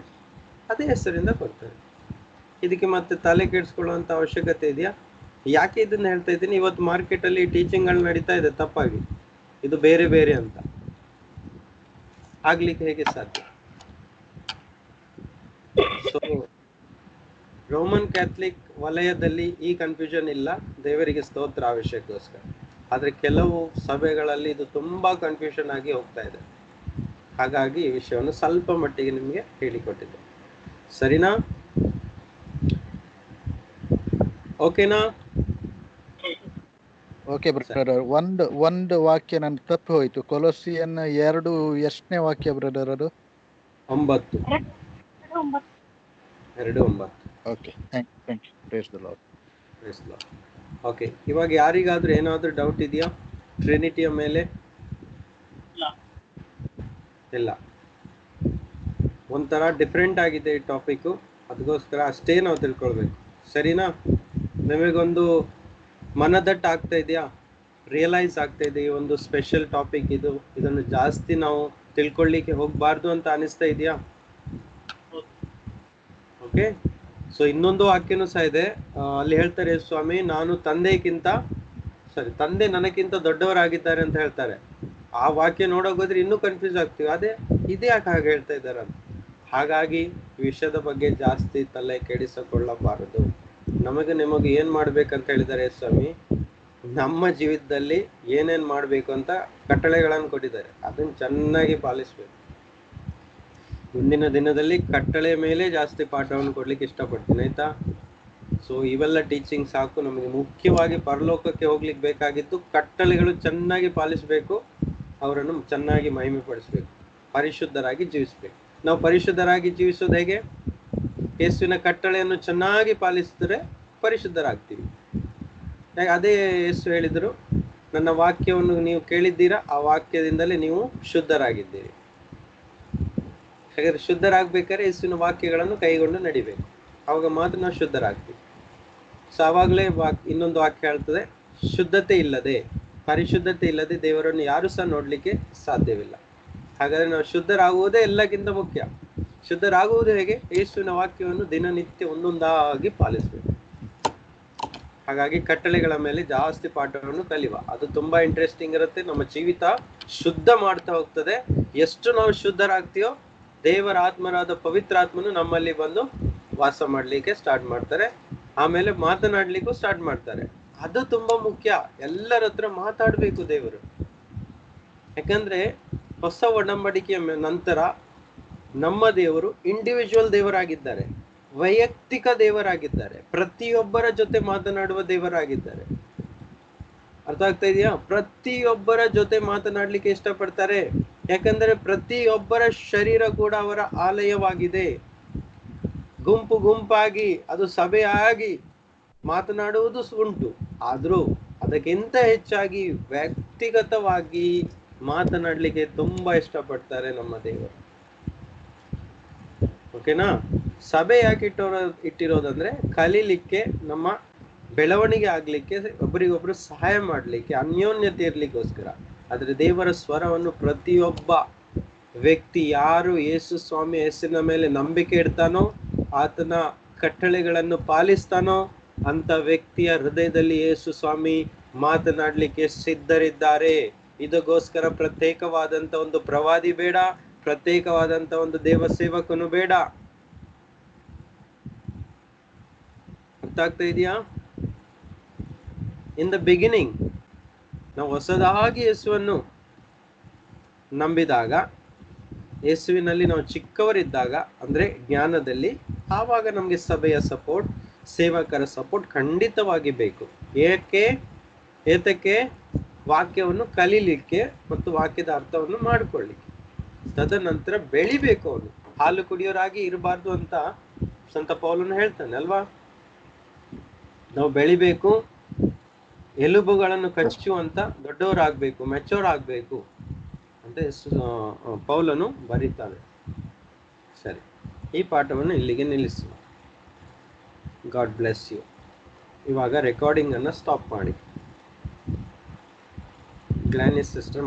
ಅದೇ ಹೆಸರಿಂದ ಕೊಡ್ತಾರೆ. ಇದಕ್ಕೆ ಮತ್ತೆ ತಲೆ ಕೆಡಿಸ್ಕೊಳ್ಳುವಂತ ಅವಶ್ಯಕತೆ ಇದೆಯಾ? ಯಾಕೆ ಇದನ್ನ ಹೇಳ್ತಾ ಇದ್ದೀನಿ? ಇವತ್ತು ಮಾರ್ಕೆಟ್ ಅಲ್ಲಿ ಟೀಚಿಂಗ್ ಗಳು ನಡೀತಾ ಇದೆ ತಪ್ಪಾಗಿ, ಇದು ಬೇರೆ ಬೇರೆ ಅಂತ. ಆಗ್ಲಿಕ್ಕೆ ಹೇಗೆ ಸಾಧ್ಯ? ಸೊ ರೋಮನ್ ಕ್ಯಾಥಲಿಕ್ ವಲಯದಲ್ಲಿ ಈ ಕನ್ಫ್ಯೂಷನ್ ಇಲ್ಲ, ದೇವರಿಗೆ ಸ್ತೋತ್ರ ಅವಶ್ಯಕಗೋಸ್ಕರ. ಆದ್ರೆ ಕೆಲವು ಸಭೆಗಳಲ್ಲಿ ಇದು ತುಂಬಾ ಕನ್ಫ್ಯೂಷನ್ ಆಗಿ ಹೋಗ್ತಾ ಇದೆ. ಹಾಗಾಗಿ ಈ ವಿಷಯವನ್ನು ಸ್ವಲ್ಪ ಮಟ್ಟಿಗೆ ನಿಮ್ಗೆ ಹೇಳಿಕೊಟ್ಟಿದ್ದೆ. ಸರಿನಾ? ಓಕೆನಾ? Okay brother. ಒಂದು ವಾಕ್ಯ ನನ್ ತಪ್ಪು ಹೋಯ್ತು. ಕೊಲೊಸಿಯನ್ 2 ಎಷ್ಟನೇ ವಾಕ್ಯ ಬ್ರದರ್? ಅದು 9. 2:9. Okay, thank you. Praise the Lord. Okay, ಇವಾಗ ಯಾರಿಗಾದ್ರೂ ಏನಾದ್ರೂ ಡೌಟ್ ಇದೆಯಾ ಟ್ರಿನಿಟಿಯ ಮೇಲೆ? ಇಲ್ಲ, ಒಂಥರ ಡಿಫ್ರೆಂಟ್ ಆಗಿದೆ ಈ ಟಾಪಿಕ್, ಅದಕ್ಕೋಸ್ಕರ ಅಷ್ಟೇ ನಾವು ತಿಳ್ಕೊಳ್ಬೇಕು. ಸರಿನಾ? ನಿಮಗೊಂದು ಮನದಟ್ಟು ಆಗ್ತಾ ಇದೆಯಾ? ರಿಯಲೈಸ್ ಆಗ್ತಾ ಇದೆ ಈ ಒಂದು ಸ್ಪೆಷಲ್ ಟಾಪಿಕ್ ಇದು, ಇದನ್ನು ಜಾಸ್ತಿ ನಾವು ತಿಳ್ಕೊಳ್ಳಿಕ್ಕೆ ಹೋಗ್ಬಾರ್ದು ಅಂತ ಅನಿಸ್ತಾ ಇದೆಯಾ? ಓಕೆ, ಸೊ ಇನ್ನೊಂದು ವಾಕ್ಯನೂ ಸಹ ಇದೆ. ಅಲ್ಲಿ ಹೇಳ್ತಾರೆ, ಸ್ವಾಮಿ ನಾನು ತಂದೆ ನನಗಿಂತ ದೊಡ್ಡವರಾಗಿದ್ದಾರೆ ಅಂತ ಹೇಳ್ತಾರೆ. ಆ ವಾಕ್ಯ ನೋಡೋಕೋದ್ರೆ ಇನ್ನೂ ಕನ್ಫ್ಯೂಸ್ ಆಗ್ತೀವಿ, ಇದೇ ಯಾಕೆ ಹಾಗೆ ಹೇಳ್ತಾ ಇದ್ದಾರೆ ಅಂತ. ಹಾಗಾಗಿ ವಿಷಯದ ಬಗ್ಗೆ ಜಾಸ್ತಿ ತಲೆ ಕೆಡಿಸಿಕೊಳ್ಳಬಾರದು. ನಿಮಗೆ ಏನ್ ಮಾಡ್ಬೇಕಂತ ಹೇಳಿದ್ದಾರೆ ಸ್ವಾಮಿ, ನಮ್ಮ ಜೀವಿತದಲ್ಲಿ ಏನೇನ್ ಮಾಡ್ಬೇಕು ಅಂತ ಕಟ್ಟಳೆಗಳನ್ನು ಕೊಟ್ಟಿದ್ದಾರೆ, ಅದನ್ನ ಚೆನ್ನಾಗಿ ಪಾಲಿಸ್ಬೇಕು. ಮುಂದಿನ ದಿನದಲ್ಲಿ ಕಟ್ಟಳೆ ಮೇಲೆ ಜಾಸ್ತಿ ಪಾಠವನ್ನು ಕೊಡ್ಲಿಕ್ಕೆ ಇಷ್ಟಪಡ್ತೀನಿ, ಆಯ್ತಾ? ಸೊ ಇವೆಲ್ಲ ಟೀಚಿಂಗ್ ಸಾಕು. ನಮಗೆ ಮುಖ್ಯವಾಗಿ ಪರಲೋಕಕ್ಕೆ ಹೋಗ್ಲಿಕ್ಕೆ ಬೇಕಾಗಿದ್ದು ಕಟ್ಟಳೆಗಳು ಚೆನ್ನಾಗಿ ಪಾಲಿಸ್ಬೇಕು, ಅವರನ್ನು ಚೆನ್ನಾಗಿ ಮಹಿಮೆ ಪಡಿಸ್ಬೇಕು, ಪರಿಶುದ್ಧರಾಗಿ ಜೀವಿಸ್ಬೇಕು. ನಾವು ಪರಿಶುದ್ಧರಾಗಿ ಜೀವಿಸೋದು ಹೇಗೆ? ಯೇಸುವಿನ ಕಟ್ಟಳೆಯನ್ನು ಚೆನ್ನಾಗಿ ಪಾಲಿಸಿದ್ರೆ ಪರಿಶುದ್ಧರಾಗ್ತೀವಿ. ಅದೇ ಯೇಸು ಹೇಳಿದ್ರು, ನನ್ನ ವಾಕ್ಯವನ್ನು ನೀವು ಕೇಳಿದ್ದೀರಾ, ಆ ವಾಕ್ಯದಿಂದಲೇ ನೀವು ಶುದ್ಧರಾಗಿದ್ದೀರಿ. ಹಾಗಾದ್ರೆ ಶುದ್ಧರಾಗ್ಬೇಕಾದ್ರೆ ಯೇಸುವಿನ ವಾಕ್ಯಗಳನ್ನು ಕೈಗೊಂಡು ನಡಿಬೇಕು, ಅವಾಗ ಮಾತ್ರ ನಾವು ಶುದ್ಧರಾಗ್ತೀವಿ. ಸೊ ಆವಾಗಲೇ ಇನ್ನೊಂದು ವಾಕ್ಯ ಹೇಳ್ತದೆ, ಪರಿಶುದ್ಧತೆ ಇಲ್ಲದೆ ದೇವರನ್ನು ಯಾರು ಸಹ ನೋಡ್ಲಿಕ್ಕೆ ಸಾಧ್ಯವಿಲ್ಲ. ಹಾಗಾದ್ರೆ ನಾವು ಶುದ್ಧರಾಗುವುದೇ ಎಲ್ಲಕ್ಕಿಂತ ಮುಖ್ಯ. ಶುದ್ಧರಾಗುವುದು ಹೇಗೆ? ಯೇಸುವಿನ ವಾಕ್ಯವನ್ನು ದಿನನಿತ್ಯ ಒಂದೊಂದಾಗಿ ಪಾಲಿಸಬೇಕು. ಹಾಗಾಗಿ ಕಟ್ಟಳೆಗಳ ಮೇಲೆ ಜಾಸ್ತಿ ಪಾಠವನ್ನು ಕಲಿಯುವ, ಅದು ತುಂಬಾ ಇಂಟ್ರೆಸ್ಟಿಂಗ್ ಇರುತ್ತೆ. ನಮ್ಮ ಜೀವಿತ ಶುದ್ಧ ಮಾಡ್ತಾ ಹೋಗ್ತದೆ. ಎಷ್ಟು ನಾವು ಶುದ್ಧರಾಗ್ತೀವೋ ದೇವರ ಆತ್ಮರಾದ ಪವಿತ್ರ ಆತ್ಮನು ನಮ್ಮಲ್ಲಿ ಬಂದು ವಾಸ ಮಾಡ್ಲಿಕ್ಕೆ ಸ್ಟಾರ್ಟ್ ಮಾಡ್ತಾರೆ, ಆಮೇಲೆ ಮಾತನಾಡ್ಲಿಕ್ಕೂ ಸ್ಟಾರ್ಟ್ ಮಾಡ್ತಾರೆ. ಅದು ತುಂಬಾ ಮುಖ್ಯ. ಎಲ್ಲರ ಹತ್ರ ಮಾತಾಡ್ಬೇಕು ದೇವರು. ಯಾಕಂದ್ರೆ ಹೊಸ ಒಡಂಬಡಿಕೆಯ ನಂತರ ನಮ್ಮ ದೇವರು ಇಂಡಿವಿಜುವಲ್ ದೇವರಾಗಿದ್ದಾರೆ, ವೈಯಕ್ತಿಕ ದೇವರಾಗಿದ್ದಾರೆ, ಪ್ರತಿಯೊಬ್ಬರ ಜೊತೆ ಮಾತನಾಡುವ ದೇವರಾಗಿದ್ದಾರೆ. ಅರ್ಥ ಆಗ್ತಾ ಇದೆಯಾ? ಪ್ರತಿಯೊಬ್ಬರ ಜೊತೆ ಮಾತನಾಡ್ಲಿಕ್ಕೆ ಇಷ್ಟಪಡ್ತಾರೆ. ಯಾಕಂದ್ರೆ ಪ್ರತಿಯೊಬ್ಬರ ಶರೀರ ಕೂಡ ಅವರ ಆಲಯವಾಗಿದೆ. ಗುಂಪು ಗುಂಪಾಗಿ, ಅದು ಸಭೆಯಾಗಿ ಮಾತನಾಡುವುದು ಉಂಟು, ಆದ್ರೂ ಅದಕ್ಕಿಂತ ಹೆಚ್ಚಾಗಿ ವ್ಯಕ್ತಿಗತವಾಗಿ ಮಾತನಾಡ್ಲಿಕ್ಕೆ ತುಂಬಾ ಇಷ್ಟಪಡ್ತಾರೆ ನಮ್ಮ ದೇವರು. ಓಕೆನಾ? ಸಭೆ ಯಾಕೆ ಇಟ್ಟಿರೋದಂದ್ರೆ ಕಲೀಲಿಕ್ಕೆ, ನಮ್ಮ ಬೆಳವಣಿಗೆ ಆಗ್ಲಿಕ್ಕೆ, ಒಬ್ಬರಿಗೊಬ್ರು ಸಹಾಯ ಮಾಡ್ಲಿಕ್ಕೆ, ಅನ್ಯೋನ್ಯತೆ ಇರ್ಲಿಕ್ಕೋಸ್ಕರ. ಆದ್ರೆ ದೇವರ ಸ್ವರವನ್ನು ಪ್ರತಿಯೊಬ್ಬ ವ್ಯಕ್ತಿ ಯಾರು ಯೇಸು ಸ್ವಾಮಿ ಹೆಸರಿನ ಮೇಲೆ ನಂಬಿಕೆ ಇಡ್ತಾನೋ, ಆತನ ಕಟ್ಟಳೆಗಳನ್ನು ಪಾಲಿಸ್ತಾನೋ ಅಂತ ವ್ಯಕ್ತಿಯ ಹೃದಯದಲ್ಲಿ ಯೇಸು ಸ್ವಾಮಿ ಮಾತನಾಡ್ಲಿಕ್ಕೆ ಸಿದ್ಧರಿದ್ದಾರೆ. ಇದಕ್ಕೋಸ್ಕರ ಪ್ರತ್ಯೇಕವಾದಂತ ಒಂದು ಪ್ರವಾದಿ ಬೇಡ, ಪ್ರತ್ಯೇಕವಾದಂತ ಒಂದು ದೇವ ಸೇವಕನು ಬೇಡ. ಅರ್ಥ ಆಗ್ತಾ ಇದೆಯಾ? ಇನ್ ದ ಬಿಗಿನಿಂಗ್ ನಾವು ಹೊಸದಾಗಿ ಯೇಸುವನ್ನು ನಂಬಿದಾಗ, ಯೇಸುವಿನಲ್ಲಿ ನಾವು ಚಿಕ್ಕವರಿದ್ದಾಗ ಅಂದ್ರೆ ಜ್ಞಾನದಲ್ಲಿ, ಆವಾಗ ನಮಗೆ ಸಭೆಯ ಸಪೋರ್ಟ್, ಸೇವಕರ ಸಪೋರ್ಟ್ ಖಂಡಿತವಾಗಿ ಬೇಕು. ಏತಕ್ಕೆ? ವಾಕ್ಯವನ್ನು ಕಲೀಲಿಕ್ಕೆ ಮತ್ತು ವಾಕ್ಯದ ಅರ್ಥವನ್ನು ಮಾಡಿಕೊಳ್ಳಿಕ್ಕೆ. ತದನಂತರ ಬೆಳಿಬೇಕು. ಅವನು ಹಾಲು ಕುಡಿಯೋರಾಗಿ ಇರಬಾರ್ದು ಅಂತ ಸಂತ ಪೌಲನು ಹೇಳ್ತಾನೆ ಅಲ್ವಾ? ನಾವು ಬೆಳಿಬೇಕು, ಎಲುಬುಗಳನ್ನು ಕಚ್ಚುವಂತ ದೊಡ್ಡವರಾಗಬೇಕು, ಮೆಚೋರ್ ಆಗಬೇಕು ಅಂತ ಪೌಲನು ಬರೀತಾನೆ. ಸರಿ, ಈ ಪಾಠವನ್ನು ಇಲ್ಲಿಗೆ ನಿಲ್ಲಿಸುವ. God bless you. ಇವಾಗ ರೆಕಾರ್ಡಿಂಗ್ ಅನ್ನ ಸ್ಟಾಪ್ ಮಾಡಿ. ಗ್ಲಾನಿಸ್ ಸಿಸ್ಟರ್